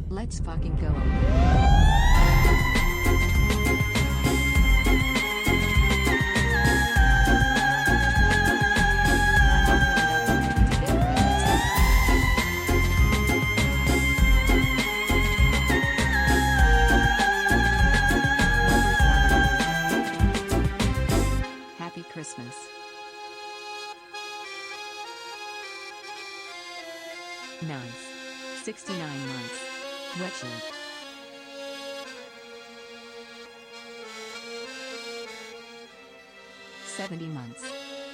Let's fucking go. Happy Christmas. Nice. 69 months. Wet shirt. $70 months.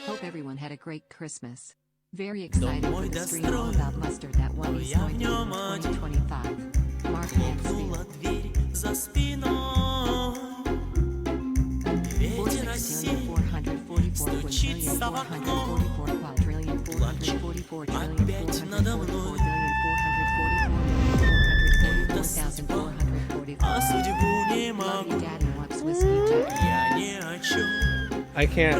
Hope everyone had a great Christmas. Very excited for the stream all about mustard that one is going to be in 2025. Mark and Steve. 444 quadrillion 444 trillion 444 billion 444,444,445. Love you, Daddy wants whiskey jack. I can't.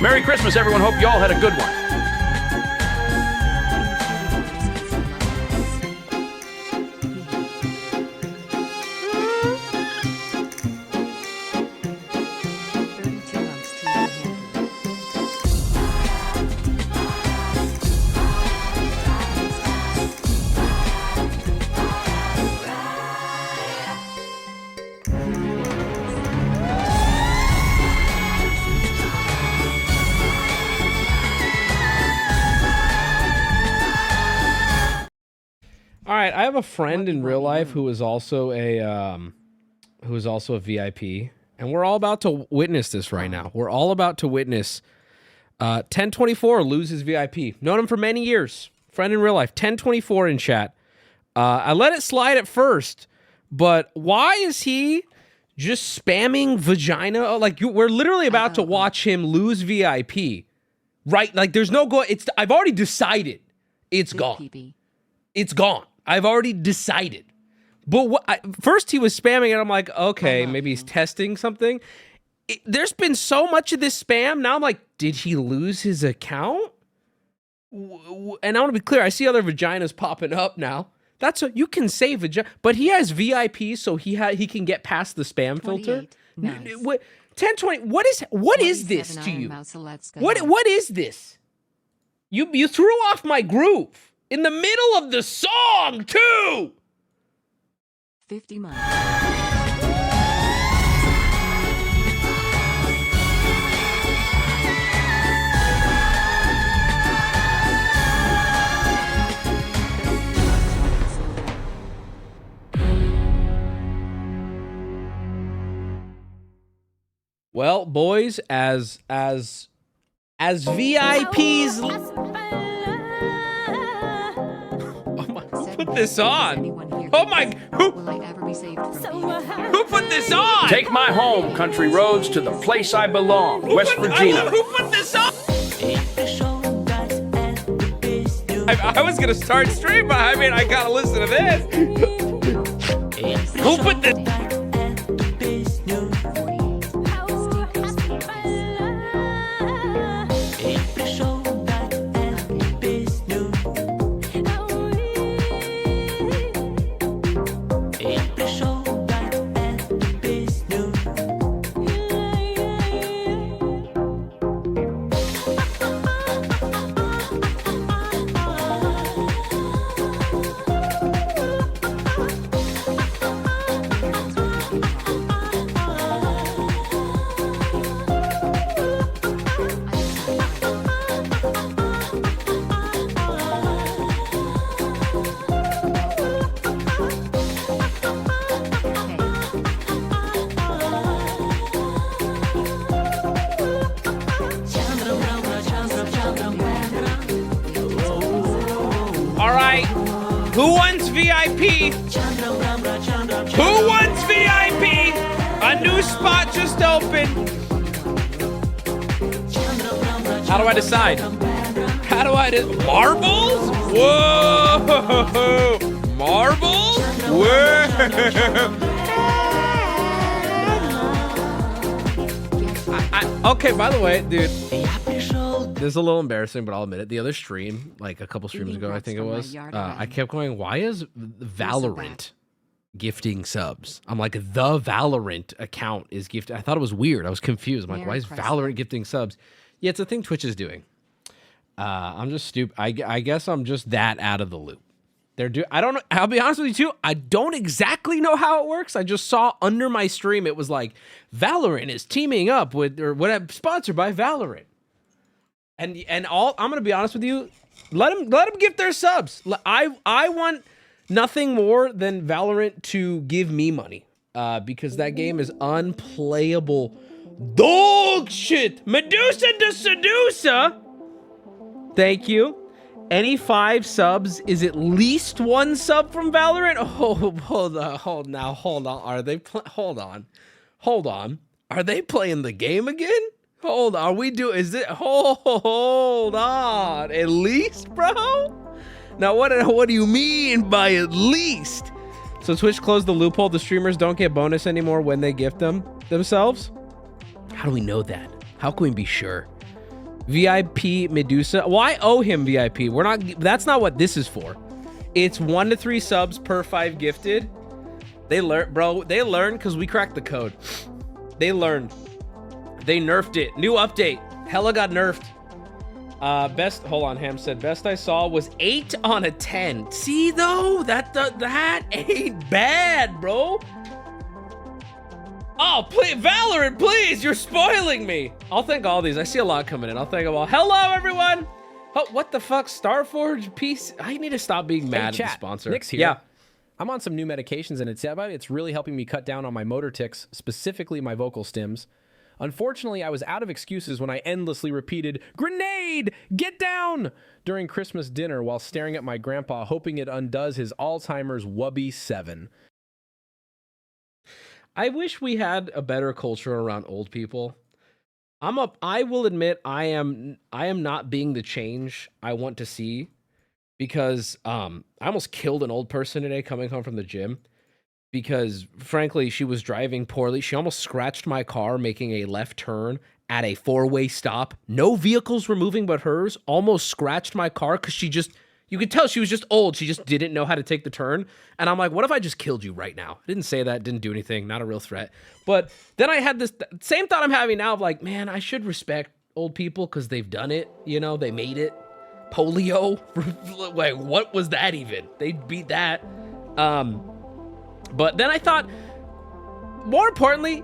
Merry Christmas, everyone. Hope you all had a good one. All right, I have a friend in real life who is also a VIP, and we're all about to witness this right now. We're all about to witness 1024 lose his VIP. Known him for many years. Friend in real life. 1024 in chat. I let it slide at first, but why is he just spamming vagina? Like we're literally about to watch him lose VIP. Right? Like there's no go. I've already decided. It's gone. It's gone. I've already decided. But first he was spamming and I'm like, okay, maybe he's testing something. There's been so much of this spam. Now I'm like, did he lose his account? And I want to be clear. I see other vaginas popping up now. That's what you can say vagina, but he has VIP, so he can get past the spam filter. Nice. 1020. What is this to you? What is this? You threw off my groove. In the middle of the song, too! 50 months. Well, boys, as VIPs... Put this on. Oh my! Who put this on? Take my home, country roads, to the place I belong, West Virginia. Who put this on? I was gonna start stream, but I mean, I gotta listen to this. Who put this? wants VIP? Who wants VIP? A new spot just opened. How do I decide? How do I marbles? Whoa! Marbles? Whoa! Okay, by the way, dude, this is a little embarrassing, but I'll admit it. The other stream, like a couple streams ago, I think it was, I kept going, why is Valorant gifting subs? I'm like, the Valorant account is gifting. I thought it was weird. I was confused. I'm like, why is Valorant gifting subs? Yeah, it's a thing Twitch is doing. I'm just stupid. I guess I'm just that out of the loop. I don't know. I'll be honest with you too. I don't exactly know how it works. I just saw under my stream it was like Valorant is teaming up with or whatever, sponsored by Valorant. And all I'm gonna be honest with you. Let them gift their subs. I want nothing more than Valorant to give me money because that game is unplayable. Dog shit. Medusa de Sedusa. Thank you. Any 5 subs is at least 1 sub from Valorant. Oh, hold on. Are they hold on. Are they playing the game again? Hold on. Hold on. At least, bro? Now what do you mean by at least? So Twitch closed the loophole. The streamers don't get bonus anymore when they gift themselves. How do we know that? How can we be sure? VIP Medusa. Well, I owe him VIP. That's not what this is for. It's 1 to 3 subs per 5 gifted. They learned, bro. They learned because we cracked the code. They learned. They nerfed it. New update. Hella got nerfed. Hold on, Ham said best I saw was 8 on a 10. See though, that ain't bad, bro. Oh, please, Valorant, please! You're spoiling me! I'll thank all these. I see a lot coming in. I'll thank them all. Hello, everyone! Oh, what the fuck? Starforge piece? I need to stop being mad at the sponsor. Nick's here. Yeah. I'm on some new medications, and it's really helping me cut down on my motor tics, specifically my vocal stims. Unfortunately, I was out of excuses when I endlessly repeated, "Grenade! Get down!" during Christmas dinner while staring at my grandpa, hoping it undoes his Alzheimer's Wubby 7. I wish we had a better culture around old people. I will admit I am not being the change I want to see because I almost killed an old person today coming home from the gym because frankly she was driving poorly. She almost scratched my car making a left turn at a 4-way stop. No vehicles were moving but hers. Almost scratched my car because you could tell she was just old. She just didn't know how to take the turn. And I'm like, what if I just killed you right now? I didn't say that, didn't do anything, not a real threat. But then I had this same thought I'm having now of like, man, I should respect old people because they've done it. You know, they made it. Polio? Like, what was that even? They beat that. But then I thought, more importantly,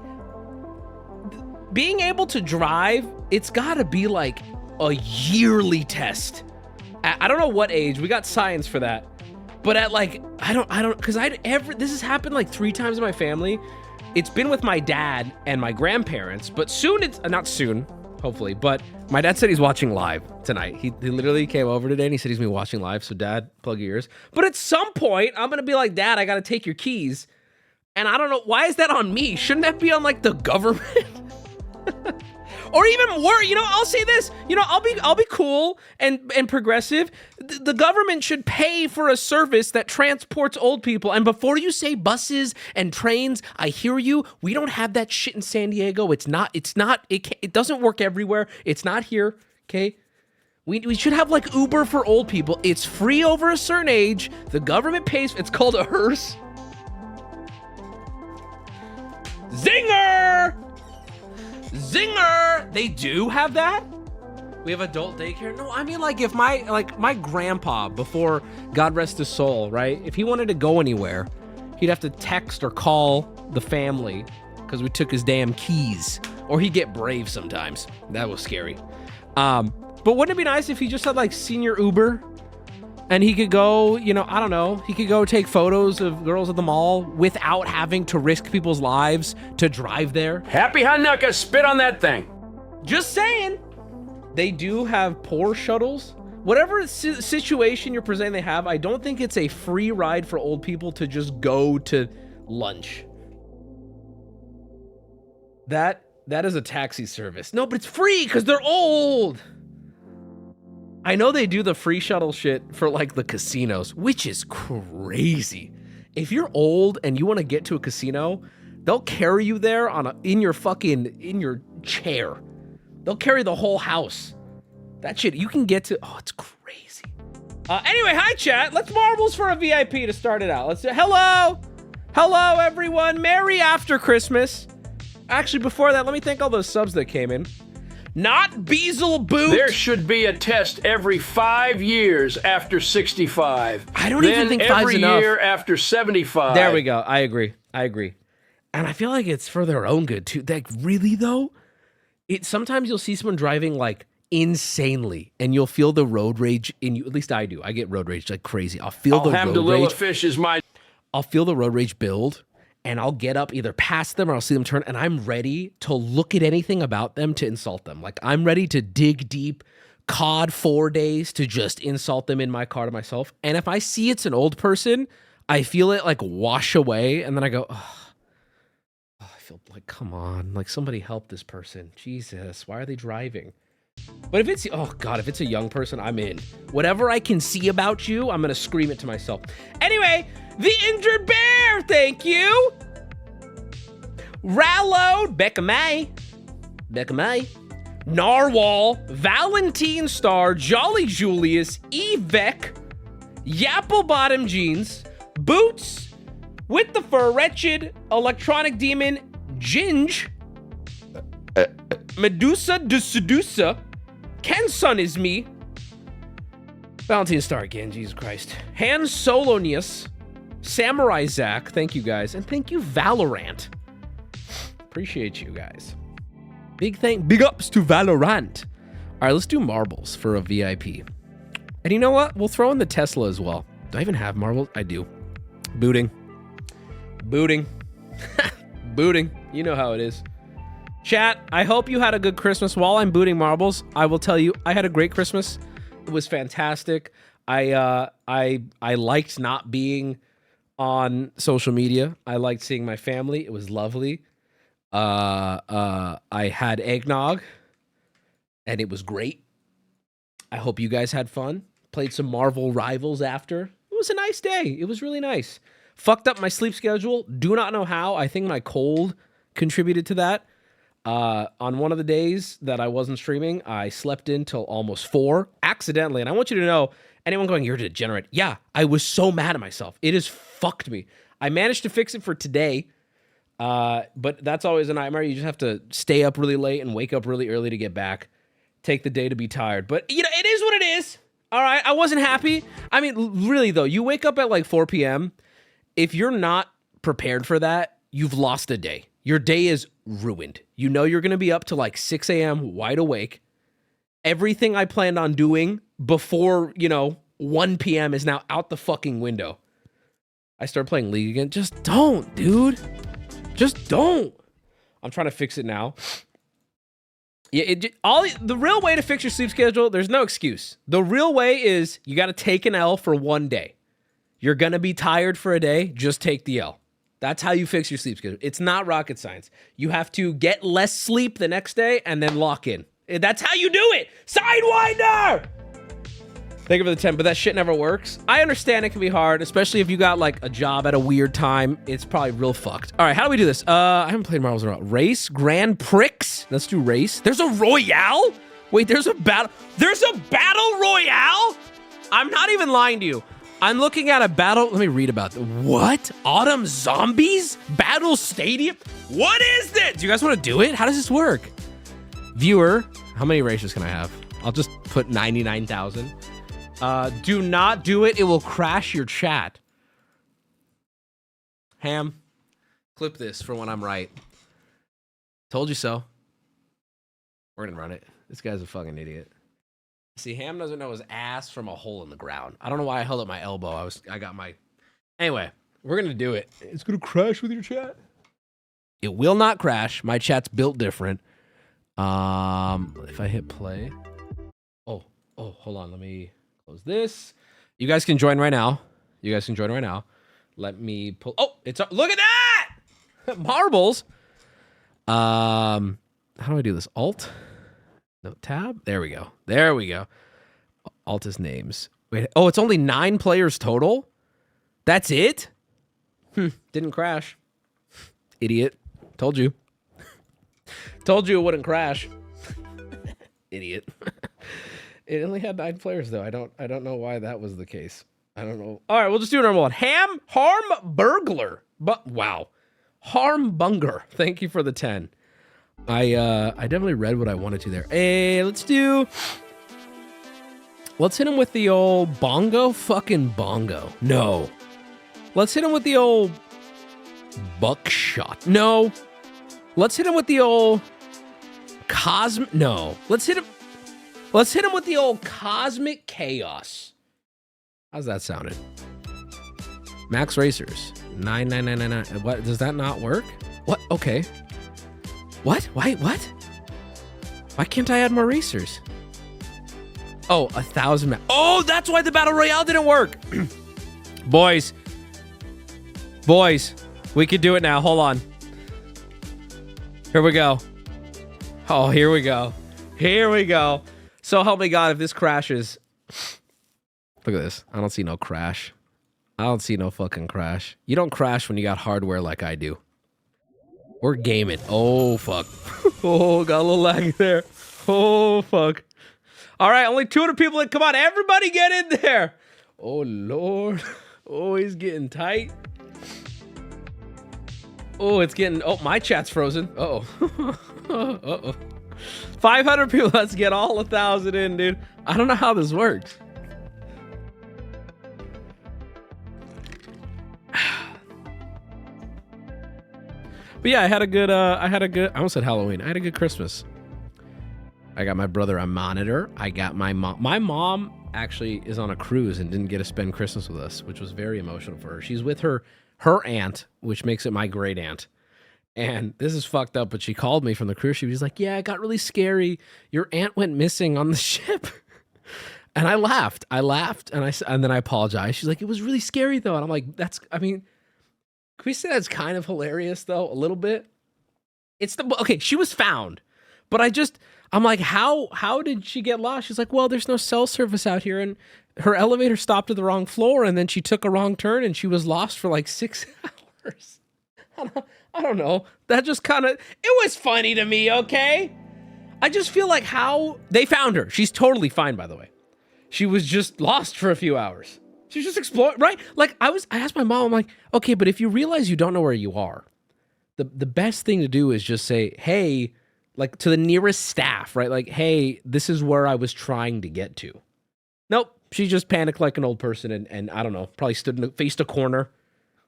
being able to drive, it's gotta be like a yearly test. I don't know what age. We got science for that. But at like, I don't, because this has happened like 3 times in my family. It's been with my dad and my grandparents, but soon not soon, hopefully, but my dad said he's watching live tonight. He literally came over today and he said he's been watching live. So dad, plug your ears. But at some point, I'm going to be like, Dad, I got to take your keys. And I don't know, why is that on me? Shouldn't that be on like the government? Or even worse, you know, I'll say this, you know, I'll be cool and progressive. The government should pay for a service that transports old people. And before you say buses and trains, I hear you. We don't have that shit in San Diego. It doesn't work everywhere. It's not here. Okay. We should have like Uber for old people. It's free over a certain age. The government pays. It's called a hearse. Zinger! Zinger! They do have that? We have adult daycare? No, I mean like if my grandpa, before God rest his soul, right? If he wanted to go anywhere, he'd have to text or call the family because we took his damn keys. Or he'd get brave sometimes. That was scary. But wouldn't it be nice if he just had like senior Uber and he could go, you know, I don't know, he could go take photos of girls at the mall without having to risk people's lives to drive there? Happy Hanukkah, spit on that thing. Just saying. They do have poor shuttles, whatever situation you're presenting they have, I don't think it's a free ride for old people to just go to lunch. That is a taxi service. No, but it's free because they're old. I know they do the free shuttle shit for like the casinos, which is crazy. If you're old and you want to get to a casino, they'll carry you there in your chair. They'll carry the whole house. That shit, you can get to, oh, it's crazy. Anyway, hi chat. Let's marbles for a VIP to start it out. Let's do, hello everyone. Merry after Christmas. Actually, before that, let me thank all those subs that came in. Not Beaselboot. There should be a test every 5 years after 65. I don't even think 5's enough. Every year after 75. There we go. I agree. And I feel like it's for their own good too. Like, really though? Sometimes you'll see someone driving like insanely and you'll feel the road rage in you. At least I do. I get road rage like crazy. I'll feel the road rage. Fish is my... I'll feel the road rage build. And I'll get up either past them or I'll see them turn, and I'm ready to look at anything about them to insult them. Like, I'm ready to dig deep, COD 4 days to just insult them in my car to myself. And if I see it's an old person, I feel it like wash away, and then I go, oh, I feel like, come on, like somebody help this person. Jesus, why are they driving? But if it's, oh God, if it's a young person, I'm in. Whatever I can see about you, I'm going to scream it to myself. Anyway, the Injured Bear, thank you. Rallo, Becca May, Narwhal, Valentine Star, Jolly Julius, Evek, Yapple Bottom Jeans, Boots, With the Fur, Wretched, Electronic Demon, Ginge, Medusa de Sedusa, Ken Sun is me, Valentine Star again, Jesus Christ, Han Solonius, Samurai Zach, thank you guys, and thank you Valorant. Appreciate you guys. Big ups to Valorant. All right, let's do marbles for a VIP. And you know what? We'll throw in the Tesla as well. Do I even have marbles? I do. Booting. Booting. You know how it is. Chat, I hope you had a good Christmas. While I'm booting marbles, I will tell you, I had a great Christmas. It was fantastic. I liked not being on social media. I liked seeing my family. It was lovely. I had eggnog, and it was great. I hope you guys had fun. Played some Marvel Rivals after. It was a nice day. It was really nice. Fucked up my sleep schedule. Do not know how. I think my cold contributed to that. On one of the days that I wasn't streaming, I slept in till almost 4 accidentally. And I want you to know, anyone going, you're a degenerate. Yeah, I was so mad at myself. It has fucked me. I managed to fix it for today. But that's always a nightmare. You just have to stay up really late and wake up really early to get back. Take the day to be tired. But, you know, it is what it is. All right, I wasn't happy. I mean, really, though, you wake up at like 4 p.m. If you're not prepared for that, you've lost a day. Your day is ruined. You know you're going to be up to like 6 a.m. wide awake. Everything I planned on doing before, 1 p.m. is now out the fucking window. I start playing League again. Just don't, dude. Just don't. I'm trying to fix it now. Yeah, the real way to fix your sleep schedule, there's no excuse. The real way is you got to take an L for one day. You're going to be tired for a day, just take the L. That's how you fix your sleep schedule. It's not rocket science. You have to get less sleep the next day and then lock in. That's how you do it. Sidewinder! Thank you for the 10, but that shit never works. I understand it can be hard, especially if you got like a job at a weird time. It's probably real fucked. All right, how do we do this? I haven't played Marbles in a while. Race, Grand Prix. Let's do race. There's a Royale? Wait, there's a battle. There's a battle Royale? I'm not even lying to you. I'm looking at a battle. Let me read about it. What? Autumn Zombies? Battle Stadium? What is this? Do you guys want to do it? How does this work? Viewer, how many races can I have? I'll just put 99,000. Do not do it. It will crash your chat. Ham, clip this for when I'm right. Told you so. We're gonna run it. This guy's a fucking idiot. See, Ham doesn't know his ass from a hole in the ground. I don't know why I held up my elbow. Anyway, we're gonna do it. It's gonna crash with your chat. It will not crash. My chat's built different. If I hit play. Oh, hold on. Let me Close this. You guys can join right now. You guys can join right now. Let me pull. Oh, it's up. Look at that! Marbles. How do I do this? Alt? No, tab? There we go. There we go. Alt is names. Wait. Oh, it's only 9 players total? That's it? Didn't crash. Idiot. Told you. Told you it wouldn't crash. Idiot. It only had 9 players though. I don't know why that was the case. I don't know. All right, we'll just do a normal one. Harm Burglar. But wow. Harm Bunger. Thank you for the 10. I definitely read what I wanted to there. Hey, let's hit him with the old bongo. Fucking bongo. No. Let's hit him with the old buckshot. No. Let's hit him with the old cosmic. No. Let's hit him with the old cosmic chaos. How's that sounding? Max Racers. 99999. What? Does that not work? What? Okay. What? Why? What? Why can't I add more racers? Oh, 1,000. Oh, that's why the battle royale didn't work. Boys, we could do it now. Hold on. Here we go. Oh, here we go. Here we go. So help me God, if this crashes. Look at this. I don't see no crash. I don't see no fucking crash. You don't crash when you got hardware like I do. We're gaming. Oh, fuck. Oh, got a little lag there. Oh, fuck. All right, only 200 people. Come on, everybody get in there. Oh, Lord. Oh, he's getting tight. Oh, it's getting... Oh, my chat's frozen. Uh-oh. Uh-oh. 500 people. Let's get all 1,000 in, dude. I don't know how this works. But yeah, I had a good, I almost said Halloween. I had a good Christmas. I got my brother a monitor. I got my mom. My mom actually is on a cruise and didn't get to spend Christmas with us, which was very emotional for her. She's with her aunt, which makes it my great aunt. And this is fucked up, but she called me from the cruise. She was like, yeah, it got really scary. Your aunt went missing on the ship. And I laughed. And then I apologized. She's like, it was really scary though. And I'm like, can we say that's kind of hilarious though? A little bit. Okay, she was found, but I'm like, how did she get lost? She's like, well, there's no cell service out here, and her elevator stopped at the wrong floor, and then she took a wrong turn, and she was lost for like 6 hours. I don't know. That just kind of, it was funny to me, okay? I just feel like how they found her. She's totally fine, by the way. She was just lost for a few hours. She's just exploring, right? Like I asked my mom, I'm like, okay, but if you realize you don't know where you are, the best thing to do is just say, hey, like to the nearest staff, right? Like, hey, this is where I was trying to get to. Nope. She just panicked like an old person and I don't know, probably faced a corner,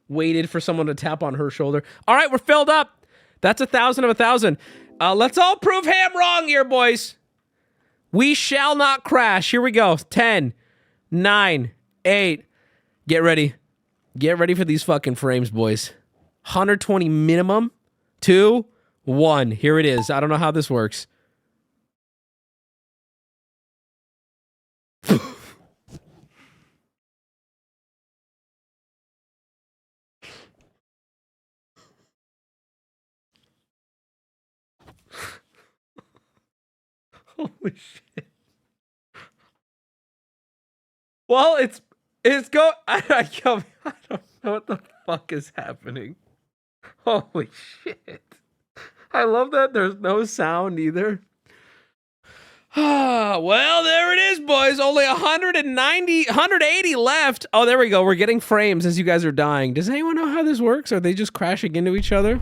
waited for someone to tap on her shoulder. All right, we're filled up. That's 1,000 of 1,000. Let's all prove Ham wrong here, boys. We shall not crash. Here we go. 10, 9, 8. Get ready. Get ready for these fucking frames, boys. 120 minimum. 2, 1. Here it is. I don't know how this works. Holy shit. Well, it's go. I don't know what the fuck is happening. Holy shit. I love that there's no sound either. Well, there it is, boys. Only 180 left. Oh, there we go. We're getting frames as you guys are dying. Does anyone know how this works? Are they just crashing into each other?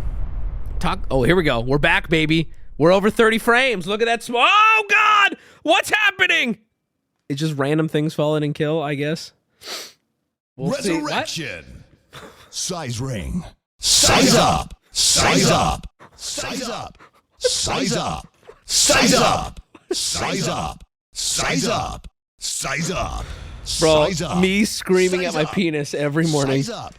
Oh, here we go. We're back, baby. We're over 30 frames. Look at that. Oh, God. What's happening? It's just random things fall in and kill, I guess. We'll Resurrection. Size ring. Size up. Size up. Size up. Size up. Size up. Size up. Size up. Size up. Bro, Size up. me screaming Size at my up. penis every morning. Size up.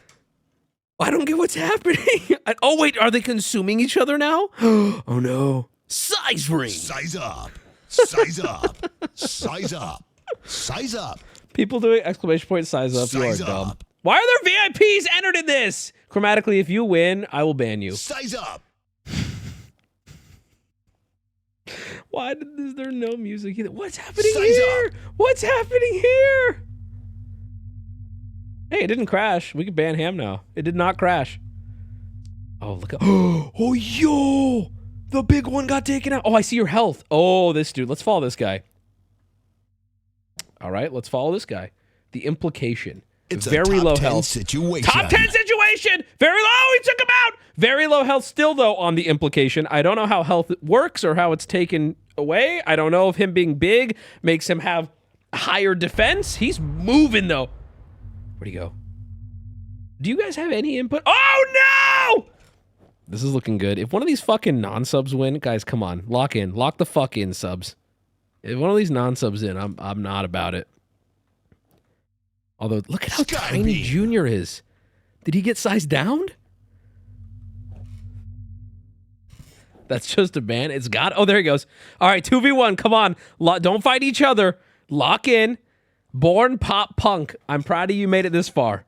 I don't get what's happening. Oh, wait. Are they consuming each other now? Oh, no. Size ring. Size up. Size up. Size up. Size up. People doing exclamation point size up. Size you are dumb. up. Why are there VIPs entered in this? Chromatically, if you win, I will ban you. Size up. Why is there no music either? What's happening Size here? up. What's happening here? Hey, it didn't crash. We can ban Ham now. It did not crash. Oh, look at. Oh, yo! The big one got taken out. Oh, I see your health. Oh, this dude. Let's follow this guy. All right, let's follow this guy. The implication. It's very a top low 10 health. situation. Top 10 situation. Very low. He took him out. Very low health still, though, on the implication. I don't know how health works or how it's taken away. I don't know if him being big makes him have higher defense. He's moving, though. Where'd he go? Do you guys have any input? Oh, no! This is looking good. If one of these fucking non-subs win, guys, come on. Lock in. Lock the fuck in, subs. If one of these non-subs in, I'm not about it. Although, look at how tiny Junior is. Did he get sized down? That's just a ban. It's got... Oh, there he goes. All right, 2v1. Come on. Don't fight each other. Lock in. Born Pop Punk. I'm proud of you made it this far.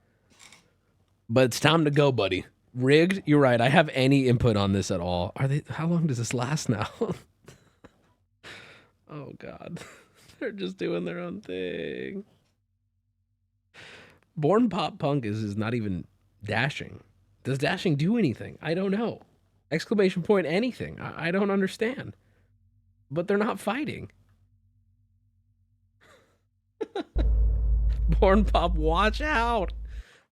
But it's time to go, buddy. Rigged? You're right. I have any input on this at all. Are they... How long does this last now? Oh, God. They're just doing their own thing. Born Pop Punk is not even dashing. Does dashing do anything? I don't know. Exclamation point anything. I don't understand. But they're not fighting. Born Pop, watch out.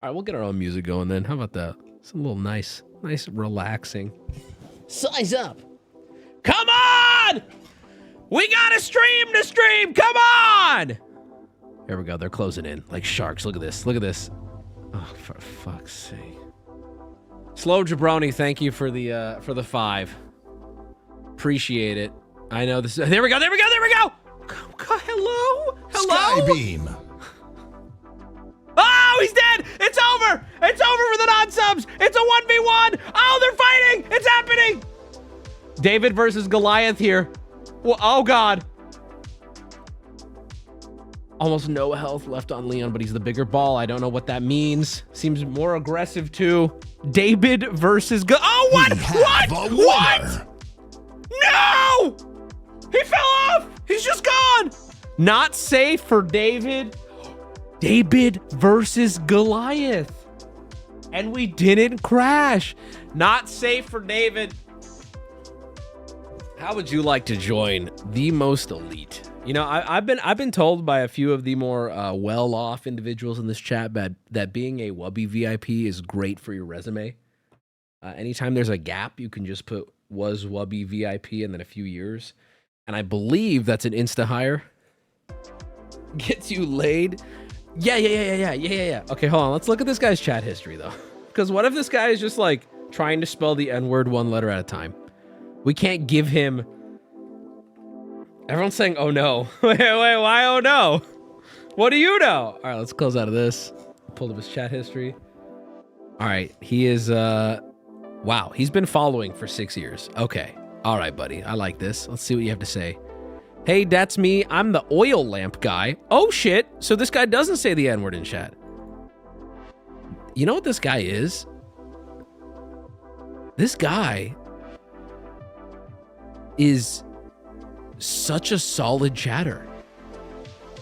All right, we'll get our own music going then. How about that? It's a little nice, relaxing. Size up. Come on! We got a stream to stream. Come on! Here we go. They're closing in like sharks. Look at this. Look at this. Oh, for fuck's sake. Slow Jabroni, thank you for the 5. Appreciate it. I know this. There we go. There we go. There we go. Hello. Hello. Skybeam. Oh, he's dead. It's over. It's over for the non-subs. It's a 1v1. Oh, they're fighting. It's happening. David versus Goliath here. Well, oh, God. Almost no health left on Leon, but he's the bigger ball. I don't know what that means. Seems more aggressive, too. David versus... Oh, what? What? No! He fell off! He's just gone! Not safe for David. David versus Goliath. And we didn't crash. Not safe for David. How would you like to join the most elite? You know, I've been told by a few of the more well-off individuals in this chat that being a Wubby VIP is great for your resume. Anytime there's a gap, you can just put was Wubby VIP and then a few years. And I believe that's an insta hire. Gets you laid. Yeah. Okay, hold on. Let's look at this guy's chat history though. Because what if this guy is just like trying to spell the N-word one letter at a time? We can't give him... Everyone's saying, oh no. Wait, why oh no? What do you know? All right, let's close out of this. Pulled up his chat history. All right, he is, wow, he's been following for 6 years. Okay, all right, buddy, I like this. Let's see what you have to say. Hey, that's me. I'm the oil lamp guy. Oh shit, so this guy doesn't say the N-word in chat. You know what this guy is? This guy is such a solid chatter.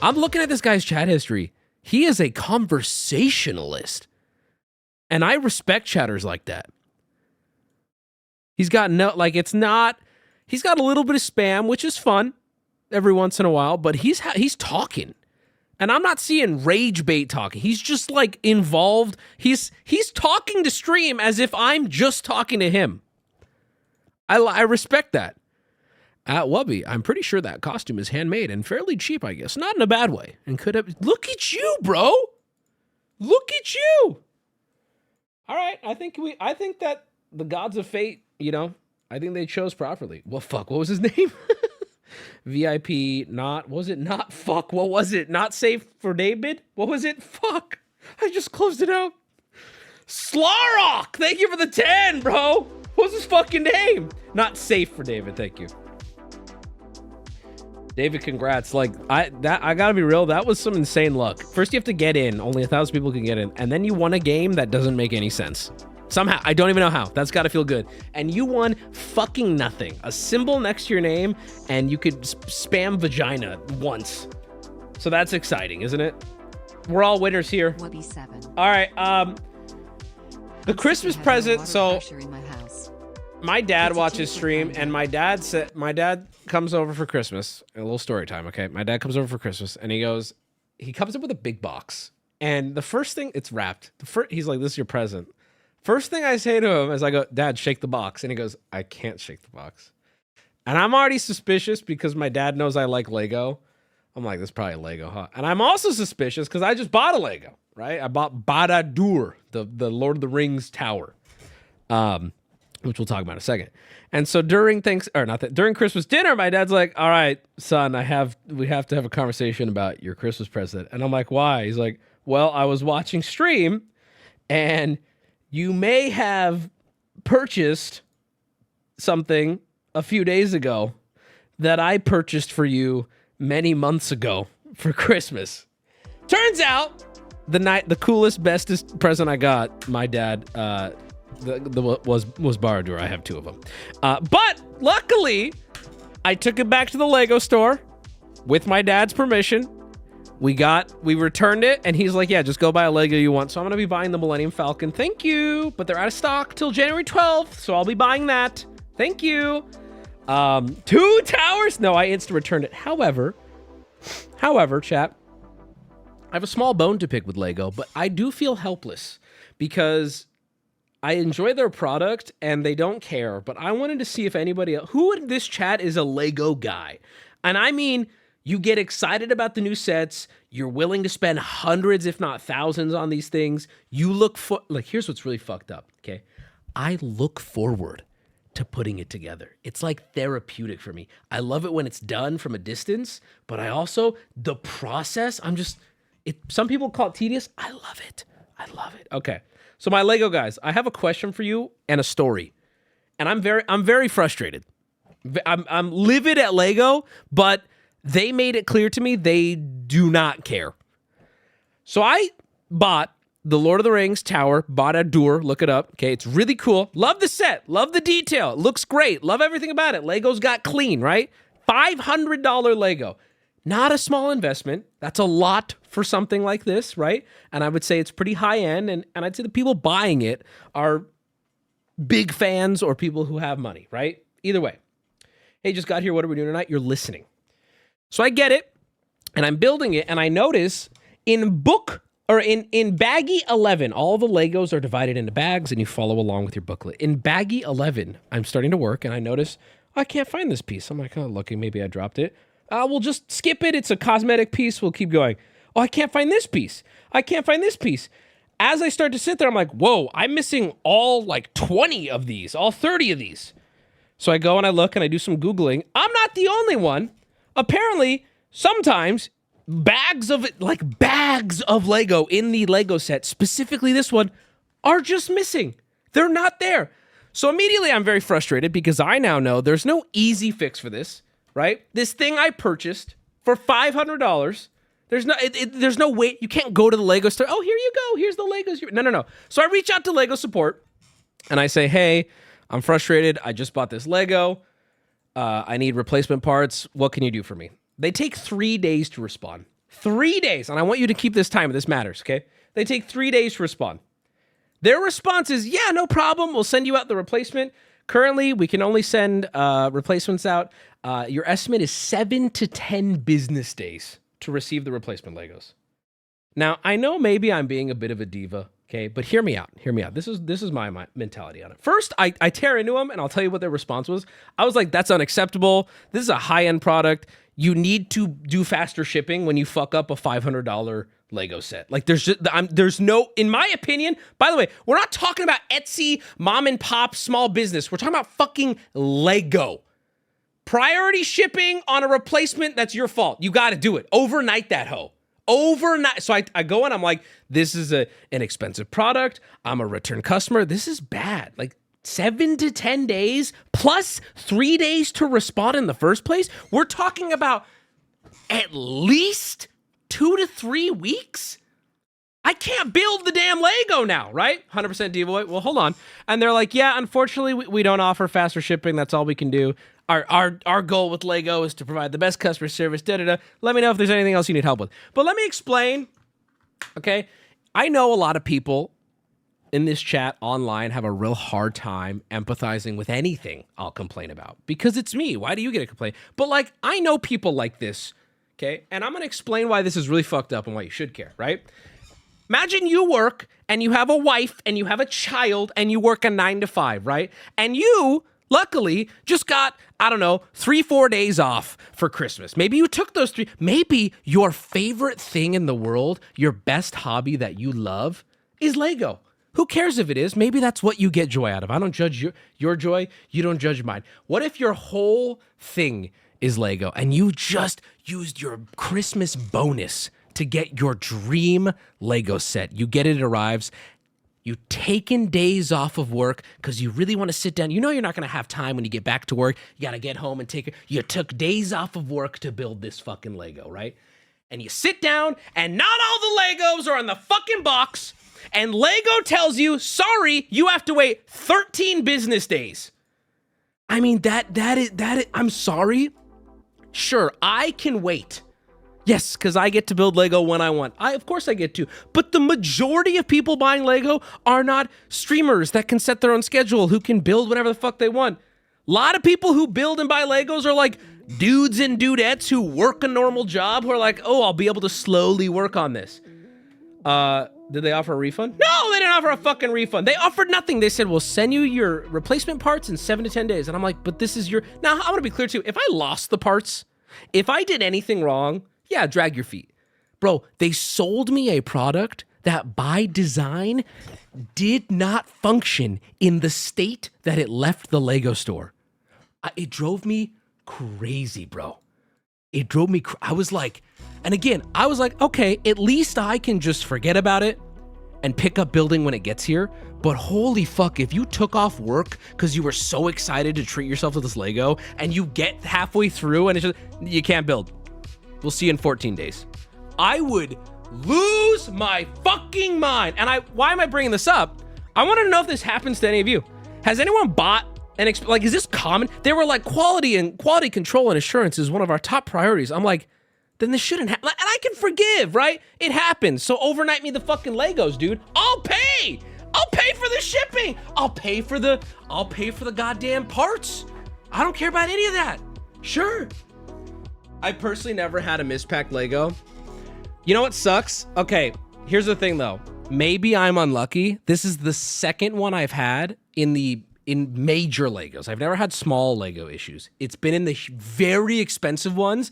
I'm looking at this guy's chat history. He is a conversationalist. And I respect chatters like that. He's got no, like, it's not, he's got a little bit of spam, which is fun every once in a while, but he's talking. And I'm not seeing rage bait talking. He's just like involved. He's talking to stream as if I'm just talking to him. I respect that. At Wubby, I'm pretty sure that costume is handmade and fairly cheap, I guess. Not in a bad way. And could have... Look at you, bro! Look at you! All right, I think that the gods of fate, you know, I think they chose properly. Well, fuck, what was his name? VIP, not... Was it not? Fuck, what was it? Not safe for David? What was it? Fuck! I just closed it out. Slarok! Thank you for the 10, bro! What's his fucking name? Not safe for David, thank you. David, congrats. Like I gotta be real, that was some insane luck. First you have to get in, only 1,000 people can get in, and then you won a game that doesn't make any sense. Somehow, I don't even know how. That's gotta feel good. And you won fucking nothing. A symbol next to your name, and you could spam vagina once. So that's exciting, isn't it? We're all winners here. Wubby 7. All right, the Christmas present, so In my house. my dad It's a watches cheap stream, reminder. and my dad comes over for Christmas. A little story time, okay? My dad comes over for Christmas, and he comes up with a big box. And the first thing, it's wrapped. He's like, this is your present. First thing I say to him is I go, Dad, shake the box. And he goes, I can't shake the box. And I'm already suspicious because my dad knows I like Lego. I'm like, this is probably Lego, huh? And I'm also suspicious because I just bought a Lego, right? I bought Badadur, the Lord of the Rings tower, which we'll talk about in a second. And so during Christmas dinner, my dad's like, all right, son, we have to have a conversation about your Christmas present. And I'm like, why? He's like, well, I was watching stream and you may have purchased something a few days ago that I purchased for you many months ago for Christmas. Turns out the coolest, bestest present I got, my dad was Baradur. I have 2 of them. But luckily, I took it back to the Lego store with my dad's permission. We returned it, and he's like, yeah, just go buy a Lego you want. So I'm going to be buying the Millennium Falcon. Thank you. But they're out of stock till January 12th, so I'll be buying that. Thank you. 2 towers? No, I instant returned it. However, chat, I have a small bone to pick with Lego, but I do feel helpless because I enjoy their product and they don't care. But I wanted to see if anybody else, who in this chat is a Lego guy? And I mean, you get excited about the new sets. You're willing to spend hundreds, if not thousands, on these things. You look for, like, here's what's really fucked up, okay? I look forward to putting it together. It's like therapeutic for me. I love it when it's done from a distance, but I also, the process, some people call it tedious. I love it. I love it. Okay. So my Lego guys, I have a question for you and a story. And I'm very frustrated. I'm livid at Lego, but they made it clear to me they do not care. So I bought the Lord of the Rings tower, Badadur, look it up. Okay, it's really cool. Love the set. Love the detail. It looks great. Love everything about it. Lego's got clean, right? $500 Lego. Not a small investment. That's a lot for something like this, right? And I would say it's pretty high end, and I'd say the people buying it are big fans or people who have money, right? Either way. Hey, just got here. What are we doing tonight? You're listening. So I get it, and I'm building it, and I notice in baggie 11, all the Legos are divided into bags, and you follow along with your booklet. In baggie 11, I'm starting to work, and I notice, I can't find this piece. I'm like, oh, looking, maybe I dropped it. We'll just skip it. It's a cosmetic piece. We'll keep going. Oh, I can't find this piece. I can't find this piece. As I start to sit there, I'm like, whoa, I'm missing all like 20 of these, all 30 of these. So I go and I look and I do some Googling. I'm not the only one. Apparently, sometimes bags of Lego in the Lego set, specifically this one, are just missing. They're not there. So immediately I'm very frustrated because I now know there's no easy fix for this, right? This thing I purchased for $500, there's no way, you can't go to the Lego store. Oh, here you go. Here's the Legos. No. So I reach out to Lego support and I say, hey, I'm frustrated. I just bought this Lego. I need replacement parts. What can you do for me? They take 3 days to respond. 3 days. And I want you to keep this time. This matters, okay? They take 3 days to respond. Their response is, yeah, no problem. We'll send you out the replacement. Currently, we can only send replacements out. Your estimate is 7 to 10 business days to receive the replacement Legos. Now, I know maybe I'm being a bit of a diva, okay? But hear me out. Hear me out. This is my mentality on it. First, I tear into them, and I'll tell you what their response was. I was like, that's unacceptable. This is a high-end product. You need to do faster shipping when you fuck up a $500 Lego set. Like, there's no, in my opinion, by the way, we're not talking about Etsy, mom and pop, small business. We're talking about fucking Lego. Priority shipping on a replacement, that's your fault. You got to do it. Overnight that hoe. Overnight. So I go and I'm like, this is an expensive product. I'm a return customer. This is bad. Like 7 to 10 days plus 3 days to respond in the first place. We're talking about at least 2 to 3 weeks. I can't build the damn Lego now, right? 100% devoid. Well, hold on. And they're like, yeah, unfortunately, we don't offer faster shipping. That's all we can do. Our goal with Lego is to provide the best customer service. Let me know if there's anything else you need help with. But let me explain. Okay, I know a lot of people in this chat online have a real hard time empathizing with anything I'll complain about because it's me. Why do you get to complain? But like, I know people like this. Okay, and I'm gonna explain why this is really fucked up and why you should care, right? Imagine you work and you have a wife and you have a child and you work a 9 to 5, right? And you, luckily, just got, I don't know, 3-4 days off for Christmas. Maybe you took those 3. Maybe your favorite thing in the world, your best hobby that you love is Lego. Who cares if it is? Maybe that's what you get joy out of. I don't judge your joy. You don't judge mine. What if your whole thing is Lego and you just used your Christmas bonus to get your dream Lego set? You get it, it arrives. You've taken days off of work because you really want to sit down. You know you're not going to have time when you get back to work. You got to get home and take it. You took days off of work to build this fucking Lego, right? And you sit down and not all the Legos are in the fucking box. And Lego tells you, sorry, you have to wait 13 business days. I mean, that is, I'm sorry. Sure, I can wait. Yes, because I get to build Lego when I want. Of course I get to. But the majority of people buying Lego are not streamers that can set their own schedule, who can build whatever the fuck they want. A lot of people who build and buy Legos are like dudes and dudettes who work a normal job who are like, oh, I'll be able to slowly work on this. Did they offer a refund? No, they didn't offer a fucking refund. They offered nothing. They said, we'll send you your replacement parts in 7 to 10 days. And I'm like, but this is your... Now, I want to be clear too. If I lost the parts, if I did anything wrong, yeah, drag your feet. Bro, they sold me a product that by design did not function in the state that it left the Lego store. It drove me crazy, bro. It drove me... I was like... And again, I was like, okay, at least I can just forget about it and pick up building when it gets here. But holy fuck, if you took off work because you were so excited to treat yourself to this Lego and you get halfway through and it's just, you can't build. We'll see you in 14 days. I would lose my fucking mind. And why am I bringing this up? I want to know if this happens to any of you. Has anyone bought an, like, is this common? They were like, quality control and assurance is one of our top priorities. I'm like, then this shouldn't happen. And I can forgive, right? It happens. So overnight me the fucking Legos, dude. I'll pay. I'll pay for the shipping. I'll pay for the goddamn parts. I don't care about any of that. Sure. I personally never had a mispacked Lego. You know what sucks? Okay, here's the thing though. Maybe I'm unlucky. This is the second one I've had in major Legos. I've never had small Lego issues. It's been in the very expensive ones.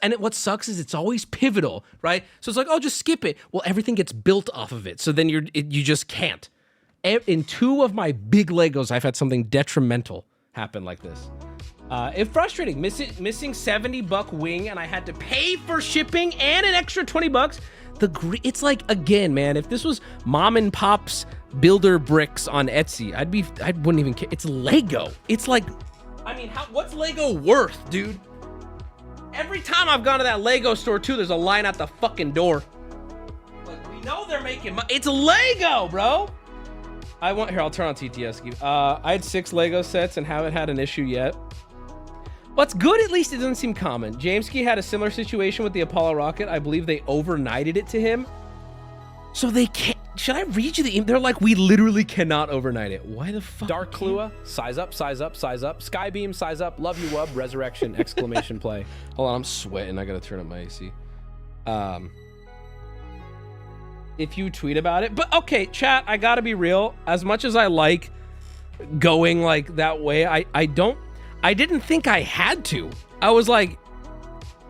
And what sucks is it's always pivotal, right? So it's like, oh, just skip it. Well, everything gets built off of it. So then you just can't. In 2 of my big Legos, I've had something detrimental happen like this. It's frustrating. Missing $70 wing and I had to pay for shipping and an extra $20. It's like, again, man, if this was mom and pop's builder bricks on Etsy, I wouldn't even care. It's Lego. It's like, I mean, what's Lego worth, dude? Every time I've gone to that Lego store too, there's a line at the fucking door. Like, we know they're making money. It's Lego, bro. Here, I'll turn on TTS. I had 6 Lego sets and haven't had an issue yet. What's good, at least it doesn't seem common. Jameski had a similar situation with the Apollo rocket. I believe they overnighted it to him. So they can't... Should I read you the email? They're like, we literally cannot overnight it. Why the fuck? Dark Klua, size up, size up, size up. Skybeam, size up. Love you, Wub. Resurrection, exclamation play. Hold on, I'm sweating. I gotta turn up my AC. If you tweet about it. But okay, chat, I gotta be real. As much as I like going like that way, I didn't think I had to. I was like,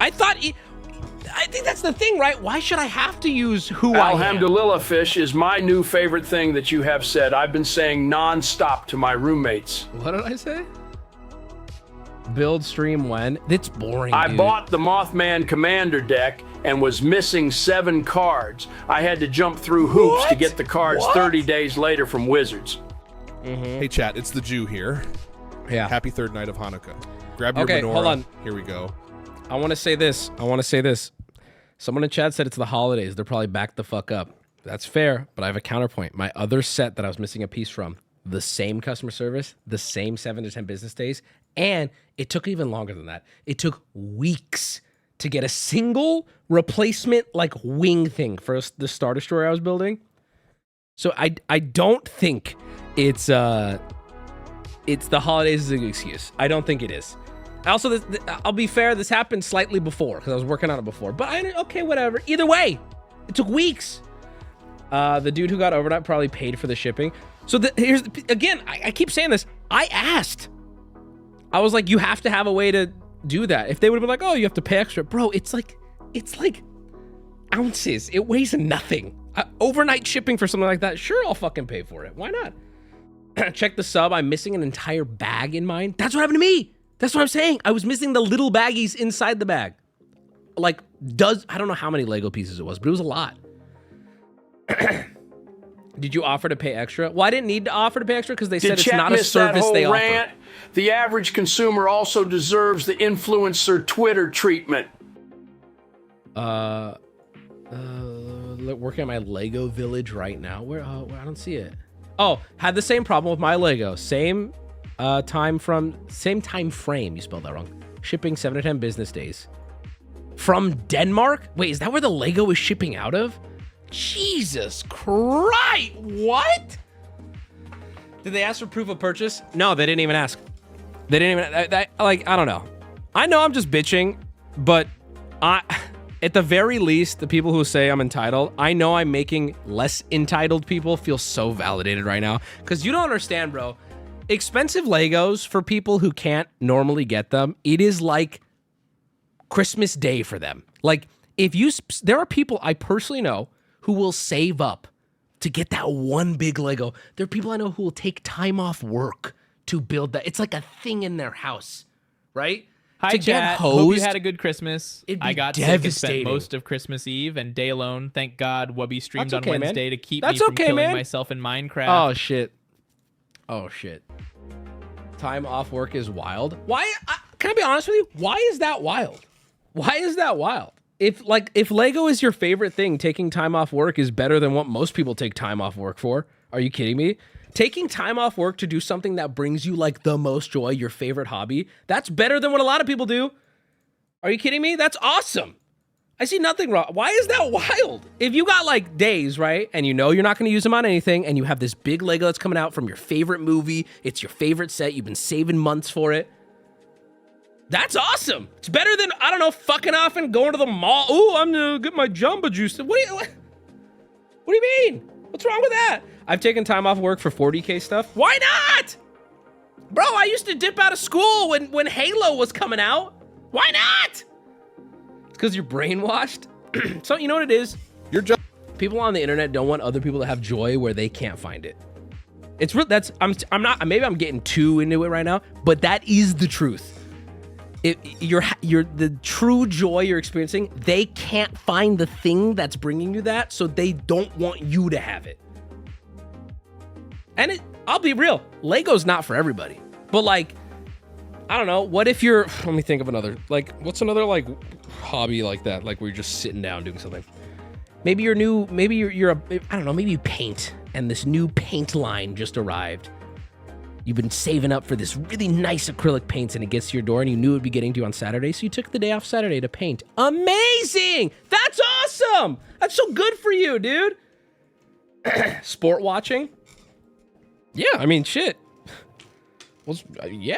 I think that's the thing, right? Why should I have to use who I am? Alhamdulillah fish is my new favorite thing that you have said. I've been saying non-stop to my roommates. What did I say? Build stream when? That's boring, I dude. bought the Mothman Commander deck and was missing 7 cards. I had to jump through hoops to get the cards 30 days later from Wizards. Hey, chat, it's the Jew here. Yeah. Happy 3rd night of Hanukkah. Grab your Okay, menorah. hold on. Here we go. I want to say this. Someone in chat said it's the holidays. They're probably backed the fuck up. That's fair, but I have a counterpoint. My other set that I was missing a piece from, the same customer service, the same 7 to 10 business days, and it took even longer than that. It took weeks to get a single replacement like wing thing for the Star Destroyer I was building. So I don't think it's the holidays as an excuse. I don't think it is. Also, I'll be fair, this happened slightly before because I was working on it before. But okay, whatever. Either way, it took weeks. The dude who got overnight probably paid for the shipping. So here's again, I keep saying this. I asked. I was like, you have to have a way to do that. If they would have been like, oh, you have to pay extra, bro. It's like ounces. It weighs nothing. Overnight shipping for something like that, sure, I'll fucking pay for it. Why not? Check the sub. I'm missing an entire bag in mine. That's what happened to me. That's what I'm saying. I was missing the little baggies inside the bag. Like, I don't know how many Lego pieces it was, but it was a lot. Did you offer to pay extra? Well, I didn't need to offer to pay extra because they said it's not a service they offer. The average consumer also deserves the influencer Twitter treatment. Working at my Lego village right now. Where I don't see it. Oh, had the same problem with my Lego. Same time frame. You spelled that wrong. Shipping 7 to 10 business days. From Denmark? Wait, is that where the Lego is shipping out of? Jesus Christ! What? Did they ask for proof of purchase? No, they didn't even ask. They didn't even I don't know. I know I'm just bitching, but at the very least, the people who say I'm entitled, I know I'm making less entitled people feel so validated right now. Because you don't understand, bro. Expensive Legos for people who can't normally get them, it is like Christmas Day for them. Like, there are people I personally know who will save up to get that one big Lego. There are people I know who will take time off work to build that. It's like a thing in their house, right? Hi, to chat. Hope you had a good Christmas. I got sick and spent most of Christmas Eve and day alone. Thank God Wubby streamed on Wednesday to keep me from killing myself in Minecraft. Oh, shit. Oh, shit. Time off work is wild. Why? Can I be honest with you? Why is that wild? Why is that wild? If Lego is your favorite thing, taking time off work is better than what most people take time off work for. Are you kidding me? Taking time off work to do something that brings you like the most joy, your favorite hobby, that's better than what a lot of people do. Are you kidding me? That's awesome. I see nothing wrong. Why is that wild? If you got like days, right, and you know you're not going to use them on anything, and you have this big Lego that's coming out from your favorite movie, it's your favorite set, you've been saving months for it, that's awesome. It's better than, I don't know, fucking off and going to the mall. Ooh, I'm going to get my Jamba Juice. What do you mean? What's wrong with that? I've taken time off work for 40K stuff. Why not? Bro, I used to dip out of school when Halo was coming out. Why not? It's because you're brainwashed. So you know what it is? People on the internet don't want other people to have joy where they can't find it. It's real. I'm not. Maybe I'm getting too into it right now, but that is the truth. You're the true joy you're experiencing. They can't find the thing that's bringing you that, so they don't want you to have it. And I'll be real, Lego's not for everybody. But like, I don't know. What if you're? Let me think of another. Like, what's another like hobby like that? Like where you're just sitting down doing something. Maybe you're new. Maybe you're I don't know. Maybe you paint, and this new paint line just arrived. You've been saving up for this really nice acrylic paints, and it gets to your door, and you knew it would be getting to you on Saturday, so you took the day off Saturday to paint. Amazing! That's awesome! That's so good for you, dude. Sport watching? Yeah, I mean, shit. Well, yeah.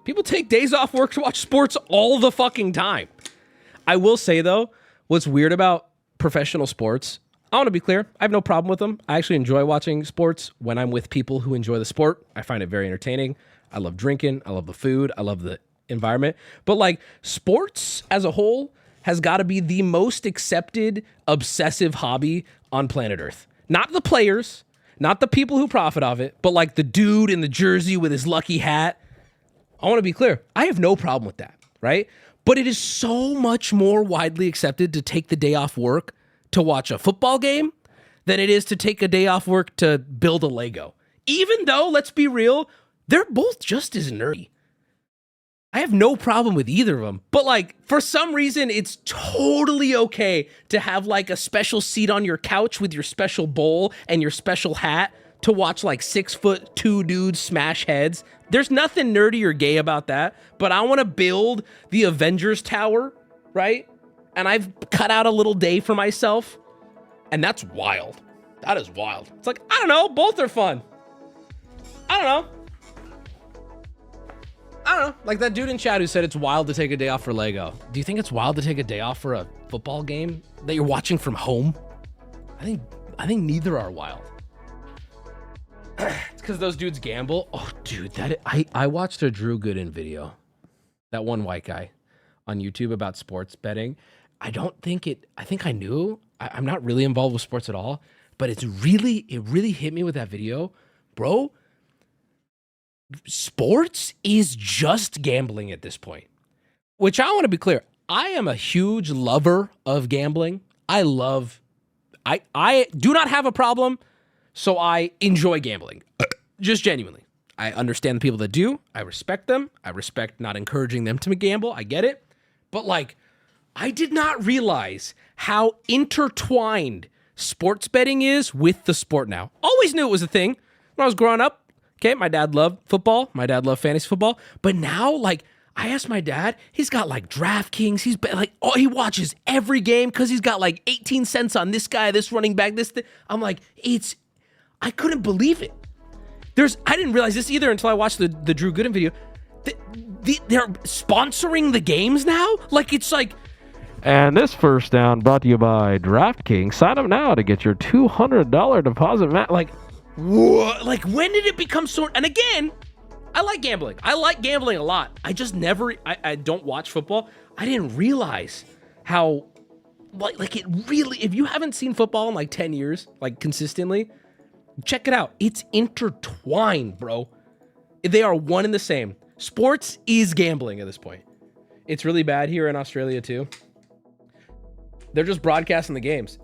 People take days off work to watch sports all the fucking time. I will say, though, what's weird about professional sports, I want to be clear, I have no problem with them. I actually enjoy watching sports when I'm with people who enjoy the sport. I find it very entertaining. I love drinking. I love the food. I love the environment. But like sports as a whole has got to be the most accepted obsessive hobby on planet Earth. Not the players, not the people who profit off it, but like the dude in the jersey with his lucky hat. I want to be clear. I have no problem with that, right? But it is so much more widely accepted to take the day off work to watch a football game than it is to take a day off work to build a Lego. Even though, let's be real, they're both just as nerdy. I have no problem with either of them. But like, for some reason, it's totally okay to have like a special seat on your couch with your special bowl and your special hat to watch like 6'2" dudes smash heads. There's nothing nerdy or gay about that. But I want to build the Avengers Tower, right? And I've cut out a little day for myself. And that's wild. That is wild. It's like, I don't know. Both are fun. I don't know. Like that dude in chat who said it's wild to take a day off for Lego. Do you think it's wild to take a day off for a football game that you're watching from home? I think neither are wild. It's because those dudes gamble. Oh, dude, I watched a Drew Gooden video. That one white guy on YouTube about sports betting. I think I knew. I'm not really involved with sports at all, but it really hit me with that video. Bro, sports is just gambling at this point, which I want to be clear. I am a huge lover of gambling. I do not have a problem, so I enjoy gambling. Just genuinely. I understand the people that do. I respect them. I respect not encouraging them to gamble. I get it. But like, I did not realize how intertwined sports betting is with the sport now. Always knew it was a thing when I was growing up. Okay, my dad loved football. My dad loved fantasy football. But now, like, I asked my dad, he's got like DraftKings. He's like, he watches every game because he's got like 18 cents on this guy, this running back, this thing. I'm like, I couldn't believe it. I didn't realize this either until I watched the Drew Gooden video. They're sponsoring the games now? Like, it's like, and this first down brought to you by DraftKings. Sign up now to get your $200 deposit. Like, what? Like, when did it become so? And again, I like gambling. I like gambling a lot. I just never, I don't watch football. I didn't realize how, like it really, if you haven't seen football in like 10 years, like consistently, check it out. It's intertwined, bro. They are one and the same. Sports is gambling at this point. It's really bad here in Australia too. They're just broadcasting the games.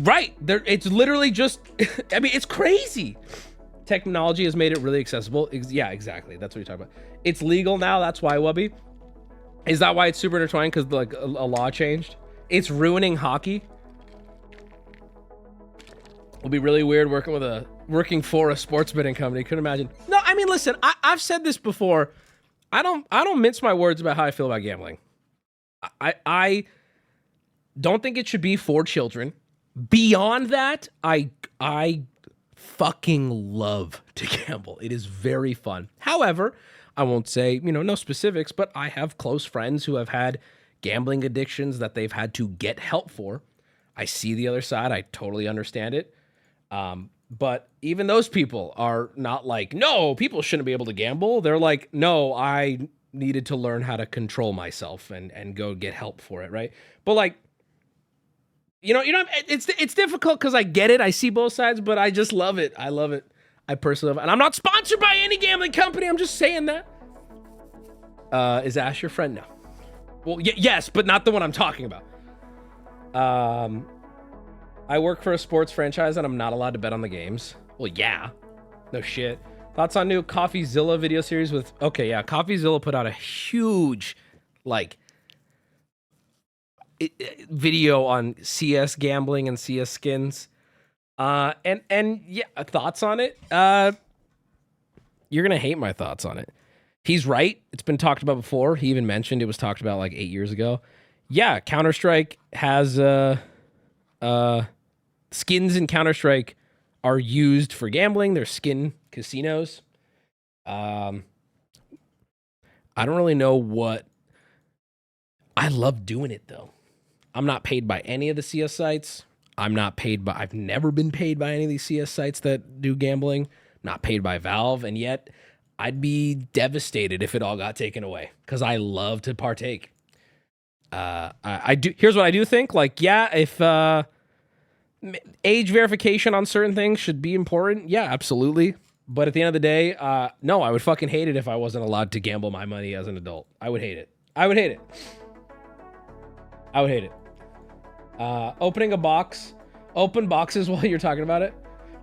Right. It's literally just, I mean, it's crazy. Technology has made it really accessible. Yeah, exactly. That's what you're talking about. It's legal now. That's why, Wubby. Is that why it's super intertwined? Because like a law changed? It's ruining hockey. It'll be really weird working for a sports betting company. Couldn't imagine. No, I mean, listen, I've said this before. I don't mince my words about how I feel about gambling. I don't think it should be for children. Beyond that, I fucking love to gamble. It is very fun. However, I won't say, no specifics, but I have close friends who have had gambling addictions that they've had to get help for. I see the other side. I totally understand it. But even those people are not like, no, people shouldn't be able to gamble. They're like, no, I needed to learn how to control myself and go get help for it, right? But like, it's difficult because I get it. I see both sides, but I just love it. I love it. I personally love it. And I'm not sponsored by any gambling company. I'm just saying that. Is Ash your friend? No. Well, yes, but not the one I'm talking about. I work for a sports franchise and I'm not allowed to bet on the games. Well, yeah. No shit. Thoughts on new CoffeeZilla video series with... Okay, yeah. CoffeeZilla put out a huge, video on CS gambling and CS skins. And yeah, thoughts on it? You're going to hate my thoughts on it. He's right. It's been talked about before. He even mentioned it was talked about like 8 years ago. Yeah, Counter-Strike has skins in Counter-Strike are used for gambling. They're skin casinos. I don't really know what... I love doing it though. I'm not paid by any of the CS sites. I've never been paid by any of these CS sites that do gambling. Not paid by Valve, and yet I'd be devastated if it all got taken away because I love to partake. I do. Here's what I do think. Like, yeah, if age verification on certain things should be important, yeah, absolutely. But at the end of the day, no, I would fucking hate it if I wasn't allowed to gamble my money as an adult. I would hate it. Opening a box. Open boxes while you're talking about it.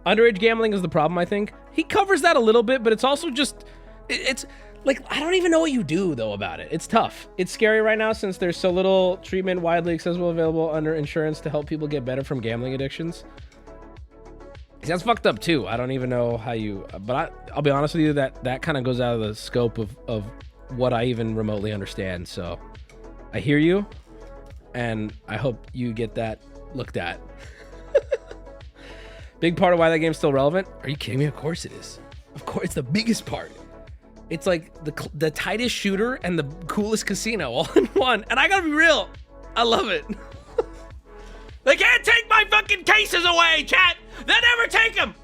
Underage gambling is the problem, I think. He covers that a little bit, but it's also just... It's Like, I don't even know what you do, though, about it. It's tough. It's scary right now since there's so little treatment widely accessible available under insurance to help people get better from gambling addictions. That's fucked up, too. I don't even know how you... But I'll be honest with you, that kind of goes out of the scope of what I even remotely understand. So I hear you, and I hope you get that looked at. Big part of why that game's still relevant? Are you kidding me? Of course it is. Of course, it's the biggest part. It's like the tightest shooter and the coolest casino all in one. And I gotta be real, I love it. They can't take my fucking cases away, chat. They never take them.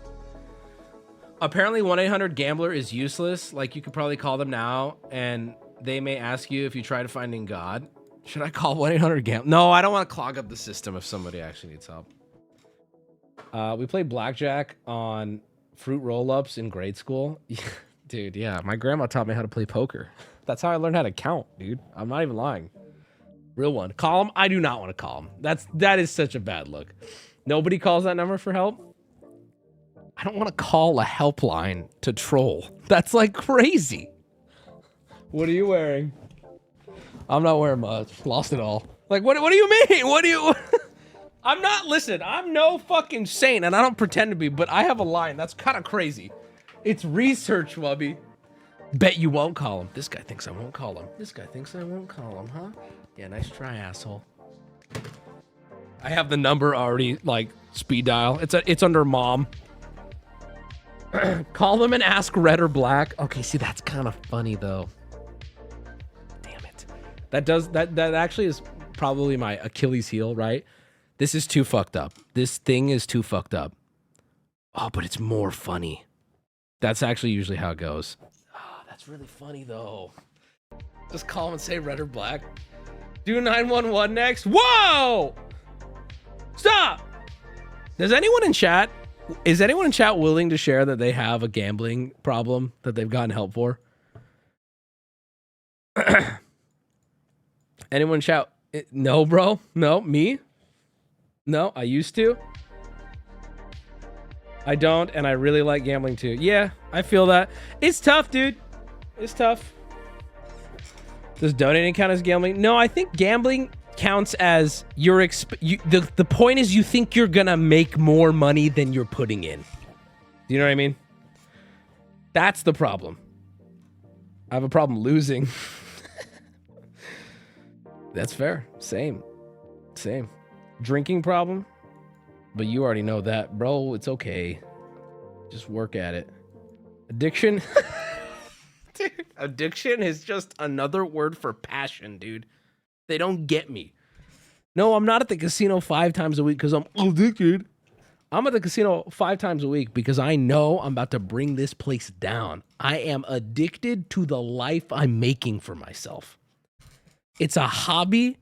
Apparently 1-800-GAMBLER is useless. Like, you could probably call them now and they may ask you if you tried finding God. Should I call 1-800-GAMBLER? No, I don't want to clog up the system if somebody actually needs help. We played Blackjack on fruit roll-ups in grade school. Dude, yeah, my grandma taught me how to play poker. That's how I learned how to count, dude. I'm not even lying. Real one. Call him? I do not want to call him. That is such a bad look. Nobody calls that number for help? I don't want to call a helpline to troll. That's like crazy. What are you wearing? I'm not wearing much. Lost it all. Like, what do you mean? What do you... I'm not, listen, I'm no fucking saint, and I don't pretend to be, but I have a line. That's kind of crazy. It's research, Wubby. Bet you won't call him. This guy thinks I won't call him. This guy thinks I won't call him, huh? Yeah, nice try, asshole. I have the number already, like, speed dial. It's under mom. Call them and ask red or black. Okay, see, that's kind of funny, though. Damn it. That actually is probably my Achilles heel, right? This is too fucked up. This thing is too fucked up. Oh, but it's more funny. That's actually usually how it goes. Oh, that's really funny, though. Just call them and say red or black. Do 911 next. Whoa! Stop! Is anyone in chat willing to share that they have a gambling problem that they've gotten help for? Anyone in chat? No, bro. No, me? No, I used to. I don't, and I really like gambling too. Yeah, I feel that. It's tough, dude. It's tough. Does donating count as gambling? No, I think gambling counts as your the point is you think you're gonna make more money than you're putting in. Do you know what I mean? That's the problem. I have a problem losing. That's fair. Same. Drinking problem? But you already know that, bro. It's okay. Just work at it. Addiction? Dude, addiction is just another word for passion, dude. They don't get me. No, I'm not at the casino 5 times a week because I'm addicted. I'm at the casino 5 times a week because I know I'm about to bring this place down. I am addicted to the life I'm making for myself. It's a hobby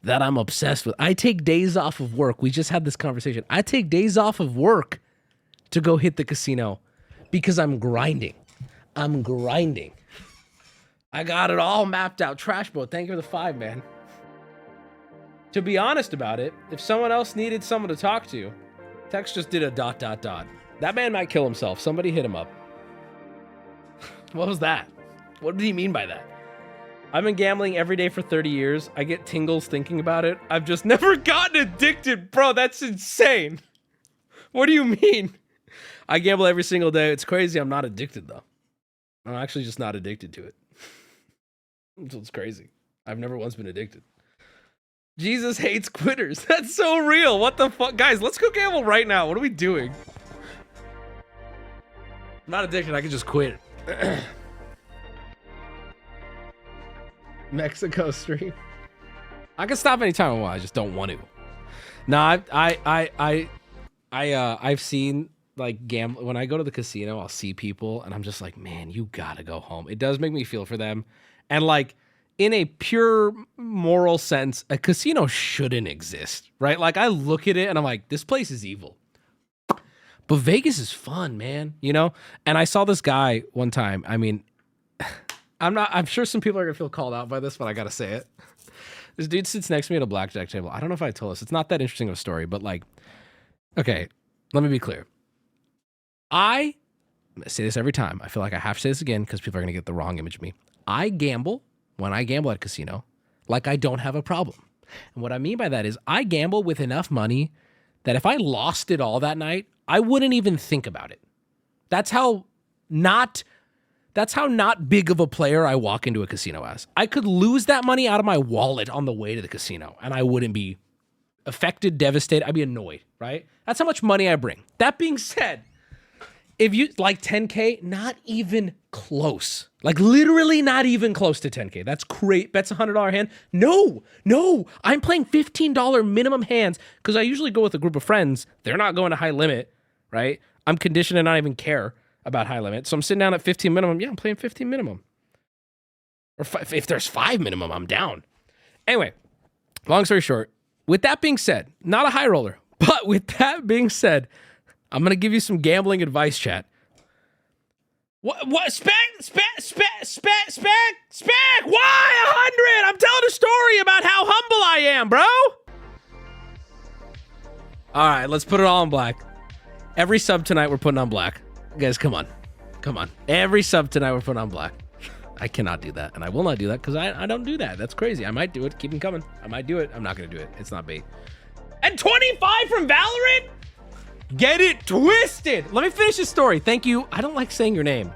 that I'm obsessed with. I take days off of work. We just had this conversation. I take days off of work to go hit the casino because I'm grinding. I got it all mapped out. Trash boat. Thank you for the 5, man. To be honest about it, if someone else needed someone to talk to, Tex just did a ... That man might kill himself. Somebody hit him up. What was that? What did he mean by that? I've been gambling every day for 30 years. I get tingles thinking about it. I've just never gotten addicted. Bro, that's insane. What do you mean? I gamble every single day. It's crazy. I'm not addicted, though. I'm actually just not addicted to it. It's crazy. I've never once been addicted. Jesus hates quitters. That's so real. What the fuck? Guys, let's go gamble right now. What are we doing? I'm not addicted. I can just quit. Mexico stream. I can stop anytime I want. I just don't want to. No, I've seen like gamble when I go to the casino. I'll see people and I'm just like, man, you gotta go home. It does make me feel for them, and like in a pure moral sense, a casino shouldn't exist, right? Like I look at it and I'm like, this place is evil. But Vegas is fun, man. You know. And I saw this guy one time. I mean. I'm sure some people are gonna feel called out by this, but I gotta say it. This dude sits next to me at a blackjack table. I don't know if I told this. It's not that interesting of a story, but like, okay, let me be clear. I I say this every time. I feel like I have to say this again because people are going to get the wrong image of me. I gamble when I gamble at a casino like I don't have a problem. And what I mean by that is I gamble with enough money that if I lost it all that night, I wouldn't even think about it. That's how not big of a player I walk into a casino as. I could lose that money out of my wallet on the way to the casino, and I wouldn't be affected, devastated. I'd be annoyed, right? That's how much money I bring. That being said, if you like 10K, not even close. Like literally not even close to 10K. That's great. That's a $100 hand. No, I'm playing $15 minimum hands because I usually go with a group of friends. They're not going to high limit, right? I'm conditioned to not even care about high limit. So I'm sitting down at 15 minimum. Yeah, I'm playing 15 minimum. Or if there's 5 minimum, I'm down. Anyway, long story short, with that being said, not a high roller, but with that being said, I'm going to give you some gambling advice, chat. What? Spec? Why 100? I'm telling a story about how humble I am, bro. All right, let's put it all in black. Every sub tonight, we're putting on black. Guys, come on. Every sub tonight, we're putting on black. I cannot do that, and I will not do that because I don't do that. That's crazy. I might do it. Keep them coming. I might do it. I'm not going to do it. It's not bait. And 25 from Valorant? Get it twisted. Let me finish this story. Thank you. I don't like saying your name.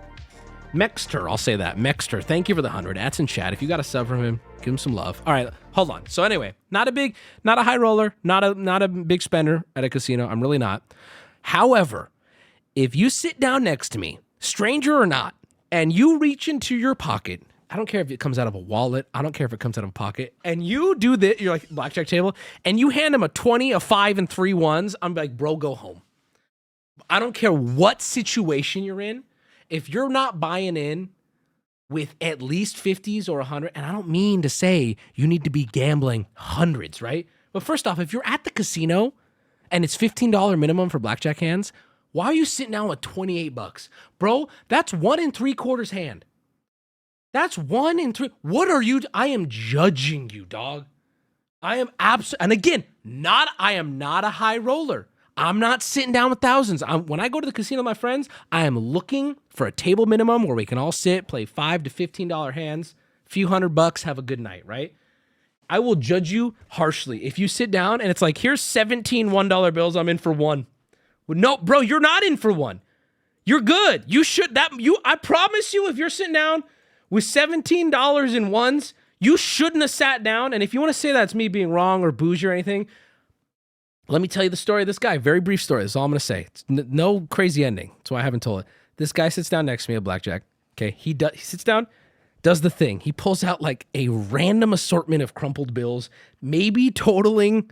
Mexter. I'll say that. Mexter. Thank you for the 100. That's in chat. If you got a sub from him, give him some love. All right, hold on. So anyway, not a high roller, not a big spender at a casino. I'm really not. However, if you sit down next to me, stranger or not, and you reach into your pocket, I don't care if it comes out of a wallet, I don't care if it comes out of a pocket, and you do this, you're like blackjack table, and you hand him a 20, a 5, and 3 ones, I'm like, bro, go home. I don't care what situation you're in. If you're not buying in with at least 50s or 100, and I don't mean to say you need to be gambling hundreds, right? But first off, if you're at the casino and it's $15 minimum for blackjack hands, why are you sitting down with $28? Bro, that's 1 3/4 hand. That's 1 3. What are you? I am judging you, dog. I am and again, I am not a high roller. I'm not sitting down with thousands. When I go to the casino with my friends, I am looking for a table minimum where we can all sit, play $5 to $15 hands, a few $100, have a good night, right? I will judge you harshly if you sit down and it's like, here's 17 $1 bills. I'm in for 1. Well, no, bro, you're not in for 1. You're good. You should I promise you, if you're sitting down with $17 in ones, you shouldn't have sat down. And if you want to say that's me being wrong or bougie or anything, let me tell you the story of this guy. Very brief story. That's all I'm going to say. It's no crazy ending. That's why I haven't told it. This guy sits down next to me at blackjack. Okay, he sits down, does the thing. He pulls out like a random assortment of crumpled bills, maybe totaling,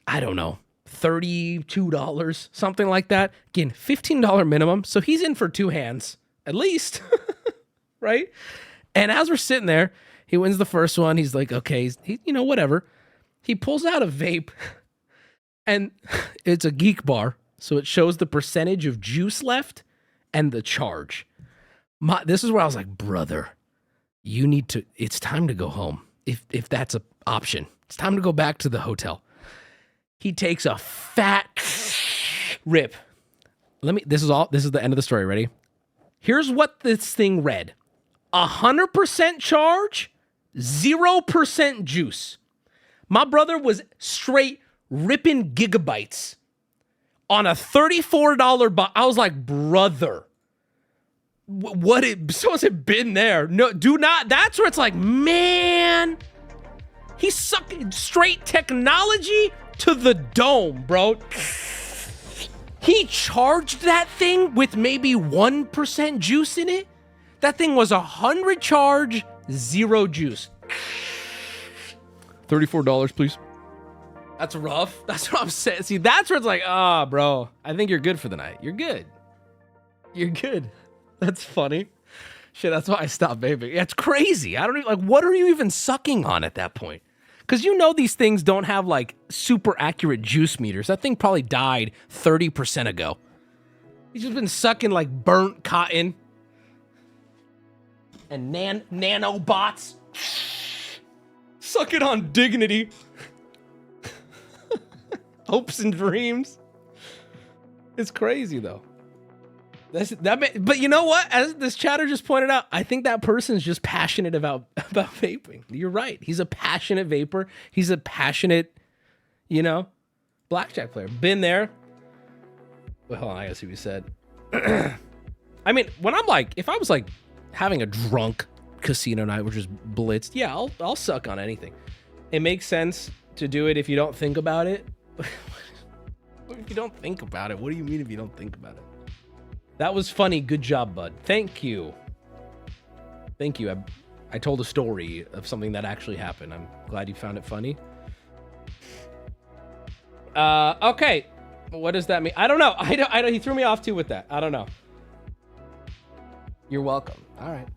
I don't know, $32, something like that. Again, $15 minimum. So he's in for 2 hands, at least, right? And as we're sitting there, he wins the first one. He's like, okay, whatever. He pulls out a vape, and it's a geek bar, so it shows the percentage of juice left and the charge. This is where I was like, brother, it's time to go home, if that's an option. It's time to go back to the hotel. He takes a fat rip. This is the end of the story. Ready? Here's what this thing read. 100% charge, 0% juice. My brother was straight ripping gigabytes on a $34 box. I was like, brother, someone said been there. No, do not. That's where it's like, man, he's sucking straight technology to the dome, bro. He charged that thing with maybe 1% juice in it. That thing was 100 charge, 0 juice. $34, please. That's rough. That's what I'm saying. See, that's where it's like, bro, I think you're good for the night. You're good. That's funny. Shit, that's why I stopped vaping. That's crazy. I don't even, like, what are you even sucking on at that point? Because these things don't have, like, super accurate juice meters. That thing probably died 30% ago. He's just been sucking, like, burnt cotton and nanobots. Suck it on dignity. Hopes and dreams. It's crazy, though. But you know what? As this chatter just pointed out, I think that person's just passionate about vaping. You're right. He's a passionate vapor. He's a passionate, blackjack player. Been there. Well, hold on, I gotta see what you said. I mean, when I'm like, if I was like having a drunk casino night, which is blitzed, yeah, I'll suck on anything. It makes sense to do it if you don't think about it. If you don't think about it, what do you mean if you don't think about it? That was funny. Good job, bud. Thank you. Thank you. I told a story of something that actually happened. I'm glad you found it funny. Okay. What does that mean? I don't know. I don't. He threw me off too with that. I don't know. You're welcome. All right.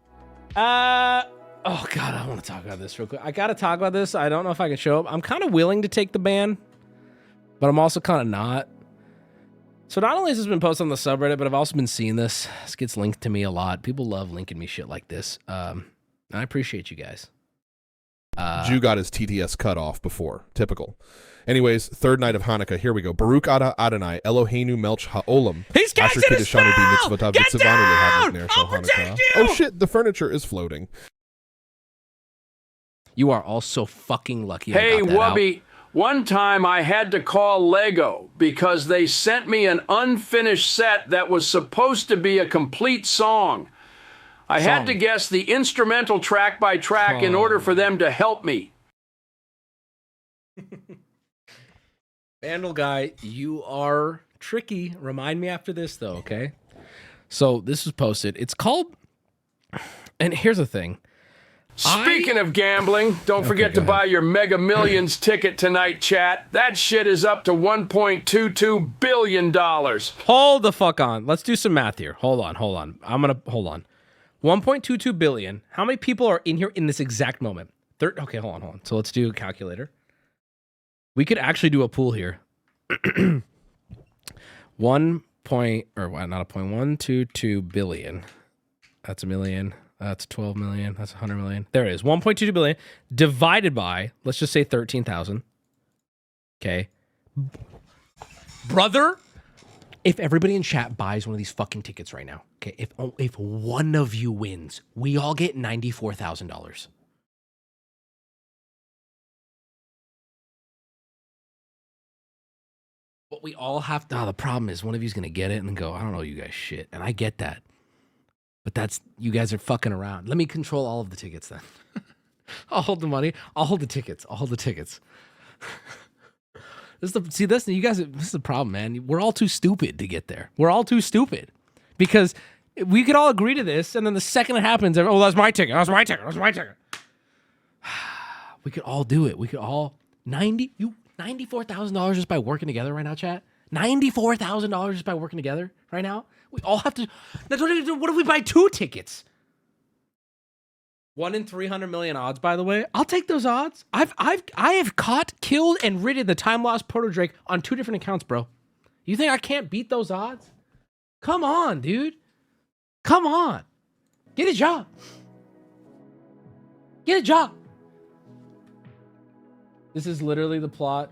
Oh God, I want to talk about this real quick. I gotta talk about this. I don't know if I can show up. I'm kind of willing to take the ban, but I'm also kind of not. So not only has this been posted on the subreddit, but I've also been seeing this. This gets linked to me a lot. People love linking me shit like this. I appreciate you guys. Jew got his TTS cut off before. Typical. Anyways, third night of Hanukkah. Here we go. Baruch Ada Adonai, Eloheinu Melch Ha'olam. He's casting a spell! Get down! I'll protect you! Oh shit, the furniture is floating. You are all so fucking lucky. Hey, Wubby. One time I had to call Lego because they sent me an unfinished set that was supposed to be a complete song. I had to guess the instrumental track by track in order for them to help me. Vandal guy, you are tricky. Remind me after this though, okay? So this was posted. It's called, and here's the thing. Speaking of gambling, don't forget to buy your Mega Millions ticket tonight, chat. That shit is up to $1.22 billion. Hold the fuck on. Let's do some math here. Hold on. Hold on. 1.22 billion. How many people are in here in this exact moment? Okay, hold on. So let's do a calculator. We could actually do a pool here. 1.22 billion. That's a million. That's 12 million. That's 100 million. There it is. 1.22 billion divided by, let's just say 13,000. Okay. Brother, if everybody in chat buys one of these fucking tickets right now, okay, if one of you wins, we all get $94,000. But we all have to, the problem is one of you's going to get it and then go, I don't know you guys shit. And I get that. But you guys are fucking around. Let me control all of the tickets then. I'll hold the money. I'll hold the tickets. This is the problem, man. We're all too stupid to get there. We're all too stupid. Because we could all agree to this, and then the second it happens, oh, that's my ticket. We could all do it. We could all $94,000 just by working together right now, chat. $94,000 just by working together right now. We all have to. What if we buy 2 tickets? 1 in 300 million odds, by the way. I'll take those odds. I have caught, killed, and ridden the time lost Proto Drake on 2 different accounts, bro. You think I can't beat those odds? Come on, dude. Come on. Get a job. This is literally the plot.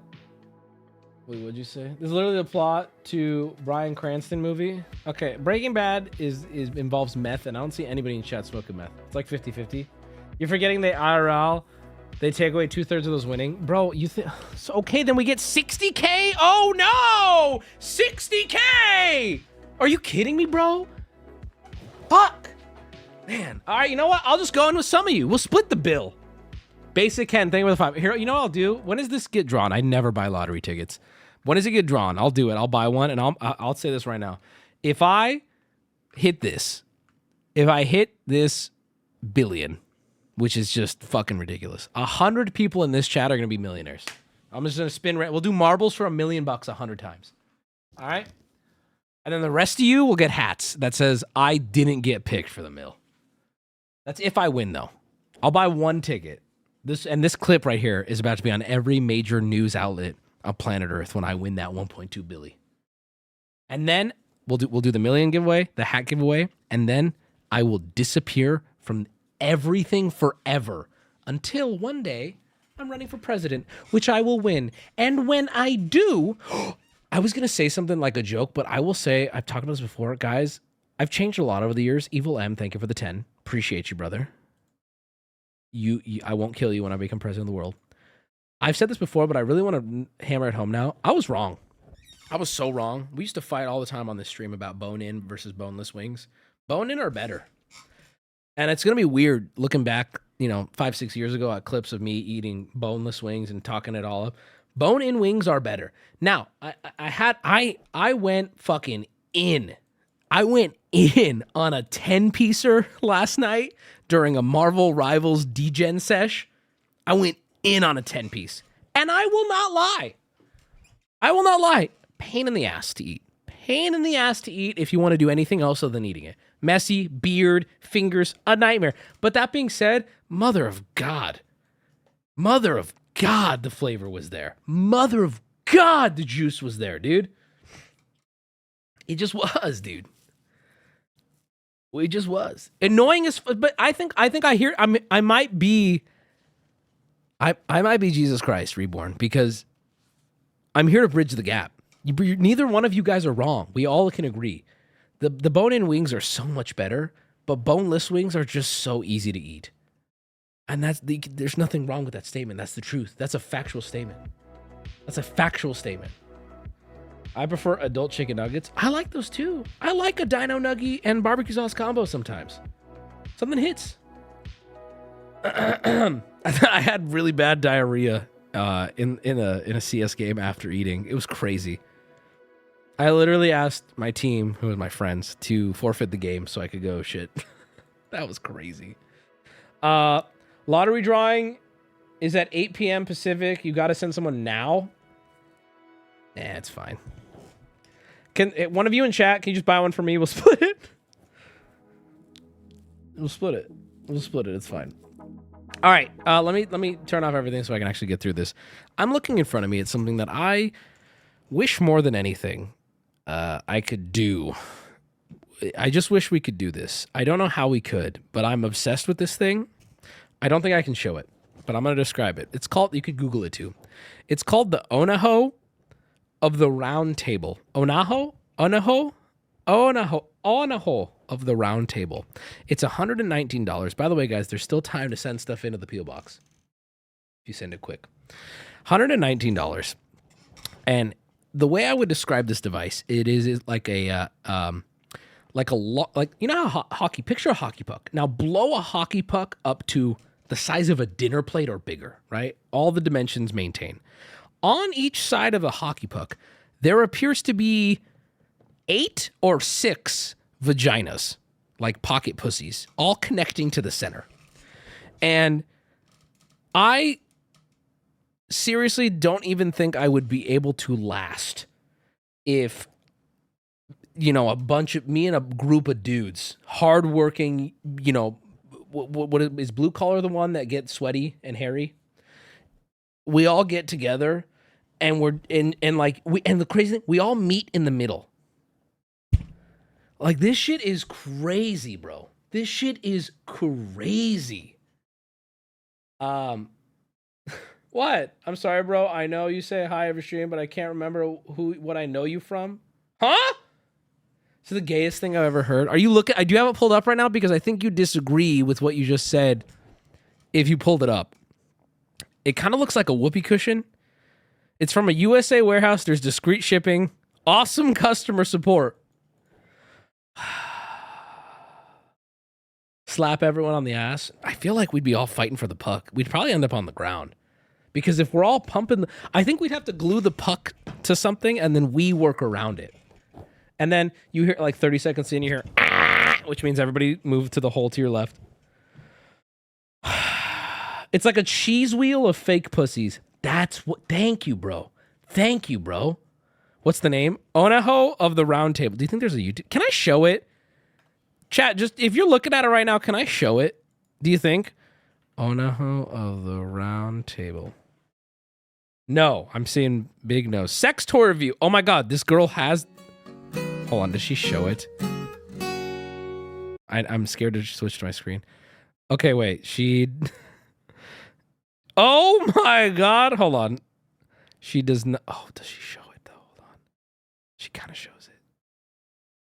Wait, what'd you say? This is literally the plot to Bryan Cranston movie. Okay, Breaking Bad involves meth, and I don't see anybody in chat smoking meth. It's like 50-50. You're forgetting the IRL. They take away 2/3 of those winning. Bro, you think... So, okay, then we get 60K? Oh, no! 60K! Are you kidding me, bro? Fuck! Man. All right, you know what? I'll just go in with some of you. We'll split the bill. Basic Ken, thank you for the 5. Here, you know what I'll do? When does this get drawn? I never buy lottery tickets. When does it get drawn? I'll do it. I'll buy one, and I'll say this right now. If I hit this billion, which is just fucking ridiculous, 100 people in this chat are going to be millionaires. I'm just going to spin. We'll do marbles for $1 million 100 times. All right? And then the rest of you will get hats that says, I didn't get picked for the mill. That's if I win, though. I'll buy 1 ticket. This clip right here is about to be on every major news outlet on planet Earth when I win that 1.2 billion. And then we'll do the million giveaway, the hat giveaway, and then I will disappear from everything forever until one day I'm running for president, which I will win. And when I do, I was going to say something like a joke, but I will say, I've talked about this before, guys, I've changed a lot over the years. Evil M, thank you for the 10. Appreciate you, brother. You I won't kill you when I become president of the world. I've said this before, but I really want to hammer it home now. I was wrong. I was so wrong. We used to fight all the time on this stream about bone-in versus boneless wings. Bone-in are better. And it's going to be weird looking back, 5-6 years ago at clips of me eating boneless wings and talking it all up. Bone-in wings are better. Now, I went fucking in. I went in on a 10-piecer last night during a Marvel Rivals degen sesh. I went in on a 10-piece. And I will not lie. Pain in the ass to eat. Pain in the ass to eat if you want to do anything else other than eating it. Messy, beard, fingers, a nightmare. But that being said, mother of God, the flavor was there. Mother of God, the juice was there, dude. It just was, dude. It just was. Annoying as but I think I hear I might be Jesus Christ reborn, because I'm here to bridge the gap. Neither one of you guys are wrong. We all can agree. The bone-in wings are so much better, but boneless wings are just so easy to eat. And there's nothing wrong with that statement. That's the truth. That's a factual statement. I prefer adult chicken nuggets. I like those too. I like a dino nugget and barbecue sauce combo sometimes. Something hits. I had really bad diarrhea in a CS game after eating. It was crazy. I literally asked my team, who was my friends, to forfeit the game so I could go shit. That was crazy. Lottery drawing is at 8 p.m. Pacific. You got to send someone now. Nah, it's fine. Can one of you in chat, can you just buy one for me? We'll split it. We'll split it. It's fine. All right. Let me turn off everything so I can actually get through this. I'm looking in front of me at something that I wish more than anything I could do. I just wish we could do this. I don't know how we could, but I'm obsessed with this thing. I don't think I can show it, but I'm going to describe it. It's called, you could Google it too. It's called the Onaho of the Round Table. Onaho of the Round Table. It's $119. By the way, guys, there's still time to send stuff into the P.O. Box if you send it quick. $119. And the way I would describe this device, it is like you know how hockey, picture a hockey puck. Now blow a hockey puck up to the size of a dinner plate or bigger, right? All the dimensions maintain. On each side of a hockey puck, there appears to be 8 or 6 vaginas, like pocket pussies, all connecting to the center. And I seriously don't even think I would be able to last if, a bunch of me and a group of dudes, hardworking, what is blue collar the one that gets sweaty and hairy? We all get together and the crazy thing, we all meet in the middle. Like, this shit is crazy, bro. This shit is crazy. What? I'm sorry, bro. I know you say hi every stream, but I can't remember what I know you from. Huh? It's the gayest thing I've ever heard. Are you looking? Do you have it pulled up right now? Because I think you disagree with what you just said if you pulled it up. It kind of looks like a whoopee cushion. It's from a USA warehouse. There's discreet shipping. Awesome customer support. Slap everyone on the ass. I feel like we'd be all fighting for the puck. We'd probably end up on the ground. Because if we're all pumping, I think we'd have to glue the puck to something and then we work around it. And then you hear, like 30 seconds in, you hear, which means everybody move to the hole to your left. It's like a cheese wheel of fake pussies. That's what, thank you, bro. What's the name? Onaho of the Round Table. Do you think there's a YouTube? Can I show it? Chat, just, if you're looking at it right now, can I show it? Do you think? Onaho of the Round Table. No, I'm seeing big no. Sex toy review. Oh my God, this girl has... Hold on, does she show it? I'm scared to switch to my screen. Okay, wait, she... Oh my God, hold on. She does not... Oh, does she show it though? Hold on. She kind of shows it.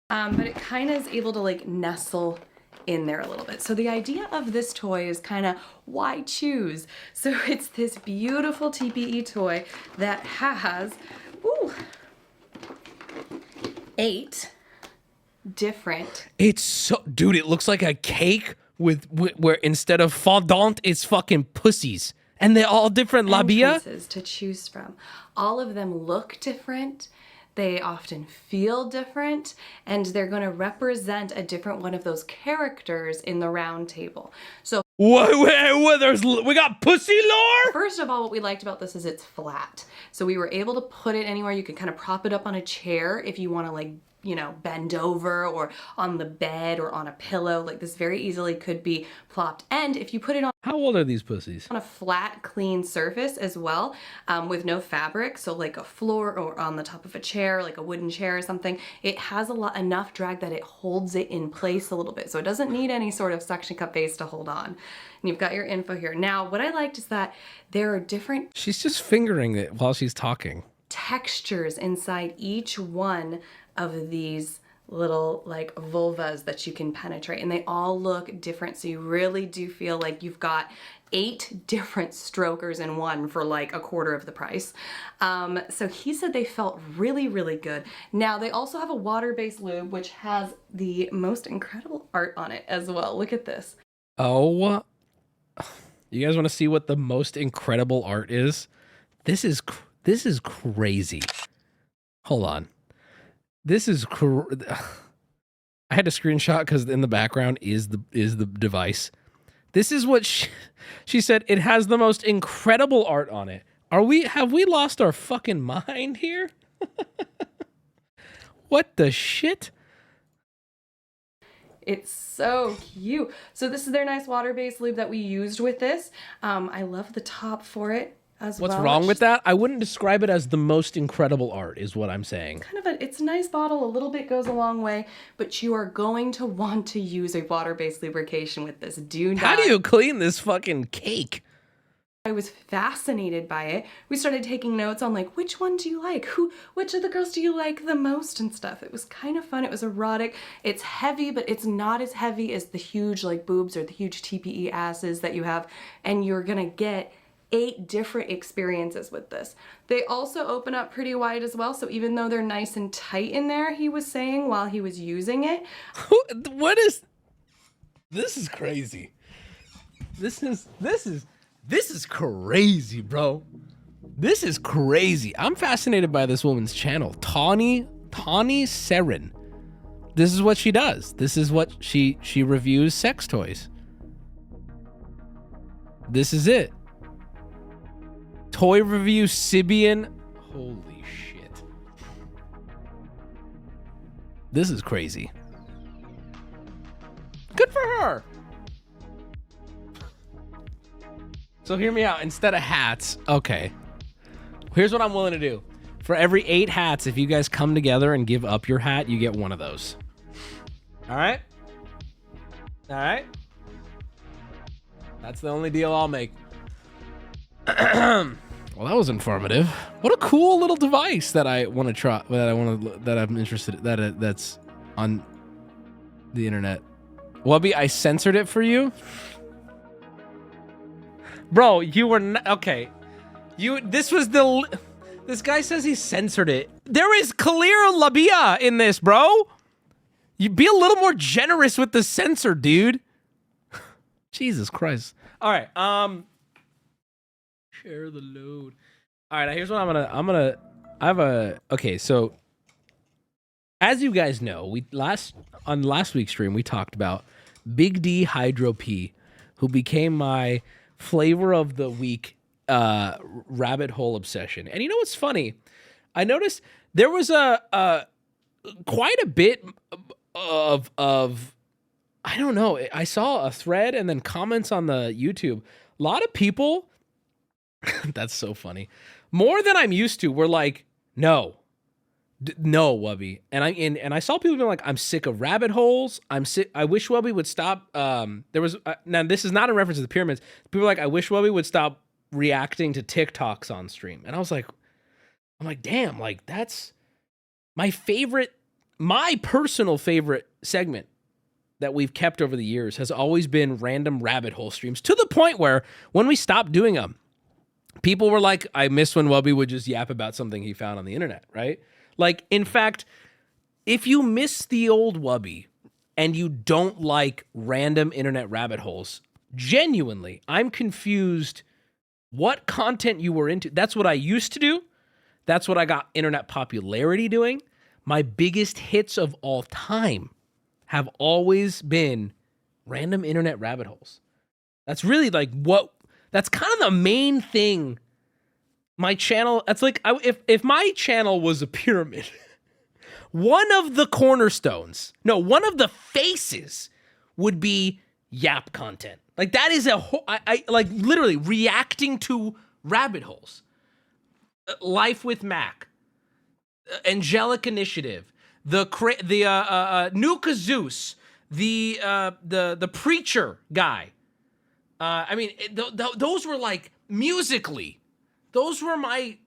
But it kind of is able to like nestle in there a little bit. So the idea of this toy is kind of why choose? So it's this beautiful TPE toy that has 8 different. It's so, dude, it looks like a cake with where instead of fondant, it's fucking pussies. And they're all different labia to choose from. All of them look different. They often feel different, and they're going to represent a different one of those characters in the round table. So what, we got pussy lore? First of all, what we liked about this is it's flat. So we were able to put it anywhere. You can kind of prop it up on a chair if you want to like, you know, bend over, or on the bed or on a pillow. Like this very easily could be plopped. And if you put it on— How old are these pussies? On a flat, clean surface as well, with no fabric, so like a floor or on the top of a chair, like a wooden chair or something, it has enough drag that it holds it in place a little bit. So it doesn't need any sort of suction cup base to hold on. And you've got your info here. Now, what I liked is that there are different— She's just fingering it while she's talking. Textures inside each one of these little like vulvas that you can penetrate, and they all look different, so you really do feel like you've got 8 different strokers in one for like a quarter of the price. So he said they felt really, really good. Now they also have a water-based lube which has the most incredible art on it as well. Look at this. Oh, you guys want to see what the most incredible art is? This is crazy. Hold on. This is I had to screenshot because in the background is the device. This is what she said. It has the most incredible art on it. Have we lost our fucking mind here? What the shit? It's so cute. So this is their nice water-based lube that we used with this. I love the top for it. What's wrong with that? I wouldn't describe it as the most incredible art, is what I'm saying. It's a nice bottle. A little bit goes a long way, but you are going to want to use a water-based lubrication with this. How do you clean this fucking cake? I was fascinated by it. We started taking notes on like, which one do you like? Which of the girls do you like the most and stuff. It was kind of fun. It was erotic. It's heavy, but it's not as heavy as the huge like boobs or the huge TPE asses that you have, and you're gonna get 8 different experiences with this. They also open up pretty wide as well, so even though they're nice and tight in there, he was saying while he was using it. This is crazy. This is crazy, bro. This is crazy. I'm fascinated by this woman's channel. Tawny Seren. This is what she does. This is what she reviews sex toys. This is it. Toy review Sibian. Holy shit. This is crazy. Good for her. So hear me out. Instead of hats, okay. Here's what I'm willing to do. For every 8 hats, if you guys come together and give up your hat, you get one of those. All right? All right? That's the only deal I'll make. Well, that was informative. What a cool little device that I want to try. That I'm interested. That's on the internet. Wubby, I censored it for you, bro. You were not, okay. This guy says he censored it. There is clear labia in this, bro. You be a little more generous with the censor, dude. Jesus Christ. All right. Share the load. All right, here's what okay, so as you guys know, on last week's stream we talked about Big D Hydro P, who became my flavor of the week rabbit hole obsession. And you know what's funny? I noticed there was quite a bit of I don't know. I saw a thread and then comments on the YouTube. A lot of people that's so funny. More than I'm used to. We're like, no, Wubby. And I saw people being like, I'm sick of rabbit holes. I'm sick. I wish Wubby would stop. There was now this is not in reference to the pyramids. People were like, I wish Wubby would stop reacting to TikToks on stream. And I'm like, damn, like that's my favorite. my personal favorite segment that we've kept over the years has always been random rabbit hole streams, to the point where when we stopped doing them, people were like, I miss when Wubby would just yap about something he found on the internet, right? Like, in fact, if you miss the old Wubby and you don't like random internet rabbit holes, genuinely, I'm confused what content you were into. That's what I used to do. That's what I got internet popularity doing. My biggest hits of all time have always been random internet rabbit holes. That's really like that's kind of the main thing. My channel, that's like, if my channel was a pyramid, one of the cornerstones, no, one of the faces would be yap content. Like that is I like literally reacting to rabbit holes. Life with Mac, Angelic Initiative, Nuka Zeus, the preacher guy. I mean, those were like musically, those were my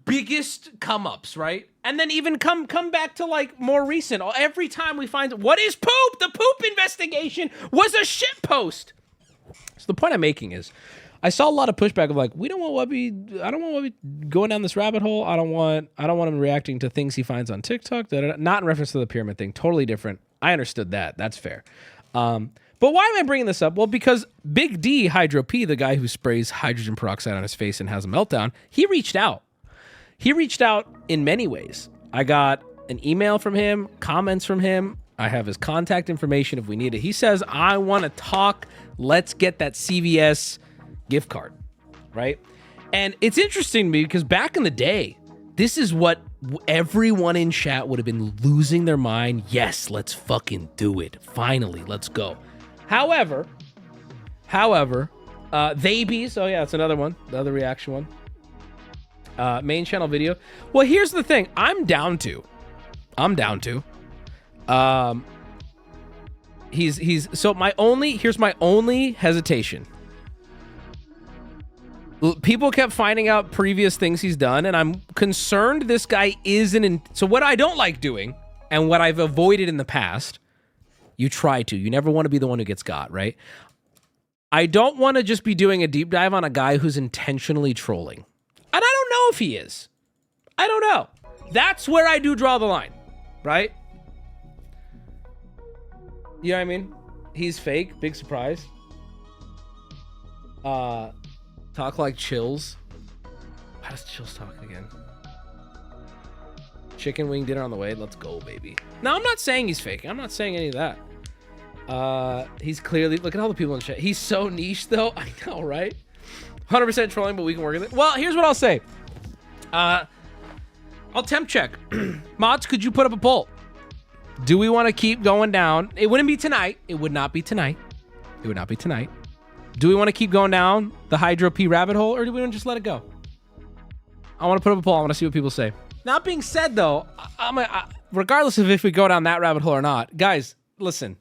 biggest come ups, right? And then even come back to like more recent. Every time we find what is poop, the poop investigation was a shit post. So the point I'm making is, I saw a lot of pushback of like, we don't want Wubby, I don't want Wubby going down this rabbit hole. I don't want him reacting to things he finds on TikTok. Not in reference to the pyramid thing, totally different. I understood that. That's fair. But why am I bringing this up? Well, because Big D Hydro P, the guy who sprays hydrogen peroxide on his face and has a meltdown, he reached out. He reached out in many ways. I got an email from him, comments from him. I have his contact information if we need it. He says, I want to talk. Let's get that CVS gift card, right? And it's interesting to me because back in the day, this is what everyone in chat would have been losing their mind. Yes, let's fucking do it. Finally, let's go. However, Vabies, oh yeah, it's another one, the other reaction one. Main channel video. Well, here's the thing. I'm down to. Here's my only hesitation. People kept finding out previous things he's done, and I'm concerned this guy isn't. So what I don't like doing, and what I've avoided in the past, you try to. You never want to be the one who gets got, right? I don't want to just be doing a deep dive on a guy who's intentionally trolling. And I don't know if he is. I don't know. That's where I do draw the line, right? You know what I mean? He's fake. Big surprise. Talk like Chills. How does Chills talk again? Chicken wing dinner on the way. Let's go, baby. Now, I'm not saying he's fake. I'm not saying any of that. He's clearly... Look at all the people in chat. He's so niche, though. I know, right? 100% trolling, but we can work with it. Well, here's what I'll say. I'll temp check. Mods, could you put up a poll? Do we want to keep going down? It wouldn't be tonight. It would not be tonight. It would not be tonight. Do we want to keep going down the Hydro P rabbit hole, or do we want to just let it go? I want to put up a poll. I want to see what people say. That being said, though, regardless of if we go down that rabbit hole or not, guys, listen.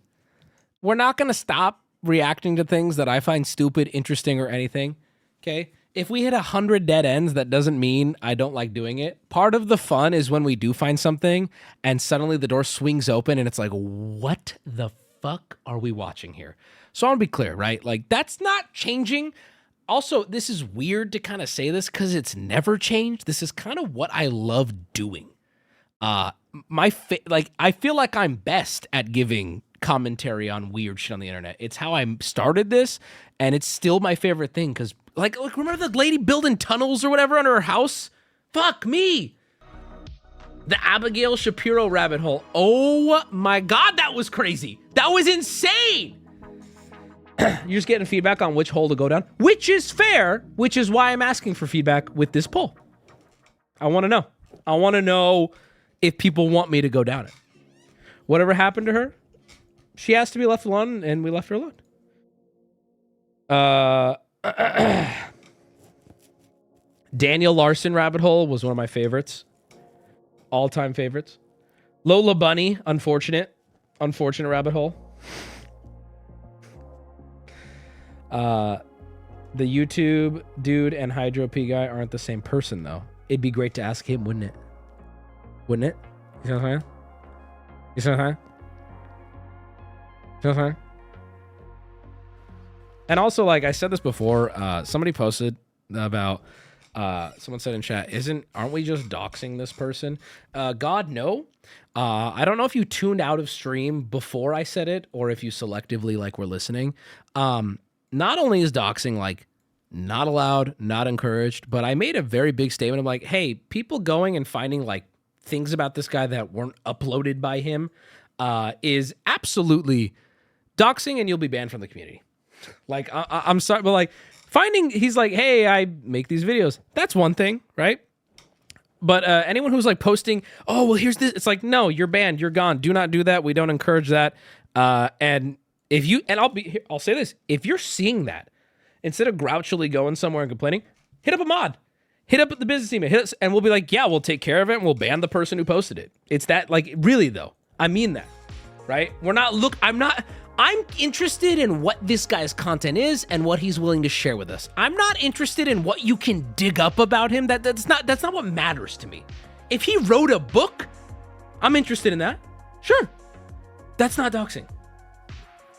We're not going to stop reacting to things that I find stupid, interesting, or anything. Okay? If we hit 100 dead ends, that doesn't mean I don't like doing it. Part of the fun is when we do find something and suddenly the door swings open and it's like, what the fuck are we watching here? So I want to be clear, right? Like, that's not changing. Also, this is weird to kind of say this because it's never changed. This is kind of what I love doing. I feel like I'm best at giving commentary on weird shit on the internet. It's how I started this, and it's still my favorite thing because, like, remember the lady building tunnels or whatever under her house? Fuck me. The Abigail Shapiro rabbit hole. Oh my God, that was crazy. That was insane. You're just getting feedback on which hole to go down, which is fair, which is why I'm asking for feedback with this poll. I want to know. I want to know if people want me to go down it. Whatever happened to her, she has to be left alone, and we left her alone. Daniel Larson rabbit hole was one of my favorites. All-time favorites. Lola Bunny, unfortunate rabbit hole. The YouTube dude and Hydro P guy aren't the same person, though. It'd be great to ask him, wouldn't it? Wouldn't it? You know what I'm saying? You see what I'm saying? You know what I'm saying? And also, like I said this before, somebody posted about, someone said in chat, aren't we just doxing this person? God, no. I don't know if you tuned out of stream before I said it or if you selectively like were listening. Not only is doxing like not allowed, not encouraged, but I made a very big statement. I'm like, hey, people going and finding like things about this guy that weren't uploaded by him is absolutely doxing, and you'll be banned from the community. Like, I'm sorry, but like he's like, hey, I make these videos. That's one thing, right? But anyone who's like posting, oh, well, here's this. It's like, no, you're banned. You're gone. Do not do that. We don't encourage that. And if you, and I'll say this, if you're seeing that, instead of grouchily going somewhere and complaining, hit up a mod, hit up the business email, hit us, and we'll be like, yeah, we'll take care of it, and we'll ban the person who posted it. It's that, like, really though, I mean that, right? I'm interested in what this guy's content is and what he's willing to share with us. I'm not interested in what you can dig up about him. That's not what matters to me. If he wrote a book, I'm interested in that. Sure. That's not doxing.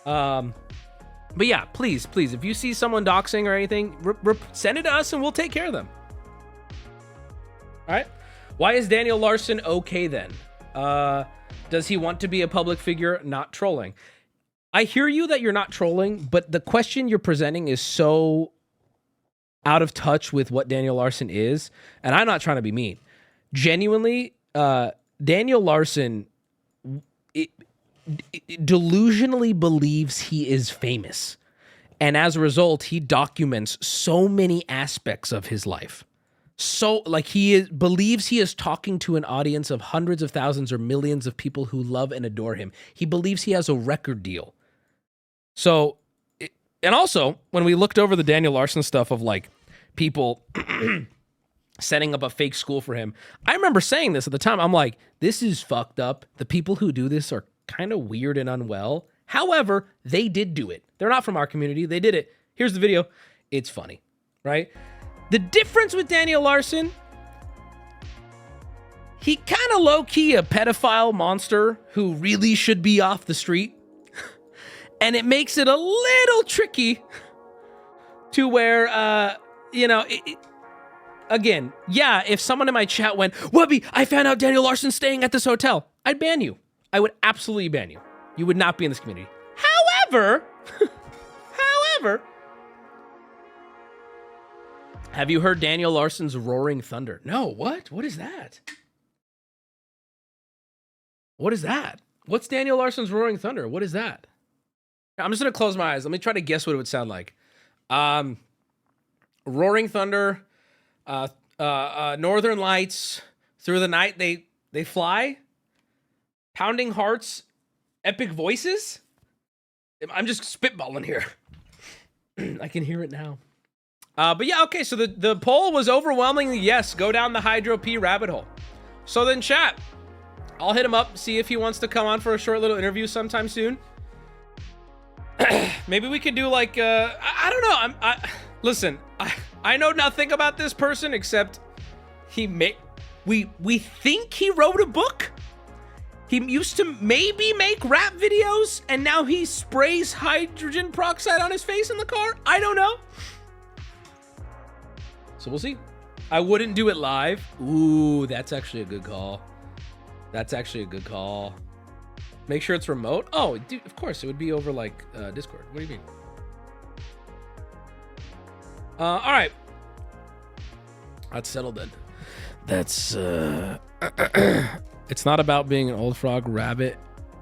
But yeah, please, if you see someone doxing or anything, send it to us and we'll take care of them. All right. Why is Daniel Larson okay then? Does he want to be a public figure, not trolling? I hear you that you're not trolling, but the question you're presenting is so out of touch with what Daniel Larson is, and I'm not trying to be mean. Genuinely, Daniel Larson delusionally believes he is famous, and as a result, he documents so many aspects of his life. So, like, believes he is talking to an audience of hundreds of thousands or millions of people who love and adore him. He believes he has a record deal. So, and also, when we looked over the Daniel Larson stuff of, like, people setting up a fake school for him, I remember saying this at the time. I'm like, this is fucked up. The people who do this are kind of weird and unwell. However, they did do it. They're not from our community. They did it. Here's the video. It's funny, right? The difference with Daniel Larson, he kind of low-key a pedophile monster who really should be off the street. And it makes it a little tricky to where, again, yeah, if someone in my chat went, Wubby, I found out Daniel Larson's staying at this hotel, I'd ban you. I would absolutely ban you. You would not be in this community. However, have you heard Daniel Larson's Roaring Thunder? No, what? What is that? What is that? What's Daniel Larson's Roaring Thunder? What is that? I'm just going to close my eyes. Let me try to guess what it would sound like. Roaring Thunder, Northern Lights, Through the Night They Fly, Pounding Hearts, Epic Voices. I'm just spitballing here. I can hear it now. But yeah, okay, so the poll was overwhelmingly yes, go down the Hydro P rabbit hole. So then chat, I'll hit him up, see if he wants to come on for a short little interview sometime soon. Maybe we could do like, I don't know. Listen, I know nothing about this person except we think he wrote a book. He used to maybe make rap videos and now he sprays hydrogen peroxide on his face in the car. I don't know. So we'll see. I wouldn't do it live. Ooh, that's actually a good call. That's actually a good call. Make sure it's remote. Oh, dude, of course it would be over like Discord. What do you mean? All right. That's settled then. That's it's not about being an old frog rabbit.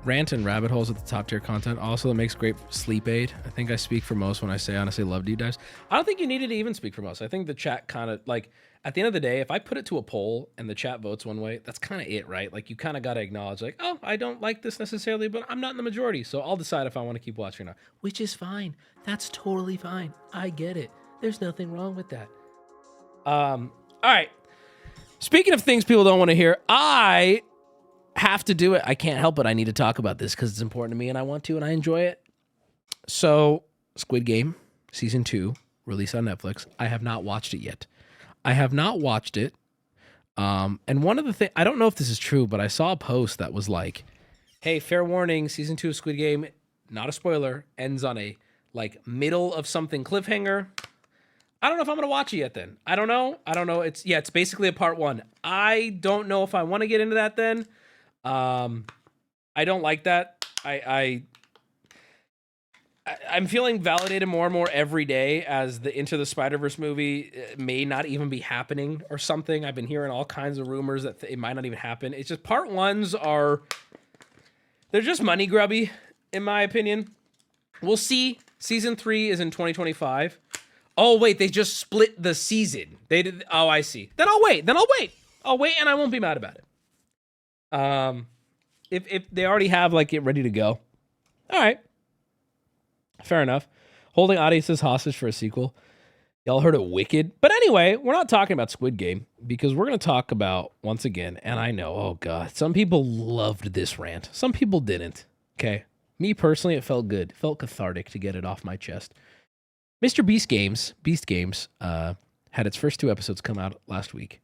Rant and rabbit holes at the top tier content. Also, that makes great sleep aid. I think I speak for most when I say honestly love deep dives. I don't think you needed to even speak for most. I think the chat kind of like at the end of the day, if I put it to a poll and the chat votes one way, that's kind of it, right? Like you kind of got to acknowledge like, oh, I don't like this necessarily, but I'm not in the majority. So I'll decide if I want to keep watching or not, which is fine. That's totally fine. I get it. There's nothing wrong with that. All right. Speaking of things people don't want to hear, I have to do it. I can't help it. I need to talk about this because it's important to me and I want to and I enjoy it. So Squid Game season 2 released on Netflix. I have not watched it yet. And one of the things, I don't know if this is true, but I saw a post that was like, Hey, fair warning, season 2 of Squid Game, not a spoiler, ends on a like middle of something cliffhanger. I don't know if I'm gonna watch it yet then. I don't know. It's basically a part 1. I don't know if I want to get into that then. I don't like that. I'm feeling validated more and more every day as the Into the Spider-Verse movie may not even be happening or something. I've been hearing all kinds of rumors that it might not even happen. It's just part 1s are, they're just money grubby, in my opinion. We'll see. Season 3 is in 2025. Oh, wait, they just split the season. They did. Oh, I see. Then I'll wait. I'll wait and I won't be mad about it. If they already have like it ready to go. All right. Fair enough. Holding audiences hostage for a sequel. Y'all heard of Wicked? But anyway, we're not talking about Squid Game because we're going to talk about, once again, and I know, oh God, some people loved this rant. Some people didn't. Okay. Me personally, it felt good. It felt cathartic to get it off my chest. MrBeast Games, had its first 2 episodes come out last week.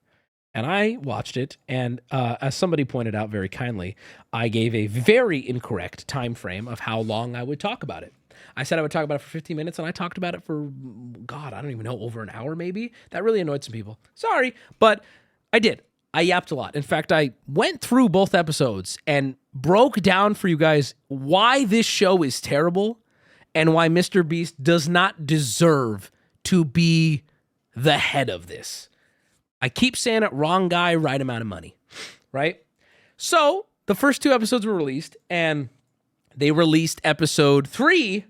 And I watched it, and as somebody pointed out very kindly, I gave a very incorrect time frame of how long I would talk about it. I said I would talk about it for 15 minutes, and I talked about it for, God, I don't even know, over an hour maybe? That really annoyed some people. Sorry, but I did. I yapped a lot. In fact, I went through both episodes and broke down for you guys why this show is terrible and why MrBeast does not deserve to be the head of this. I keep saying it, wrong guy, right amount of money, right? So the first 2 episodes were released, and they released episode 3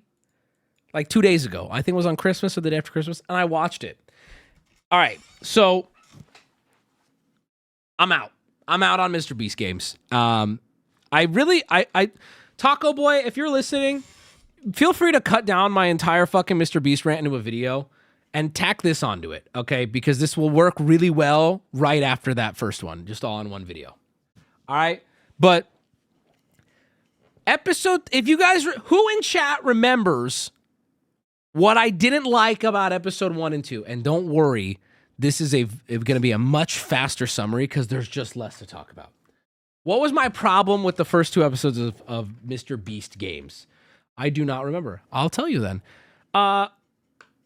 like 2 days ago. I think it was on Christmas or the day after Christmas, and I watched it. All right, so I'm out. I'm out on MrBeast Games. Taco Boy, if you're listening, feel free to cut down my entire fucking MrBeast rant into a video and tack this onto it, okay? Because this will work really well right after that first one, just all in one video. All right? But if you guys, who in chat remembers what I didn't like about episode 1 and 2? And don't worry, this is going to be a much faster summary because there's just less to talk about. What was my problem with the first 2 episodes of MrBeast Games? I do not remember. I'll tell you then.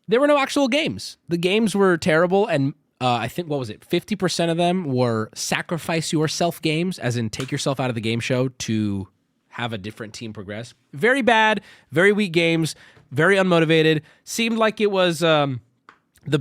There were no actual games. The games were terrible, and I think, 50% of them were sacrifice yourself games, as in take yourself out of the game show to have a different team progress. Very bad, very weak games, very unmotivated. Seemed like it was the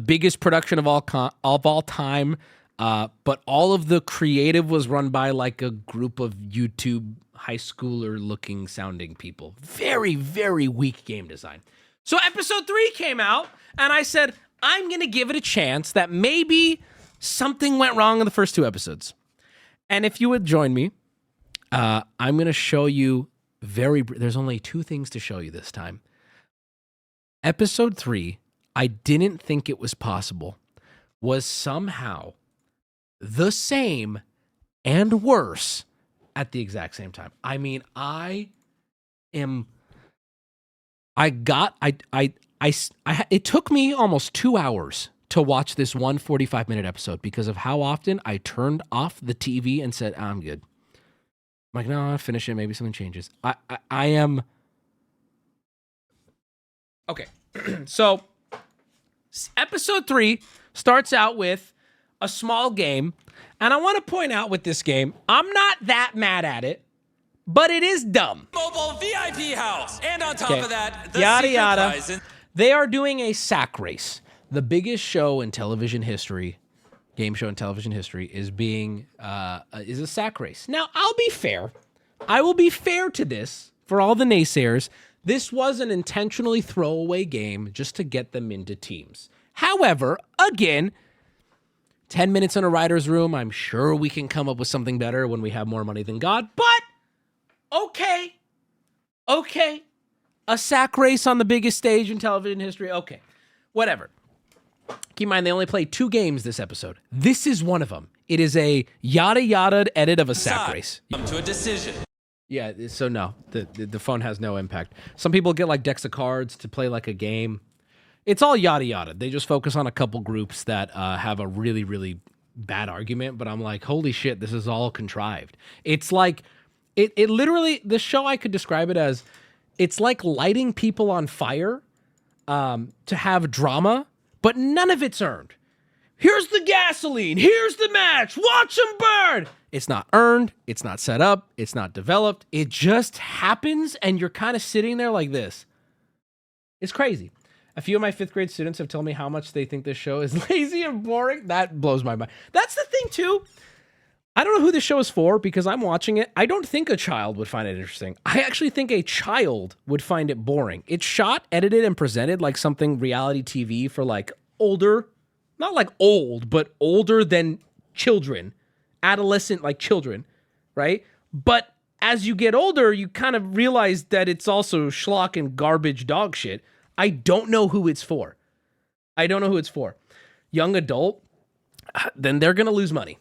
biggest production of all time, but all of the creative was run by like a group of YouTube high schooler looking sounding people. Very, very weak game design. So episode 3 came out, and I said, I'm going to give it a chance that maybe something went wrong in the first 2 episodes. And if you would join me, I'm going to show you there's only 2 things to show you this time. Episode 3, I didn't think it was possible, was somehow the same and worse at the exact same time. I mean, it took me almost 2 hours to watch this one 45-minute episode because of how often I turned off the TV and said, I'm good. I'm like, no, I'll finish it. Maybe something changes. I am... Okay. So, episode 3 starts out with a small game. And I want to point out with this game, I'm not that mad at it, but it is dumb. Mobile VIP house. And on top of that, the yada secret yada. prize. They are doing a sack race. The biggest show in television history, game show in television history, is a sack race. Now, I'll be fair. I will be fair to this for all the naysayers. This was an intentionally throwaway game just to get them into teams. However, again, 10 minutes in a writer's room, I'm sure we can come up with something better when we have more money than God, but okay. A sack race on the biggest stage in television history, okay, whatever. Keep in mind, they only played 2 games this episode. This is one of them. It is a yada edit of a sack race. Come to a decision. Yeah, so no, the phone has no impact. Some people get like decks of cards to play like a game. It's all yada yada. They just focus on a couple groups that have a really, really bad argument, but I'm like, holy shit, this is all contrived. It's like It literally, the show, I could describe it as, it's like lighting people on fire to have drama, but none of it's earned. Here's the gasoline. Here's the match. Watch them burn. It's not earned. It's not set up. It's not developed. It just happens, and you're kind of sitting there like this. It's crazy. A few of my 5th grade students have told me how much they think this show is lazy and boring. That blows my mind. That's the thing, too. I don't know who this show is for because I'm watching it. I don't think a child would find it interesting. I actually think a child would find it boring. It's shot, edited, and presented like something reality TV for like older, not like old, but older than children, adolescent like children, right? But as you get older, you kind of realize that it's also schlock and garbage dog shit. I don't know who it's for. I don't know who it's for. Young adult, then they're going to lose money.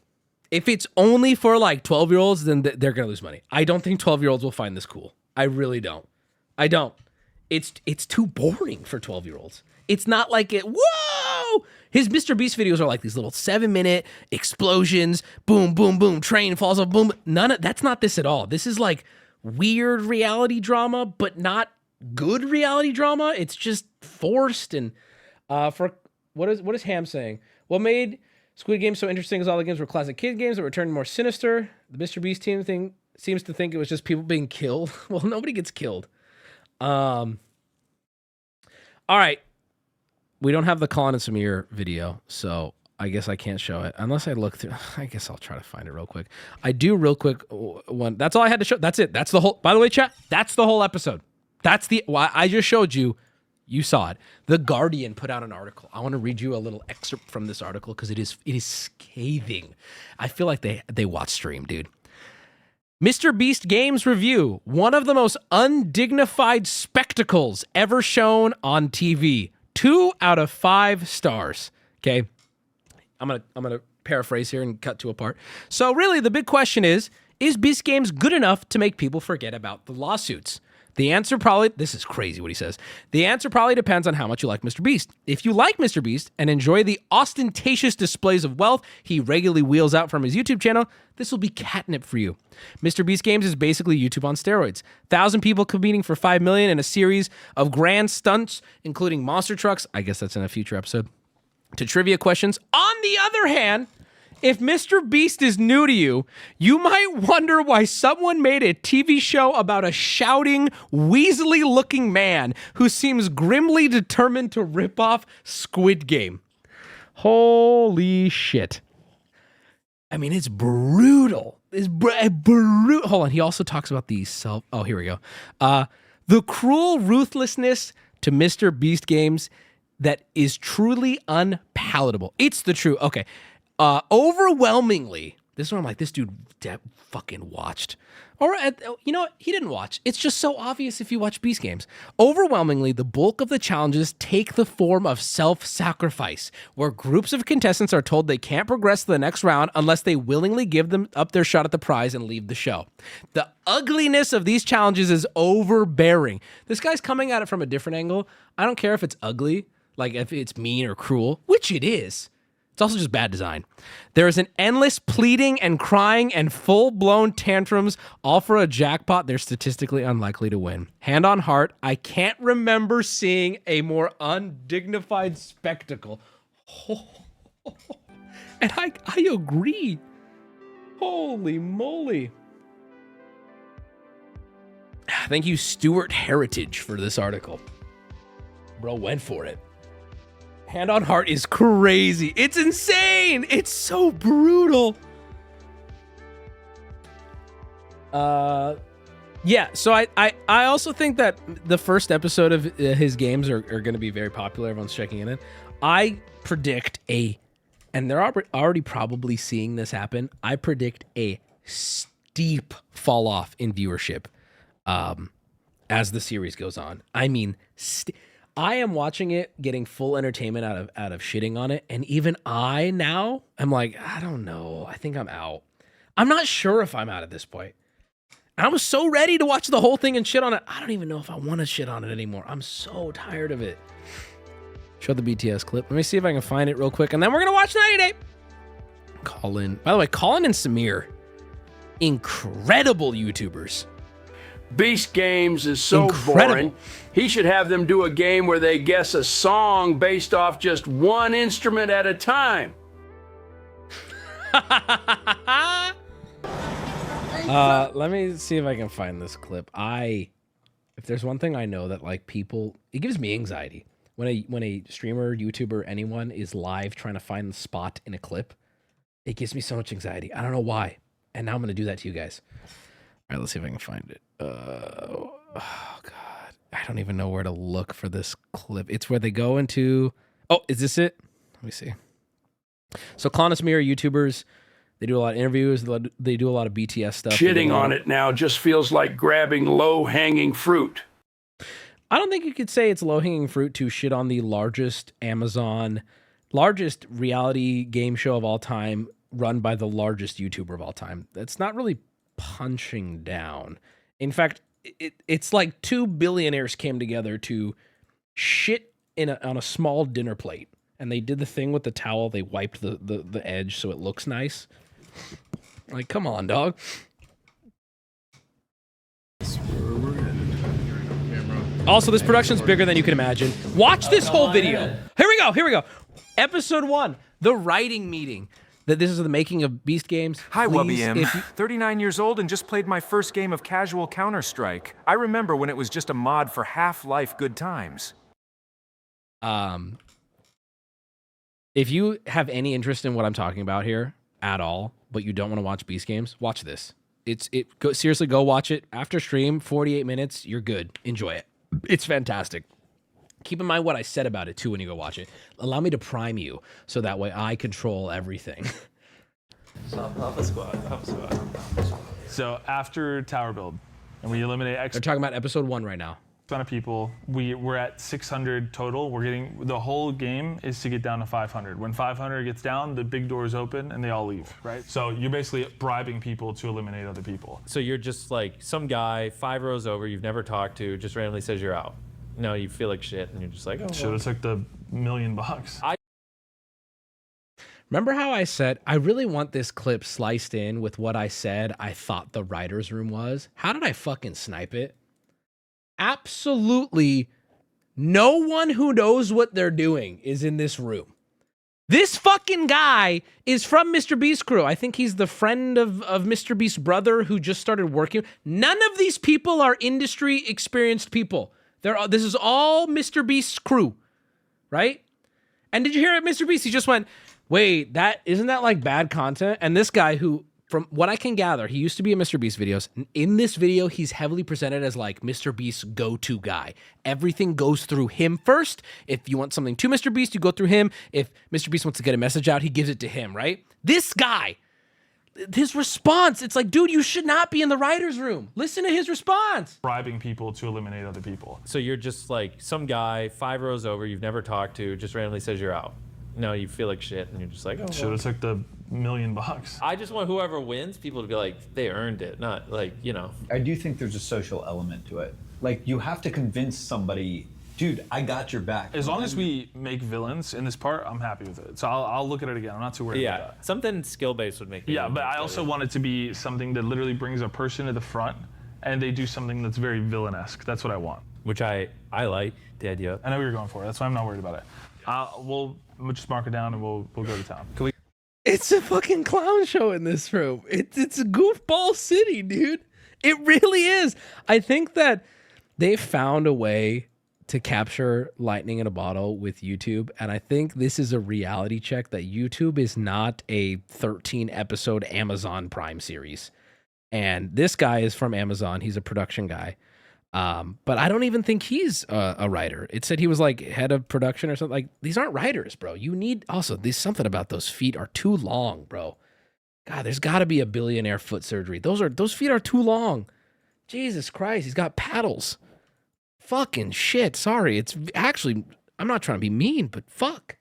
If it's only for like 12-year-olds, then they're going to lose money. I don't think 12-year-olds will find this cool. I really don't. I don't. It's too boring for 12-year-olds. It's not like it, whoa! His MrBeast videos are like these little 7-minute explosions, boom, boom, boom, train falls off, boom. That's not this at all. This is like weird reality drama, but not good reality drama. It's just forced. And for what is Ham saying? What made Squid Game so interesting is all the games were classic kid games that were turned more sinister. The MrBeast team thing seems to think it was just people being killed. Well, nobody gets killed. All right. We don't have the Colin and Samir video, so I guess I can't show it unless I look through. I guess I'll try to find it real quick. I do real quick one. That's all I had to show. That's it. That's the whole, by the way, chat, that's the whole episode. That's the, I just showed you. You saw it. The Guardian put out an article. I want to read you a little excerpt from this article because it is scathing. I feel like they watch stream, dude. MrBeast Games review, one of the most undignified spectacles ever shown on TV. 2 out of 5 stars. Okay. I'm gonna paraphrase here and cut to a part. So really the big question is Beast Games good enough to make people forget about the lawsuits? The answer probably, this is crazy what he says. The answer probably depends on how much you like MrBeast. If you like MrBeast and enjoy the ostentatious displays of wealth he regularly wheels out from his YouTube channel, this will be catnip for you. MrBeast Games is basically YouTube on steroids. 1,000 people competing for $5 million in a series of grand stunts, including monster trucks. I guess that's in a future episode. To trivia questions. On the other hand, if MrBeast is new to you, you might wonder why someone made a TV show about a shouting, weaselly-looking man who seems grimly determined to rip off Squid Game. Holy shit. I mean, it's brutal. It's brutal. Hold on. He also talks about the self... Oh, here we go. The cruel ruthlessness to MrBeast Games that is truly unpalatable. It's the truth. Okay. Overwhelmingly, this is what I'm like, this dude fucking watched. Or, you know what? He didn't watch. It's just so obvious if you watch Beast Games. Overwhelmingly, the bulk of the challenges take the form of self-sacrifice, where groups of contestants are told they can't progress to the next round unless they willingly give them up their shot at the prize and leave the show. The ugliness of these challenges is overbearing. This guy's coming at it from a different angle. I don't care if it's ugly, like if it's mean or cruel, which it is. It's also just bad design. There is an endless pleading and crying and full-blown tantrums, all for a jackpot they're statistically unlikely to win. Hand on heart, I can't remember seeing a more undignified spectacle. And I agree. Holy moly. Thank you, Stuart Heritage, for this article. Bro went for it. Hand on heart is crazy. It's insane. It's so brutal. Yeah, so I also think that the first episode of his games are going to be very popular. Everyone's checking in. I predict and they're already probably seeing this happen. I predict a steep fall off in viewership as the series goes on. I mean, I am watching it, getting full entertainment out of shitting on it, and even I'm like, I don't know. I think I'm out. I'm not sure if I'm out at this point. I was so ready to watch the whole thing and shit on it. I don't even know if I want to shit on it anymore. I'm so tired of it. Show the BTS clip. Let me see if I can find it real quick, and then we're gonna watch 90 Day. Colin. By the way, Colin and Samir. incredible YouTubers. Beast Games is so boring. He should have them do a game where they guess a song based off just one instrument at a time. Let me see if I can find this clip. If there's one thing I know that like people, it gives me anxiety when a streamer, YouTuber, anyone is live trying to find the spot in a clip. It gives me so much anxiety. I don't know why. And now I'm gonna do that to you guys. All right, let's see if I can find it. Oh God, I don't even know where to look for this clip. It's where they go into. Oh, is this it? Let me see. So Clonus Mirror YouTubers, they do a lot of interviews. They do a lot of BTS stuff. Shitting on it now just feels like grabbing low-hanging fruit. I don't think you could say it's low-hanging fruit to shit on the largest reality game show of all time, run by the largest YouTuber of all time. That's not really punching down. In fact, it's like two billionaires came together to shit on a small dinner plate. And they did the thing with the towel. They wiped the edge so it looks nice. Like, come on, dog. Also, this production's bigger than you can imagine. Watch this whole video. Here we go. Episode 1, the writing meeting. This is the making of Beast Games. Hi, Wubby M. 39 years old and just played my first game of casual Counter-Strike. I remember when it was just a mod for Half-Life Good Times. If you have any interest in what I'm talking about here at all, but you don't want to watch Beast Games, watch this. Seriously, go watch it after stream. 48 minutes, you're good. Enjoy it. It's fantastic. Keep in mind what I said about it too when you go watch it. Allow me to prime you so that way I control everything. Papa squad. So after tower build, and we eliminate They're talking about episode 1 right now. Of people, we're at 600 total. The whole game is to get down to 500. When 500 gets down, the big doors open and they all leave, right? So you're basically bribing people to eliminate other people. So you're just like some guy 5 rows over you've never talked to just randomly says you're out. No, you feel like shit and you're just like, oh, should have took the $1 million. Remember how I said I really want this clip sliced in with what I said I thought the writer's room was? How did I fucking snipe it? Absolutely no one who knows what they're doing is in this room. This fucking guy is from MrBeast crew. I think he's the friend of MrBeast's brother who just started working. None of these people are industry experienced people. This is all MrBeast's crew, right? And did you hear it, MrBeast? He just went, wait, isn't that like bad content? And this guy who, from what I can gather, he used to be in MrBeast videos. In this video, he's heavily presented as like MrBeast's go-to guy. Everything goes through him first. If you want something to MrBeast, you go through him. If MrBeast wants to get a message out, he gives it to him, right? This guy, his response, it's like, dude, you should not be in the writer's room. Listen to his response. Bribing people to eliminate other people. So you're just like some guy 5 rows over you've never talked to just randomly says you're out. No, you feel like shit and you're just like, oh, should have took the $1 million. I just want whoever wins people to be like, they earned it, not like, you know. I do think there's a social element to it. Like, you have to convince somebody, dude, I got your back. As long as we make villains in this part, I'm happy with it. So I'll look at it again. I'm not too worried about that. Something skill-based would make me. Yeah, but I also want it to be something that literally brings a person to the front and they do something that's very villain-esque. That's what I want. Which I like the idea. I know what you're going for. That's why I'm not worried about it. We'll just mark it down and we'll go to town. It's a fucking clown show in this room. It's a goofball city, dude. It really is. I think that they found a way to capture lightning in a bottle with YouTube, and I think this is a reality check that YouTube is not a 13-episode Amazon Prime series. And this guy is from Amazon. He's a production guy. But I don't even think he's a writer. It said he was like head of production or something. Like, these aren't writers, bro. You need also, there's something about those feet are too long, bro. God, there's got to be a billionaire foot surgery. Those feet are too long. Jesus Christ, he's got paddles. Fucking shit. Sorry, it's actually, I'm not trying to be mean, but fuck.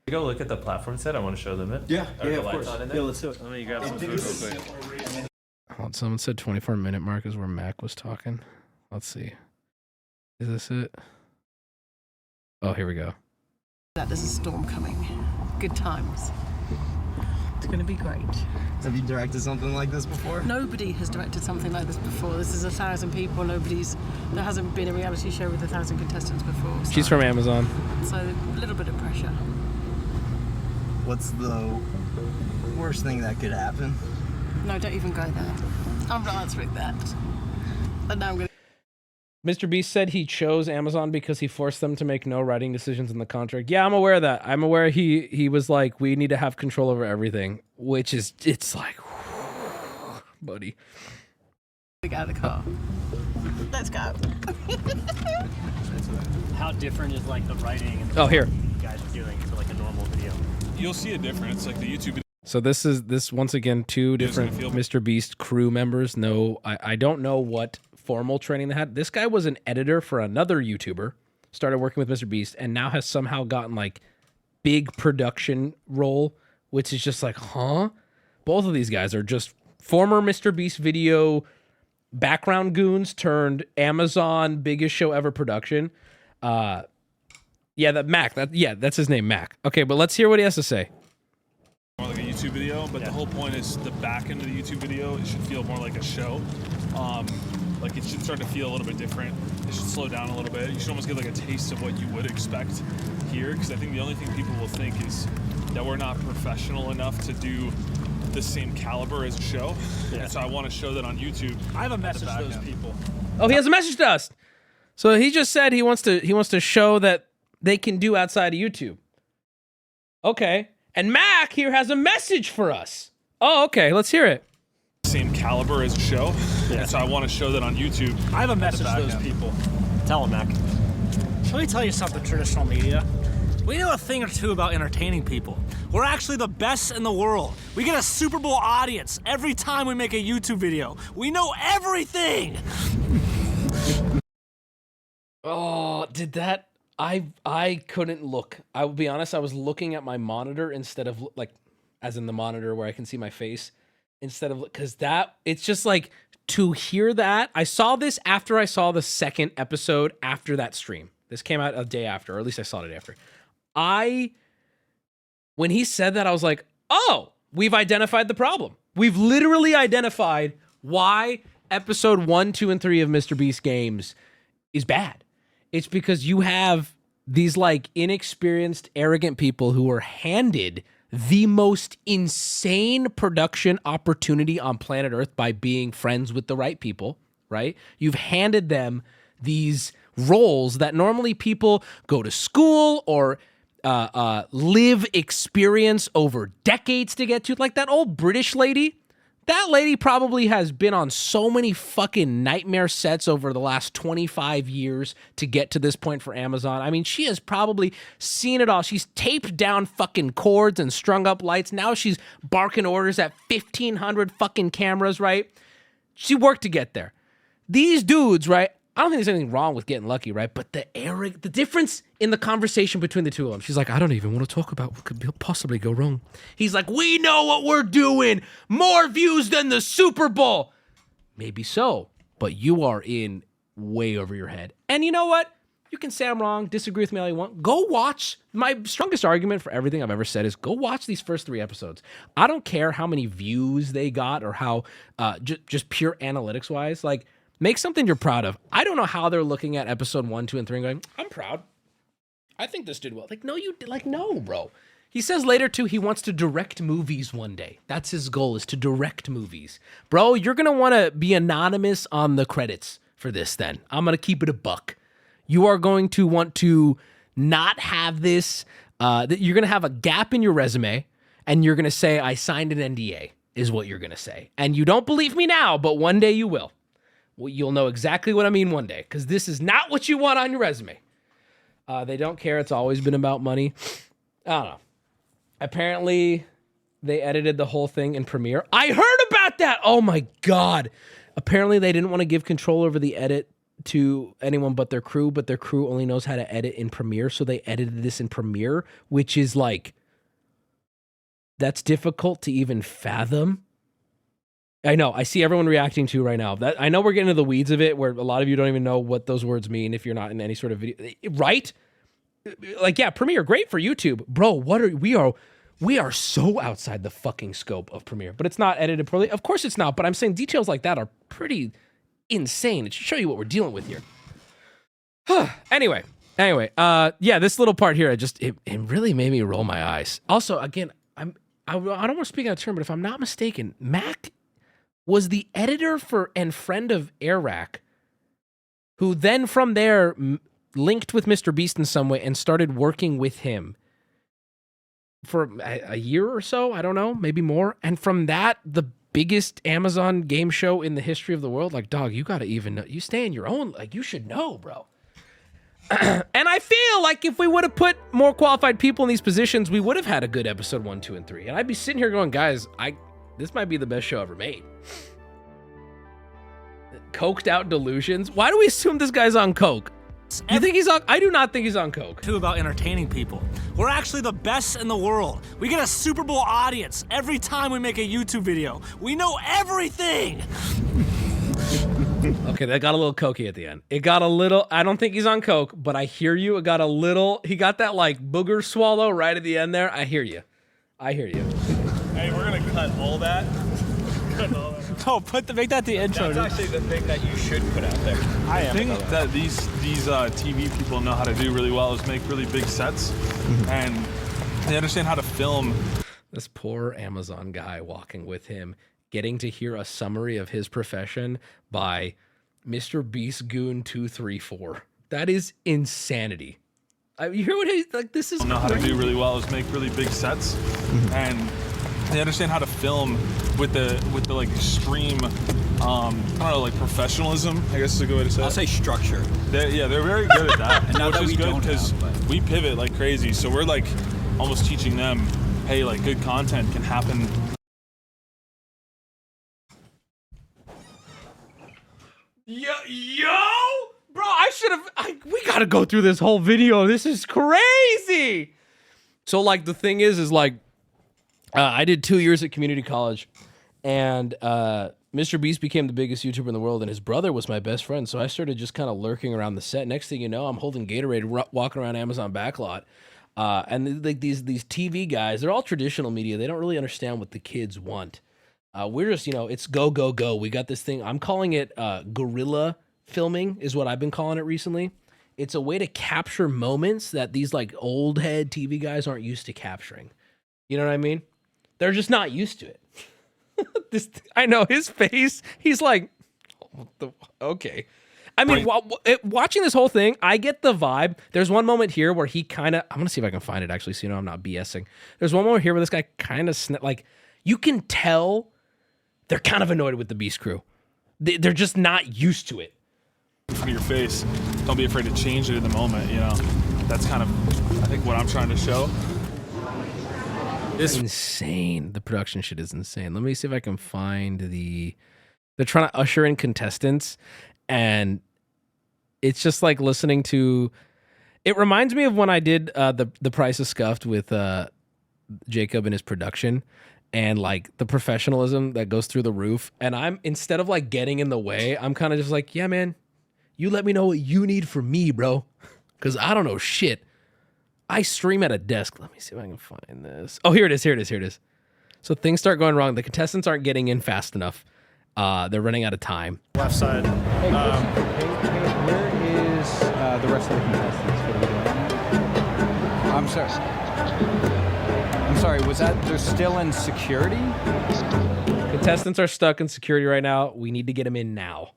You go look at the platform set. I want to show them it. Yeah, of course. Yeah, let's do it. Let me grab some food real quick. Hold on, someone said 24-minute mark is where Mac was talking. Let's see. Is this it? Oh, here we go. There's a storm coming. Good times. It's going to be great. Have you directed something like this before? Nobody has directed something like this before. This is 1,000 people. There hasn't been a reality show with 1,000 contestants before. So. She's from Amazon. So a little bit of pressure. What's the worst thing that could happen? No, don't even go there. I'm not answering that. And now I'm going to... MrBeast said he chose Amazon because he forced them to make no writing decisions in the contract. Yeah, I'm aware of that. I'm aware he was like, we need to have control over everything, which is, it's like, buddy. Get out of the car. Let's go. How different is like the writing and the you guys are doing to like a normal video? You'll see a difference, like the YouTube. So this once again, two different MrBeast crew members. No, I don't know what formal training they had. This guy was an editor for another YouTuber, started working with MrBeast, and now has somehow gotten like big production role, which is just like, huh? Both of these guys are just former MrBeast video background goons turned Amazon biggest show ever production. Yeah, that's his name, Mac. Okay, but let's hear what he has to say. More like a YouTube video, but the whole point is the back end of the YouTube video, it should feel more like a show. Like it should start to feel a little bit different. It should slow down a little bit. You should almost get like a taste of what you would expect here, because I think the only thing people will think is that we're not professional enough to do the same caliber as a show. Yeah. And so I want to show that on YouTube. I have a message to those people. Oh, he has a message to us. So he just said he wants to show that they can do outside of YouTube. Okay. And Mac here has a message for us. Oh, okay. Let's hear it. Same caliber as a show. Yeah. And so I want to show that on YouTube. I have a message to those people. Tell them, Mac. Let me tell you something, traditional media. We know a thing or two about entertaining people. We're actually the best in the world. We get a Super Bowl audience every time we make a YouTube video. We know everything. Oh, did that? I couldn't look. I will be honest, I was looking at my monitor instead of like, as in the monitor where I can see my face, instead of, because it's just like, to hear that. I saw this after I saw the second episode after that stream. This came out a day after, or at least I saw it after. When he said that, I was like, oh, we've identified the problem. We've literally identified why episode 1, 2, and 3 of MrBeast Games is bad. It's because you have these like inexperienced, arrogant people who are handed the most insane production opportunity on planet Earth by being friends with the right people, right? You've handed them these roles that normally people go to school or live experience over decades to get to. Like that old British lady. That lady probably has been on so many fucking nightmare sets over the last 25 years to get to this point for Amazon. I mean, she has probably seen it all. She's taped down fucking cords and strung up lights. Now she's barking orders at 1,500 fucking cameras, right? She worked to get there. These dudes, right? I don't think there's anything wrong with getting lucky, right? But the difference in the conversation between the two of them, she's like, I don't even want to talk about what could possibly go wrong. He's like, we know what we're doing. More views than the Super Bowl. Maybe so, but you are in way over your head. And you know what? You can say I'm wrong, disagree with me all you want. Go watch. My strongest argument for everything I've ever said is go watch these first 3 episodes. I don't care how many views they got or how, just pure analytics-wise, like, make something you're proud of. I don't know how they're looking at episode 1, 2, and 3 and going, I'm proud. I think this did well. Like, no, you did. Like, no, bro. He says later, too, he wants to direct movies one day. That's his goal, is to direct movies. Bro, you're going to want to be anonymous on the credits for this then. I'm going to keep it a buck. You are going to want to not have this. You're going to have a gap in your resume, and you're going to say, I signed an NDA, is what you're going to say. And you don't believe me now, but one day you will. Well, you'll know exactly what I mean one day, because this is not what you want on your resume. They don't care. It's always been about money. I don't know. Apparently, they edited the whole thing in Premiere. I heard about that! Oh my God. Apparently, they didn't want to give control over the edit to anyone but their crew only knows how to edit in Premiere, so they edited this in Premiere, which is like, that's difficult to even fathom. I know. I see everyone reacting to right now. I know we're getting into the weeds of it, where a lot of you don't even know what those words mean if you're not in any sort of video, right? Like, yeah, Premiere, great for YouTube, bro. We are so outside the fucking scope of Premiere, but it's not edited poorly. Of course it's not, but I'm saying details like that are pretty insane. It should show you what we're dealing with here. Anyway, yeah, this little part here, it really made me roll my eyes. Also, again, I don't want to speak out of turn, but if I'm not mistaken, Mac was the editor for and friend of Airrack, who then from there linked with MrBeast in some way and started working with him for a year or so. I don't know, maybe more. And from that, the biggest Amazon game show in the history of the world. Like, dog, you got to even know. You stay in your own, like, you should know, bro. And I feel like if we would have put more qualified people in these positions, we would have had a good episode 1, 2, and 3. And I'd be sitting here going, guys, this might be the best show ever made. Coked out delusions. Why do we assume this guy's on coke? You think he's on? I do not think he's on coke. Too about entertaining people. We're actually the best in the world. We get a Super Bowl audience every time we make a YouTube video. We know everything. Okay, that got a little cokey at the end. It got a little, I don't think he's on coke, but I hear you. It got a little, he got that like booger swallow right at the end there. I hear you. I hear you. Hey, we're gonna cut all that. No, make that the intro. That's actually the thing that you should put out there. I think that these TV people know how to do really well is make really big sets, and they understand how to film. This poor Amazon guy walking with him, getting to hear a summary of his profession by MrBeast Goon 234. That is insanity. You hear what he's like? This is know how to do really well is make really big sets, and they understand how to film with the like extreme, I don't know, like professionalism, I guess is a good way to say it. I'll say structure. They're very good at that, which is good because we pivot like crazy. So we're like almost teaching them, hey, like good content can happen. Yo, bro, we gotta go through this whole video. This is crazy. So like the thing is like, I did 2 years at community college, and MrBeast became the biggest YouTuber in the world, and his brother was my best friend. So I started just kind of lurking around the set. Next thing you know, I'm holding Gatorade, walking around Amazon backlot. And like these TV guys, they're all traditional media. They don't really understand what the kids want. We're just, it's go, go, go. We got this thing. I'm calling it guerrilla filming is what I've been calling it recently. It's a way to capture moments that these like old head TV guys aren't used to capturing. You know what I mean? They're just not used to it. I know his face. He's like, okay. I mean, watching this whole thing, I get the vibe. There's one moment here where he kind of, I'm going to see if I can find it actually so I'm not BSing. There's one moment here where this guy kind of, like, you can tell they're kind of annoyed with the Beast crew. They're just not used to it. In front of your face. Don't be afraid to change it in the moment, That's kind of, I think, what I'm trying to show. It's insane. The production shit is insane. Let me see if I can find they're trying to usher in contestants, and it's just like listening to, it reminds me of when I did the Price is Scuffed with Jacob and his production, and like the professionalism that goes through the roof. And I'm, instead of like getting in the way, I'm kind of just like, yeah, man, you let me know what you need from me, bro. Cause I don't know shit. I stream at a desk. Let me see if I can find this. Oh, here it is. So things start going wrong. The contestants aren't getting in fast enough. They're running out of time. Left side. Hey, where is the rest of the contestants? What are we doing? I'm sorry, was that they're still in security? Contestants are stuck in security right now. We need to get them in now.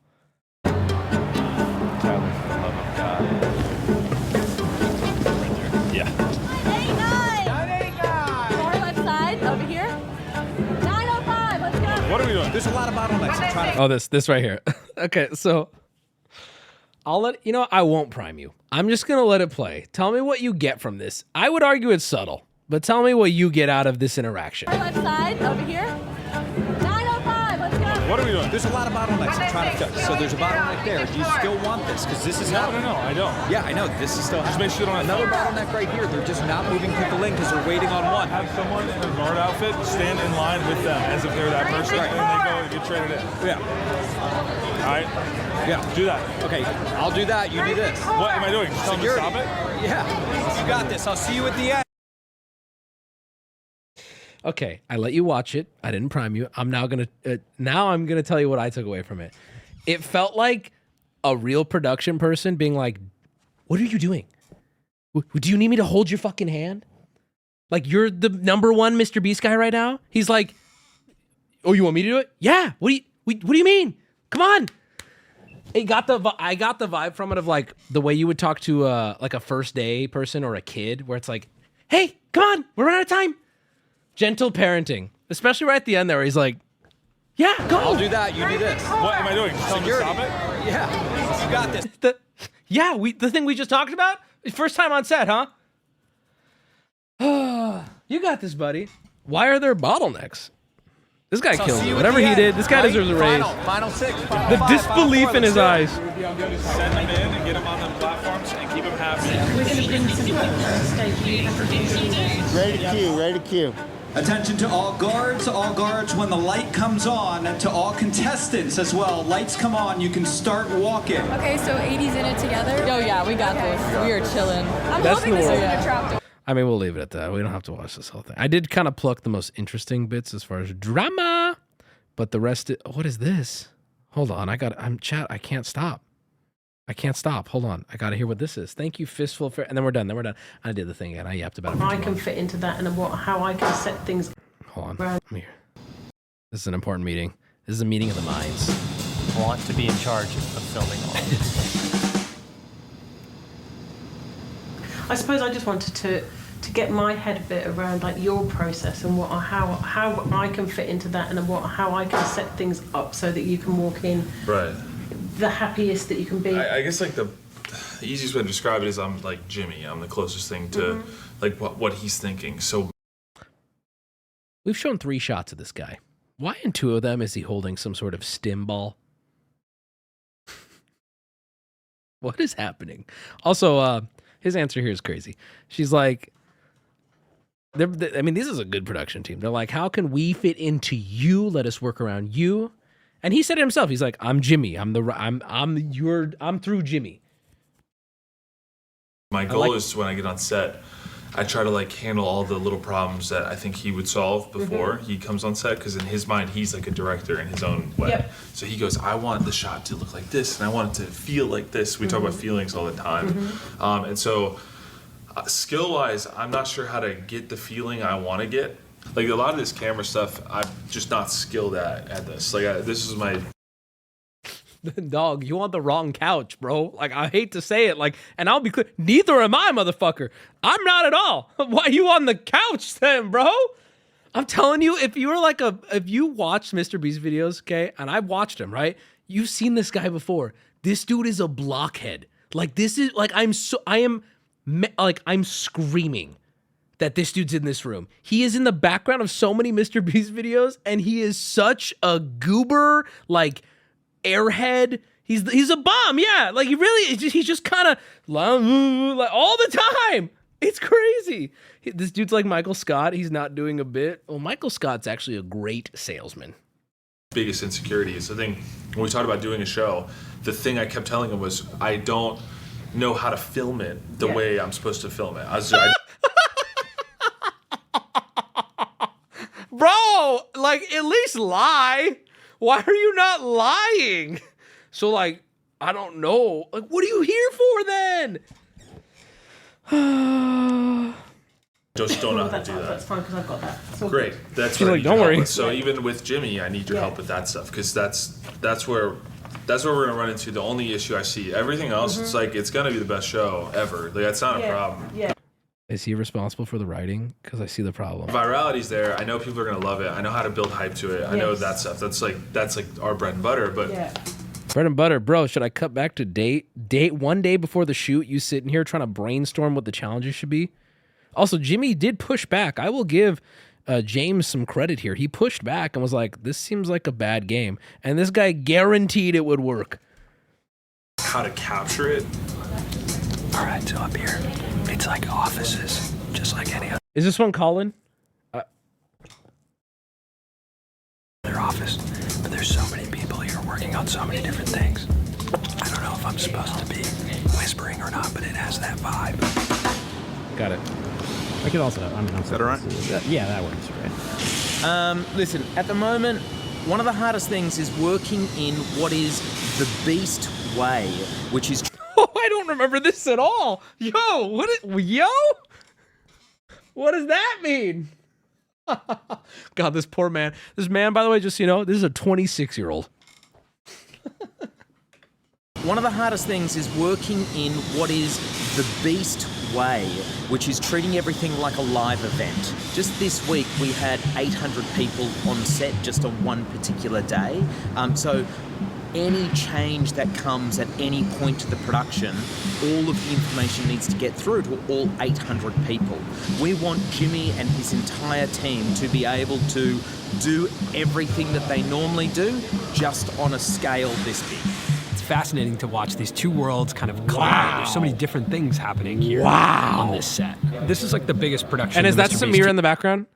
Tyler, for the love of God. Yeah. 989! Far left side, over here. 905, let's go. What are we doing? There's a lot of bottlenecks. I'm trying to... Oh, this right here. Okay, so I'll let you know. I won't prime you. I'm just gonna let it play. Tell me what you get from this. I would argue it's subtle, but tell me what you get out of this interaction. Far left side, over here. 905, let's go. What are we doing? There's a lot of bottlenecks I'm trying to fix. So there's a bottleneck there. Do you still want this? Because this is happening. No, I don't. Yeah, I know. This is still Just make sure you don't have another bottleneck right here. They're just not moving people in because they're waiting on one. Have someone in a guard outfit stand in line with them as if they're that person, and they go and get traded in. Yeah. All right? Yeah. Do that. Okay, I'll do that. You do this. What am I doing? Just tell me to stop it? Yeah. You got this. I'll see you at the end. Okay, I let you watch it. I didn't prime you. I'm now gonna tell you what I took away from it. It felt like a real production person being like, "What are you doing? Do you need me to hold your fucking hand? Like you're the #1 MrBeast guy right now?" He's like, "Oh, you want me to do it? Yeah. What do you mean? Come on." I got the vibe from it of like the way you would talk to like a first day person or a kid, where it's like, "Hey, come on, we're running out of time." Gentle parenting, especially right at the end there, where he's like, "Yeah, go. I'll do that. You do this." What am I doing? Tell me to stop it? Yeah, you got this. The thing we just talked about. First time on set, huh? You got this, buddy. Why are there bottlenecks? This guy killed me. Whatever he did, this guy deserves a raise. Final 6. The disbelief in his eyes. Send them in and get them on the platforms and keep them happy. Ready to cue, ready to cue. Attention to all guards when the light comes on, and to all contestants as well. Lights come on, you can start walking. Okay, so 80's in it together? Oh yeah, we got this. We are chilling. I'm hoping this isn't attractive. I mean, we'll leave it at that. We don't have to watch this whole thing. I did kind of pluck the most interesting bits as far as drama, but the rest, what is this? Hold on, I'm chat. I can't stop. Hold on. I got to hear what this is. Thank you, Fistful. And then we're done. I did the thing again. I yapped about it. I can fit into that and how I can set things. Hold on. Come here. This is an important meeting. This is a meeting of the minds. Want to be in charge of filming all of this. I suppose I just wanted to get my head a bit around like your process and how I can fit into that and how I can set things up so that you can walk in the happiest that you can be. I guess like the easiest way to describe it is I'm like Jimmy. I'm the closest thing to like what he's thinking. So we've shown 3 shots of this guy. Why in 2 of them is he holding some sort of stim ball? What is happening? Also, his answer here is crazy. She's like, I mean, this is a good production team. They're like, how can we fit into you? Let us work around you. And he said it himself. He's like, I'm Jimmy. I'm through Jimmy. My goal is when I get on set, I try to like handle all the little problems that I think he would solve before he comes on set, because in his mind he's like a director in his own way. Yep. So he goes, I want the shot to look like this and I want it to feel like this. We talk about feelings all the time. And so skill-wise, I'm not sure how to get the feeling I want to get. Like a lot of this camera stuff, I'm just not skilled at this. Like this is my... Dog, you on the wrong couch, bro. Like, I hate to say it, like, and I'll be clear, neither am I, motherfucker. I'm not at all. Why are you on the couch then, bro? I'm telling you, if you watch MrBeast videos, okay, and I've watched him, right? You've seen this guy before. This dude is a blockhead. Like, this is, like, I'm screaming that this dude's in this room. He is in the background of so many MrBeast videos, and he is such a goober, like, airhead. He's a bomb, yeah. Like, he's just kind of like all the time. It's crazy. This dude's like Michael Scott. He's not doing a bit. Well, Michael Scott's actually a great salesman. Biggest insecurity is the thing, when we talked about doing a show, the thing I kept telling him was, I don't know how to film it the way I'm supposed to film it. Bro, like, at least lie. Why are you not lying? So, like, I don't know. Like, what are you here for then? Just don't know how to do that. That's fine, because I've got that. Great. That's She's what I like, need don't your help worry. with. So even with Jimmy, I need your help with that stuff, because that's where we're gonna run into the only issue I see. Everything else, it's like it's gonna be the best show ever. Like that's not a problem. Yeah. Is he responsible for the writing? Because I see the problem. Virality's there. I know people are gonna love it. I know how to build hype to it. I know that stuff. That's like our bread and butter. But bread and butter, bro. Should I cut back to date 1 day before the shoot? You sitting here trying to brainstorm what the challenges should be. Also, Jimmy did push back. I will give James some credit here. He pushed back and was like, "This seems like a bad game," and this guy guaranteed it would work. How to capture it? All right, so up here, it's like offices, just like any other Is this one Colin? office, but there's so many people here working on so many different things. I don't know if I'm supposed to be whispering or not, but it has that vibe. Got it. I could also. I mean, is that all right? Yeah, that works, right? Listen, at the moment, one of the hardest things is working in what is the Beast way, which is. Oh, I don't remember this at all. Yo, what does that mean? God, this poor man. This man, by the way, just so you know, this is a 26-year-old. One of the hardest things is working in what is the Beast way, which is treating everything like a live event. Just this week, we had 800 people on set just on one particular day. So any change that comes at any point to the production, all of the information needs to get through to all 800 people. We want Jimmy and his entire team to be able to do everything that they normally do, just on a scale this big. Fascinating to watch these two worlds kind of collide. There's so many different things happening here on this set. This is like the biggest production. And is that MrBeast Samir in the background?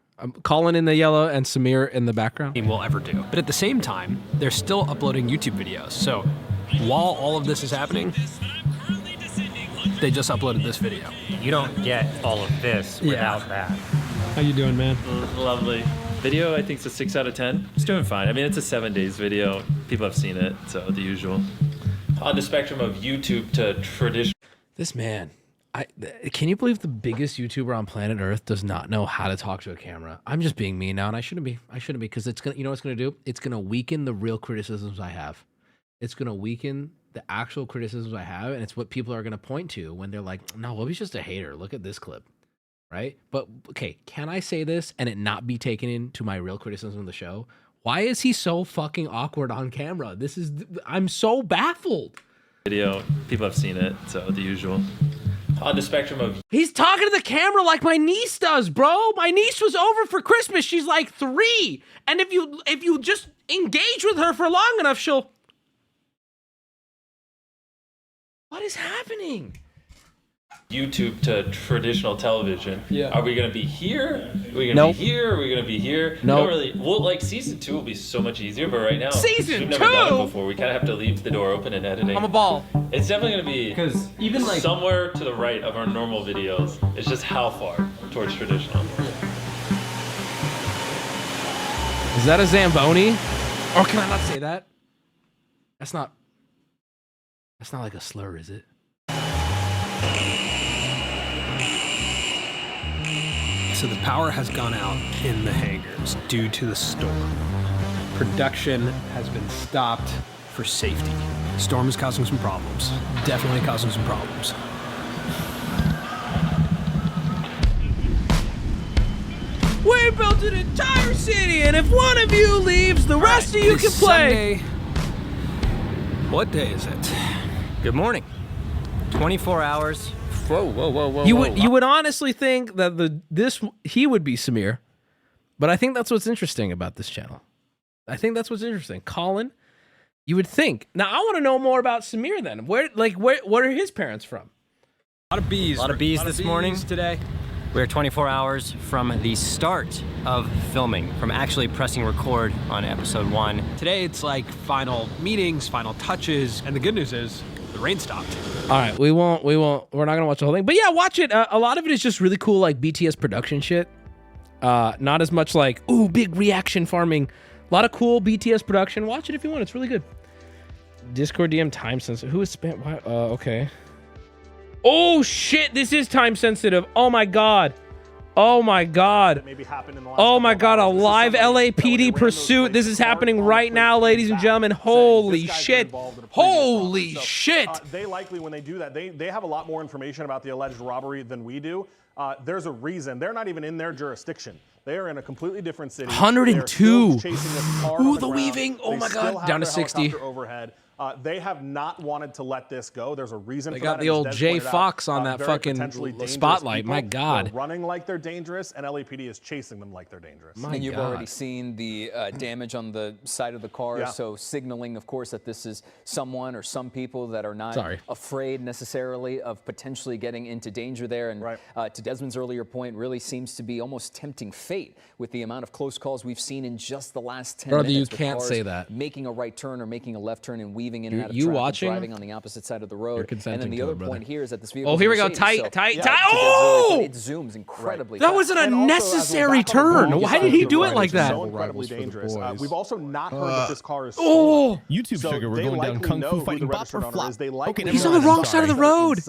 Colin in the yellow and Samir in the background? Will ever do. But at the same time, they're still uploading YouTube videos. So while all of this is happening, they just uploaded this video. You don't get all of this without that. How you doing, man? Lovely. Video, I think it's a 6 out of 10. It's doing fine. I mean, it's a 7 days video. People have seen it, so the usual. On the spectrum of YouTube to traditional. This man, can you believe the biggest YouTuber on planet Earth does not know how to talk to a camera? I'm just being mean now, and I shouldn't be. Because it's gonna. You know what it's gonna do? It's gonna weaken the real criticisms I have. It's gonna weaken the actual criticisms I have, and it's what people are gonna point to when they're like, "No, Wubby's just a hater. Look at this clip." Right? But okay, can I say this and it not be taken into my real criticism of the show? Why is he so fucking awkward on camera? I'm so baffled. Video, people have seen it, so the usual. On the spectrum of. He's talking to the camera like my niece does, bro. My niece was over for Christmas. She's like 3. And if you just engage with her for long enough, she'll. What is happening? YouTube to traditional television. Yeah. Are we gonna be here? Are we gonna be here? Are we gonna be here? No. Not really. Well, like season 2 will be so much easier, but right now, Season we've never done 2? it before. We kind of have to leave the door open and editing. I'm a ball. It's definitely gonna be because even like somewhere to the right of our normal videos. It's just how far towards traditional. Is that a Zamboni? Or can I not say that? That's not like a slur, is it? So the power has gone out in the hangars due to the storm. Production has been stopped for safety. Storm is causing some problems. Definitely causing some problems. We built an entire city, and if one of you leaves, the rest of you can play. Sunday, what day is it? Good morning. 24 hours. Whoa. You would honestly think that he would be Samir, but I think that's what's interesting about this channel. I think that's what's interesting. Colin, you would think. Now I want to know more about Samir. Then what are his parents from? A lot of bees. This morning. Today. We're 24 hours from the start of filming, from actually pressing record on episode 1. Today it's like final meetings, final touches, and the good news is the rain stopped. All right, we're not gonna watch the whole thing, but yeah, watch it. A lot of it is just really cool, like BTS production shit. Not as much like big reaction farming. A lot of cool BTS production. Watch it if you want. It's really good. Discord DM time sensitive. Who is spent? Why? Okay. Oh shit! This is time sensitive. Oh my god. Oh my god. Oh my god, a live LAPD pursuit. This is happening right now, ladies and gentlemen. Holy shit. Holy shit. They likely, when they do that, they have a lot more information about the alleged robbery than we do. There's a reason. They're not even in their jurisdiction. They are in a completely different city. 102. Ooh, the weaving. Oh my god. Down to 60. Overhead. They have not wanted to let this go. There's a reason They for got that. the old Jay Fox on that fucking spotlight. My god. They're running like they're dangerous, and LAPD is chasing them like they're dangerous. And you've already seen the damage on the side of the car, so signaling, of course, that this is someone or some people that are not afraid necessarily of potentially getting into danger there. And to Desmond's earlier point, really seems to be almost tempting fate with the amount of close calls we've seen in just the last 10 minutes. Brother, you can't say that. Making a right turn or making a left turn and weaving weaving in and out of You traffic, watching? driving on the opposite side of the road. consenting And then the to it, other brother. point here is that this vehicle. Oh, here we go. Tight. Oh! It zooms incredibly. That was an unnecessary turn. Why did he do it like that? So incredibly dangerous. We've also not heard that this car is Oh! YouTube sugar, we're going down kung fu fighting bop or flop. Okay, he's on the wrong side of the road.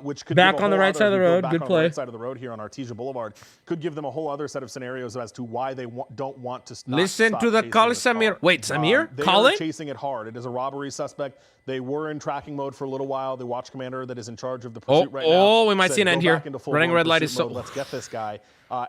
Which could Back give a on the whole right other- side of the if you go road. back Good on play. The right side of the road here on Artesia Boulevard could give them a whole other set of scenarios as to why they don't want to stop. Listen to the call, Samir. Wait, Samir? They Call are it? chasing it hard. It is a robbery suspect. They were in tracking mode for a little while. The watch commander that is in charge of the pursuit right now. Oh, we might said, see an end "Go here. back into full Running blown red light pursuit is so- mode. Let's get this guy.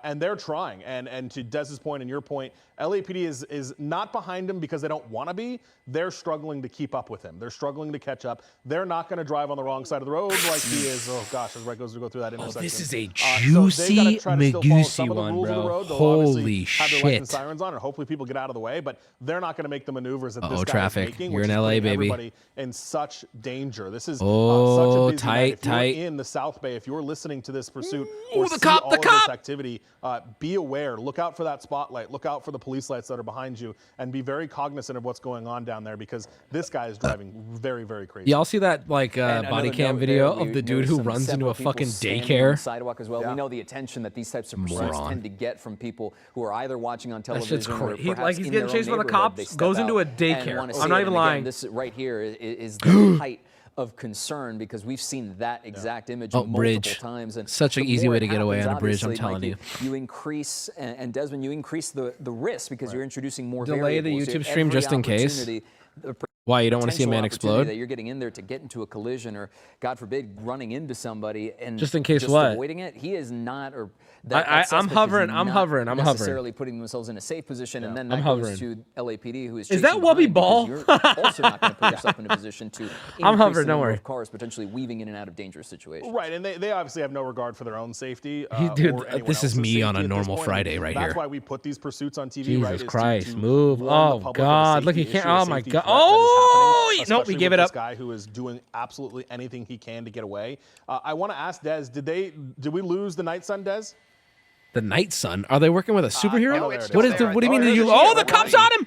And they're trying. And to Dez's point and your point, LAPD is not behind him because they don't want to be. They're struggling to keep up with him. They're struggling to catch up. They're not going to drive on the wrong side of the road like he is. Oh gosh, as Red goes to go through that intersection. This is a So they gotta juicy, try to still follow some of the one, rules of the bro. road. They'll obviously Holy have their lights and shit. sirens on, and hopefully people get out of the way. But they're not going to make the maneuvers that this guy traffic. is making. You're which in is LA, putting baby. Everybody in such danger. This is Oh, such a busy tight, night. If tight. you're in the South Bay, if you're listening to this pursuit or the see cop, all the of cop! this activity, be aware. Look out for that spotlight. Look out for the police lights that are behind you, and be very cognizant of what's going on down there because this guy is driving very, very crazy. Y'all see that like body cam video of the dude who runs into a fucking daycare? Sidewalk as well. We know the attention that these types of pursuits tend to get from people who are either watching on television or perhaps he's in getting their chased own by the neighborhood. cops, They goes step into a out and daycare. wanna see I'm it. not even And again, lying. This right here is the height of concern because we've seen that exact image multiple bridge. times. And Such an the easy more way it to get away happens, on a bridge, I'm obviously, telling Mikey, you increase, and Desmond, you increase the risk because you're introducing more Delay the variables. You YouTube have stream every just in case. opportunity, the Why, you don't want to see a potential man opportunity explode? that you're getting in there to get into a collision or, God forbid, running into somebody and Just in case what? avoiding it. He is not, or I'm hovering, I'm hovering. necessarily putting themselves in a safe position, and then that goes to LAPD, who is Is that chasing Wubby behind Ball? because you're also not going to put yourself in a position to I'm increase hovering, the don't number worry. of cars potentially weaving in and out of dangerous situations. Right, and they obviously have no regard for their own safety. Dude, or anyone this is else's me on a safety at this normal point. Friday right That's here. why we put these pursuits on TV. Jesus right, is Christ, to move. warn the Oh, public of a God. Look, he safety can't. issue, a Oh, my safety God. threat that is Oh, happening, nope, we especially gave with it this up. guy who is doing absolutely anything he can to get away. I want to ask Dez, did we lose the Night Sun, Dez? The Night Sun? Are they working with a superhero? no, what is? What do you mean? Oh, the cops on him!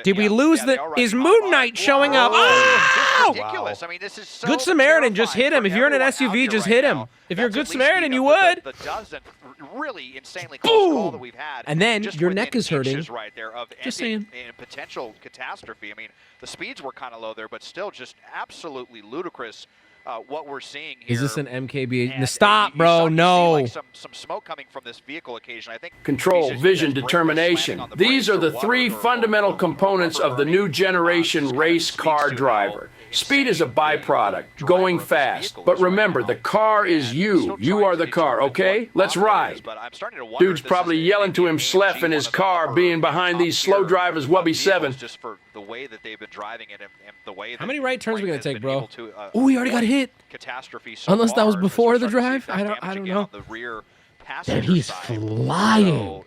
Did we lose the? Is Moon Knight showing up? Oh! Ridiculous. I mean, this is so Good Samaritan, just hit him. If you're in an SUV, just hit him. If you're a Good Samaritan, you would. The dozenth really insanely close call that we've had. And then just your within neck is hurting. inches right there of Just ending saying. in potential catastrophe. I mean, the speeds were kind of low there, but still just absolutely ludicrous. What we're seeing here. Is this an MKB? And Stop, you bro. see, No. like, some smoke coming from this vehicle occasion. I think Control, he's vision, his brake was determination. slamming on the These brakes are or the what, three or fundamental components of the new generation race car driver. Speed is a byproduct, going fast. But remember, the car is you. You are the car, okay? Let's ride. Dude's probably yelling to himself in his car, being behind these slow drivers, Wubby 7. just for the way that they've been driving it and the way How many right turns are we gonna take, bro? to, Oh, he already got hit. Catastrophe so Unless that was far, before the because we're drive. starting to see I don't damage again know. on the rear Damn, passenger he's side. flying.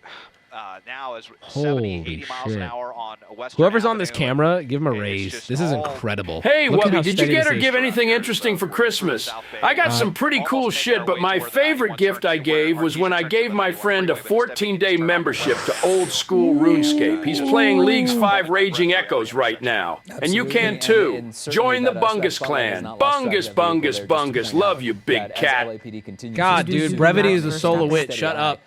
Now is 70, 80 miles shit. an hour on Western Whoever's on this Avenue. camera, give him a raise. This is incredible. Hey, Look at how Wubby, did you steady get this or is. give anything interesting for Christmas? I got some pretty cool shit, but my favorite gift I gave was when I gave my friend a 14-day membership to Old School RuneScape. He's playing League's 5 Raging Echoes right now. And you can too. Join the Bungus Clan. Bungus, Bungus, Bungus. Love you, big cat. God, dude, brevity is the soul of wit. Shut up.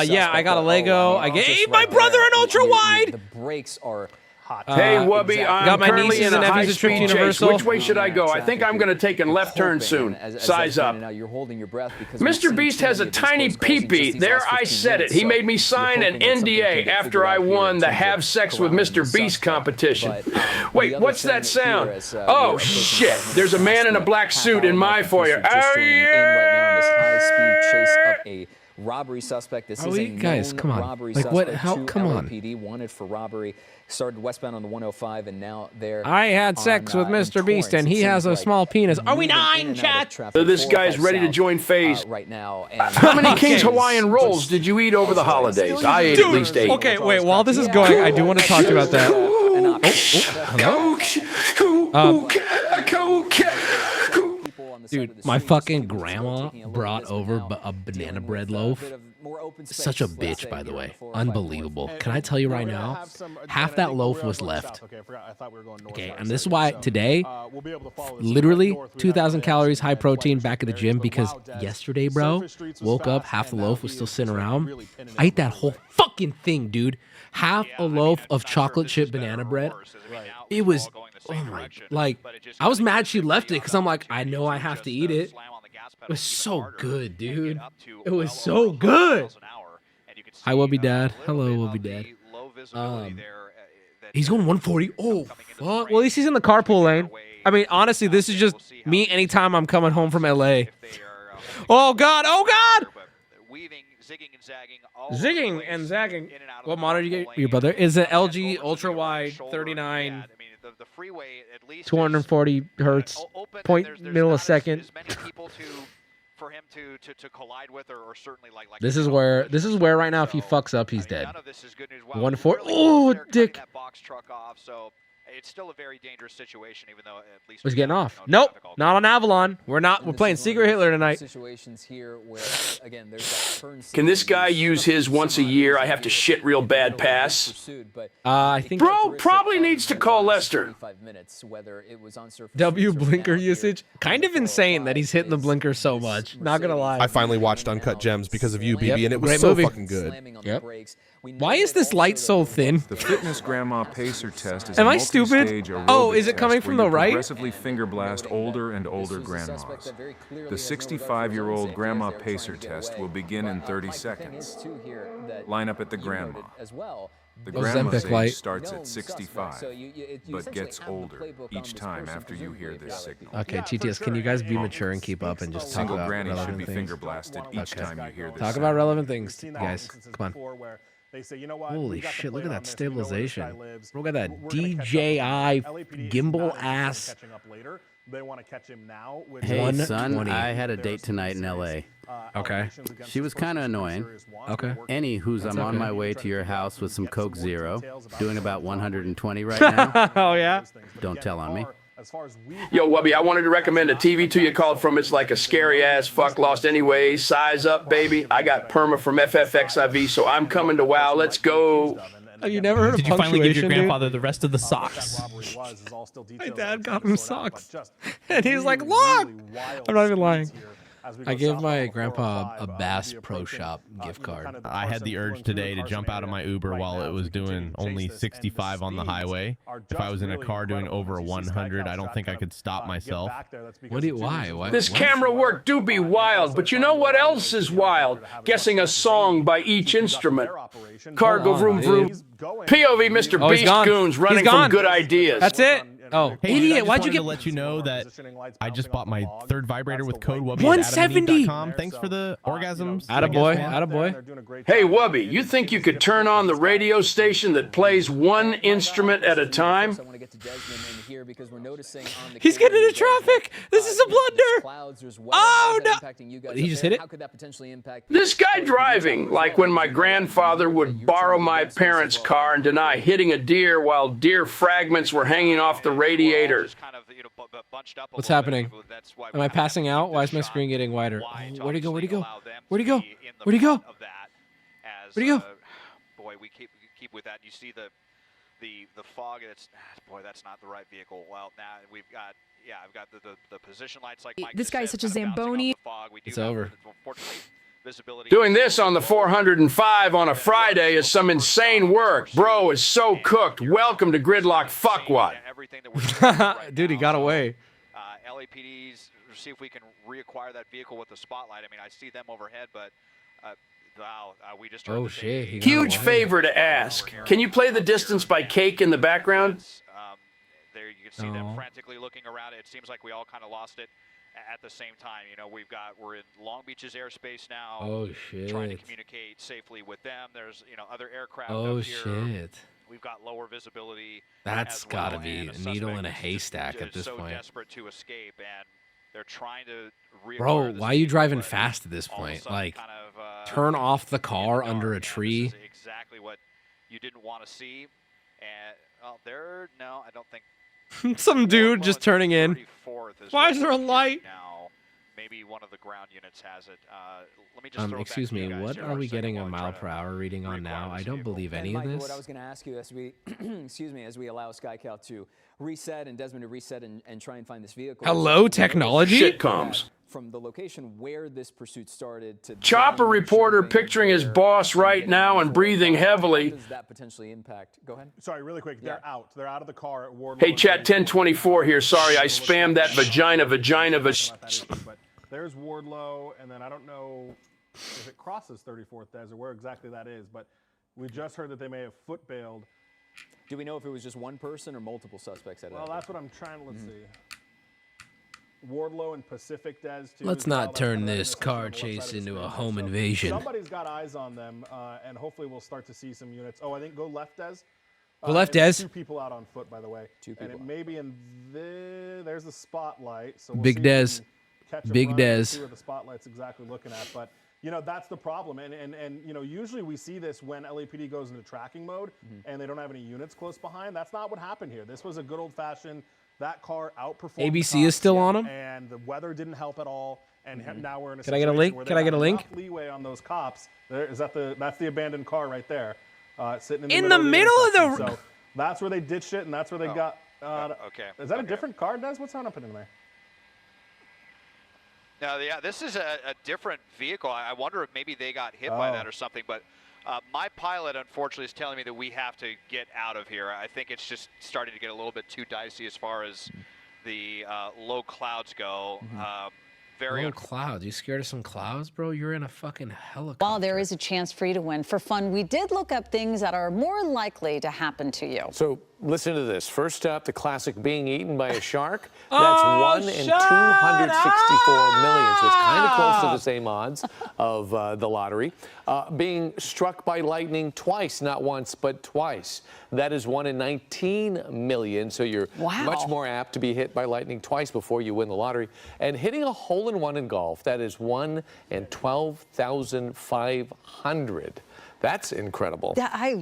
Yeah, I got a Lego. I gave my brother an ultra wide. The brakes are hot. Hey, Wubby, I'm got my currently nieces in a and nephews at Trip high-speed chase. Universal. Which way should I go? I think I'm going to take a left turn soon. Size up. Now you're holding your breath because MrBeast has a tiny peepee. There, I said it. He made me sign an NDA after I won the Have Sex with MrBeast competition. Wait, what's that sound? Oh, shit. There's a man in a black suit in my foyer. Oh, yeah! Robbery suspect. This Are is we? a Guys, known come on. robbery Like, suspect. what? How? to Come on. LAPD, wanted for robbery. Started westbound on the 105 and now they're I had sex with MrBeast and he has a small penis. Are we nine, chat? So this guy's ready to join phase. Right now. How many King's Hawaiian rolls did you eat over the holidays? I ate at least 8. Okay, wait. While this is going, I do want to talk to you about that. Dude, my fucking grandma brought over a banana bread loaf more open space. Such a bitch, by the way. Unbelievable. Can I tell you right now? Half that loaf was left. Okay, and this is why today, literally 2,000 calories, high protein, back at the gym, because yesterday, bro, woke up, half the loaf was still sitting around. I ate that whole fucking thing, dude. Half a loaf of chocolate chip banana bread. It was, oh my, like, I was mad she left it because I'm like, I know I have to eat it. It was so good, dude. It was so good. Hi, Wubby Dad. Hello, Wubby Dad. He's going 140. Oh, fuck. Well, at least he's in the carpool lane. I mean, honestly, this is just me anytime I'm coming home from LA. Oh, God. Oh, God. Zigging and zagging. What monitor you get your brother? Is an LG ultra wide 39, 240 hertz, point millisecond. This is where right now if he fucks up he's dead. 140. Oh, dick. It's still a very dangerous situation, even though at least he's getting off. Nope, not on Avalon. We're playing Secret Hitler tonight. Situations here where, again, there's that Can this guy use his once a year? I have to shit real bad pass. I think bro probably needs to call Lester. W blinker usage. Kind of insane that he's hitting the blinker so much. Not gonna lie. I finally watched Uncut Gems because of you, BB, and it was so fucking good. Yep. Why is this light so thin? The Fitness Grandma Pacer test is Am I stupid? Oh, is it coming from the right? Progressively finger blast older and older grandmas. The 65-year-old Grandma Pacer test will begin in 30 seconds. Line up at the grandma. The grandma's age starts at 65, but gets older each time after you hear this signal. Okay, TTS, can you guys be mature and keep up and just talk about granny relevant should be things? finger blasted each time you hear this. Talk about relevant things, guys. Come on. They say, you know what? Holy shit, look at that stabilization. Look at that DJI gimbal ass. They want to catch him now. Hey, son, I had a date tonight in LA. Okay. She was kind of annoying. Okay. Anywho's, I'm on my way to your house with some Coke Zero, doing about 120 right now. Oh, yeah? Don't tell on me. Yo, Wubby, I wanted to recommend a TV to you called From It's Like a Scary Ass Fuck Lost Anyways. Size up, baby. I got perma from FFXIV, so I'm coming to WoW. Let's go. Oh, you never heard of Did you finally give your punctuation, grandfather the rest of the socks? My dad got him socks. And he's like, look! I'm not even lying. I gave my grandpa a Bass Pro Shop gift card. I had the urge today to jump out of my Uber while it was doing only 65 on the highway. If I was in a car doing over 100, I don't think I could stop myself. Why? This camera work do be wild, but you know what else is wild? Guessing a song by each instrument. Cargo vroom vroom. POV MrBeast Goons running from good ideas. That's it. Oh, hey, idiot! Why'd you get? To let you know that I just bought my third vibrator with code Wubby. 170. Thanks for the orgasms. Attaboy. Hey, Wubby, you think you could turn on the radio station that plays one instrument at a time? He's getting into traffic. This is a blunder. Oh no! He just hit it. This guy driving, like when my grandfather would borrow my parents' car and deny hitting a deer while deer fragments were hanging off the radiator. What's happening? Am I passing out? Why is my screen getting wider? Oh, where'd he go? Where'd he go? Where'd he go? Where'd he go? Where'd he go? Boy, we keep with that. You see the fog. That's not the right vehicle. Well, now I've got the position lights like Mike. This guy's such a Zamboni. It's over. Doing this on the 405 on a Friday is some insane work. Bro is so cooked. Welcome to Gridlock Fuckwat. Dude, he got away. LAPDs, see if we can reacquire that vehicle with the spotlight. I mean, I see them overhead, but wow, we just heard shit. Huge favor to ask. Can you play the distance by Cake in the background? There you can see them frantically looking around. It seems like we all kind of lost it at the same time. You know, we're in Long Beach's airspace now. Oh shit. Trying to communicate safely with them. There's other aircraft up here. shit. We've got lower visibility. That's got to be a needle in a haystack at this so point. Desperate to escape, and they're trying to. Bro, why are you driving fast at this point? Like, turn off the car under a tree. This is exactly what you didn't want to see. And I don't think. Some dude just turning in. Why is there a light? maybe one of the ground units has it. Let me just excuse me, what are we getting a mile per hour reading on now? I don't believe any of this. What I was going to ask you as we, excuse me, as we allow SkyCal to reset and Desmond to reset and try and find this vehicle. Hello, technology? Shitcoms. From the location where this pursuit started to Chopper reporter picturing his boss right now and breathing heavily. Does that potentially impact? Go ahead. Sorry, really quick. They're out. They're out of the car at Wardlow. Hey, chat 1024 here. Sorry, I spammed that vagina. But there's Wardlow, and then I don't know if it crosses 34th Des or where exactly that is, but we just heard that they may have foot bailed. Do we know if it was just one person or multiple suspects at it? Well, that's what I'm trying to, let's see. Wardlow and Pacific Des too. Let's not turn this car chase into a home invasion. Somebody's got eyes on them, and hopefully we'll start to see some units. Oh, I think go left, Des. Go left, Des. 2 people out on foot, by the way. 2 people. And it may be in there's the spotlight. So we'll Big Des. Big Des. See where the spotlight's exactly looking at, but you know that's the problem, and you know usually we see this when LAPD goes into tracking mode and they don't have any units close behind. That's not what happened here. This was a good old-fashioned. That car outperformed. ABC is still on them, and the weather didn't help at all. And now we're in a Can I get a link? Can I get a link? Leeway on those cops. That's the abandoned car right there, sitting in the middle of the. So that's where they ditched it, and that's where they got. Okay. Is that a different car, Des? What's happening there? No, yeah, this is a different vehicle. I wonder if maybe they got hit by that or something. But my pilot, unfortunately, is telling me that we have to get out of here. I think it's just starting to get a little bit too dicey as far as the low clouds go. Low clouds? You scared of some clouds, bro? You're in a fucking helicopter. While there is a chance for you to win, for fun, we did look up things that are more likely to happen to you. So listen to this. First up, the classic being eaten by a shark. That's 1 in 264 million. So it's kind of close to the same odds of the lottery. Being struck by lightning twice, not once, but twice. That is 1 in 19 million. So you're much more apt to be hit by lightning twice before you win the lottery. And hitting a hole-in-one in golf, that is 1 in 12,500. That's incredible.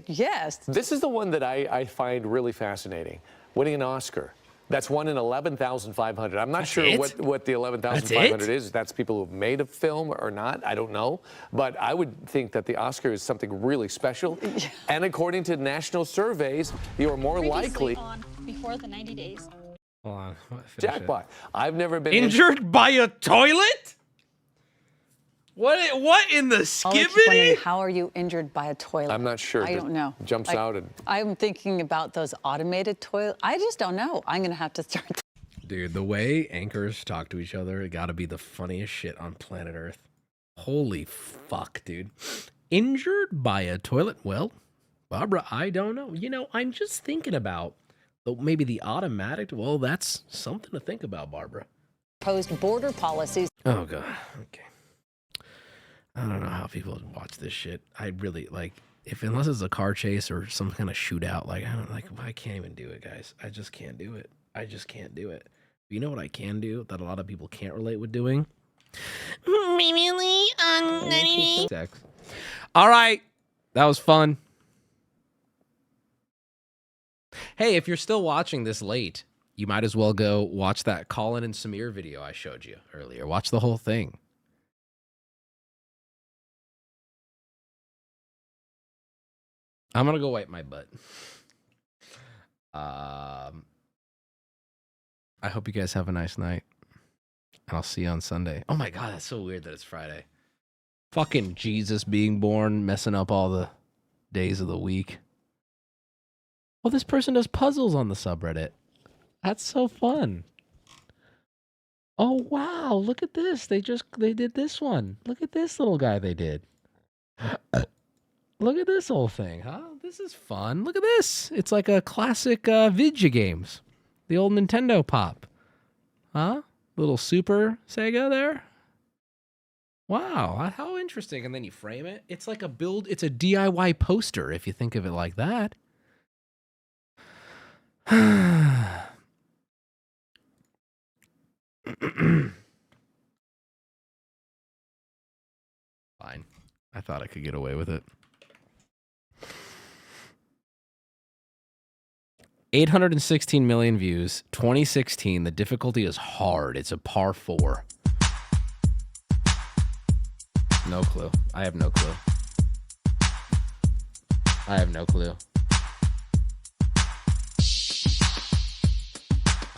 Yes. This is the one that I find really fascinating. Winning an Oscar. That's 1 in 11,500. I'm not sure what the 11,500 is. That's people who've made a film or not. I don't know. But I would think that the Oscar is something really special. And according to national surveys, you're more likely. On before the 90 days. Hold on. Jackpot. I've never been injured by a toilet. What in the skibbity? How are you injured by a toilet? I'm not sure. I don't know. Jumps out and. I'm thinking about those automated toilets. I just don't know. I'm gonna have to start. Dude, the way anchors talk to each other, it gotta be the funniest shit on planet Earth. Holy fuck, dude. Injured by a toilet? Well, Barbara, I don't know. You know, I'm just thinking about maybe the automatic. Well, that's something to think about, Barbara. Proposed border policies. Oh god. Okay. I don't know how people watch this shit. I really unless it's a car chase or some kind of shootout, I can't even do it, guys. I just can't do it. I just can't do it. But you know what I can do that a lot of people can't relate with doing? Sex. All right. That was fun. Hey, if you're still watching this late, you might as well go watch that Colin and Samir video I showed you earlier. Watch the whole thing. I'm going to go wipe my butt. I hope you guys have a nice night. I'll see you on Sunday. Oh my God, that's so weird that it's Friday. Fucking Jesus being born, messing up all the days of the week. Well, this person does puzzles on the subreddit. That's so fun. Oh, wow. Look at this. They did this one. Look at this little guy they did. Look at this whole thing, huh? This is fun. Look at this. It's like a classic Vidya games. The old Nintendo pop. Huh? Little Super Sega there. Wow, how interesting. And then you frame it. It's like it's a DIY poster if you think of it like that. Fine. I thought I could get away with it. 816 million views, 2016. The difficulty is hard. It's a par 4. No clue. I have no clue. I have no clue.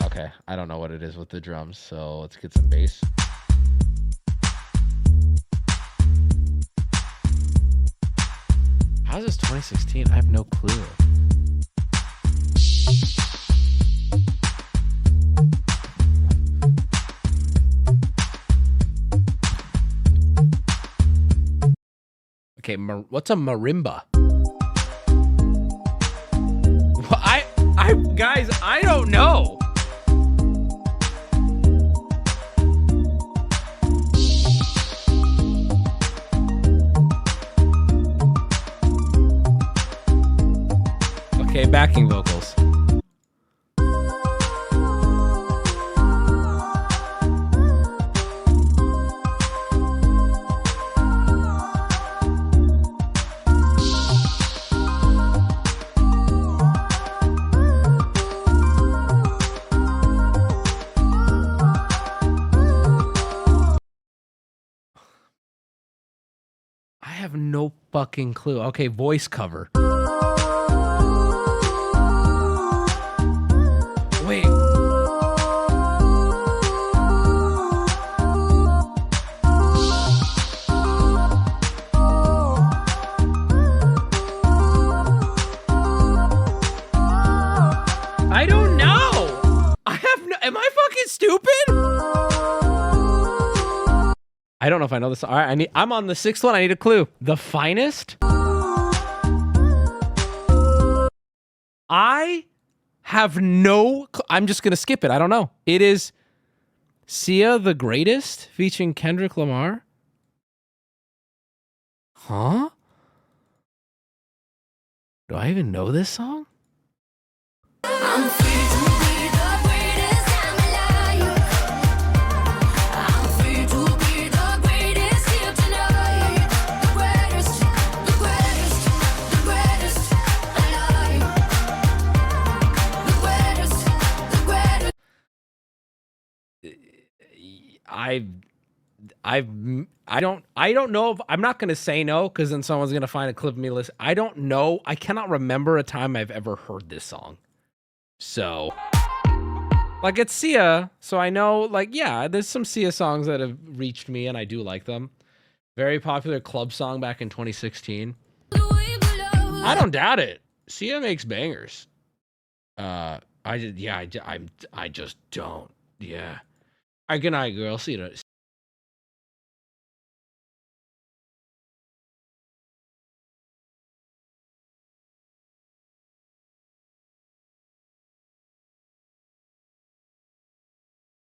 Okay, I don't know what it is with the drums, so let's get some bass. How is this 2016? I have no clue. Okay, what's a marimba? Guys, I don't know. Okay, backing vocals. I have no fucking clue. Okay, voice cover. Wait. I don't know. I have no. Am I fucking stupid? I don't know if I know this. All right, I'm on the 6th one. I need a clue. The Finest? I have no... I'm just going to skip it. I don't know. It is Sia the Greatest featuring Kendrick Lamar. Huh? Do I even know this song? I'm free to be the greatest. I'm a liar. I'm free to be the greatest here tonight. The greatest, the greatest, the greatest. I liar. The greatest, the greatest. I don't know if I'm not going to say no because then someone's going to find a clip of me list. I don't know. I cannot remember a time I've ever heard this song. So, like, it's Sia, so I know, like, yeah, there's some Sia songs that have reached me, and I do like them. Very popular club song back in 2016. I don't doubt it. Sia makes bangers. I just don't. Yeah. All right, good night, girl. See you.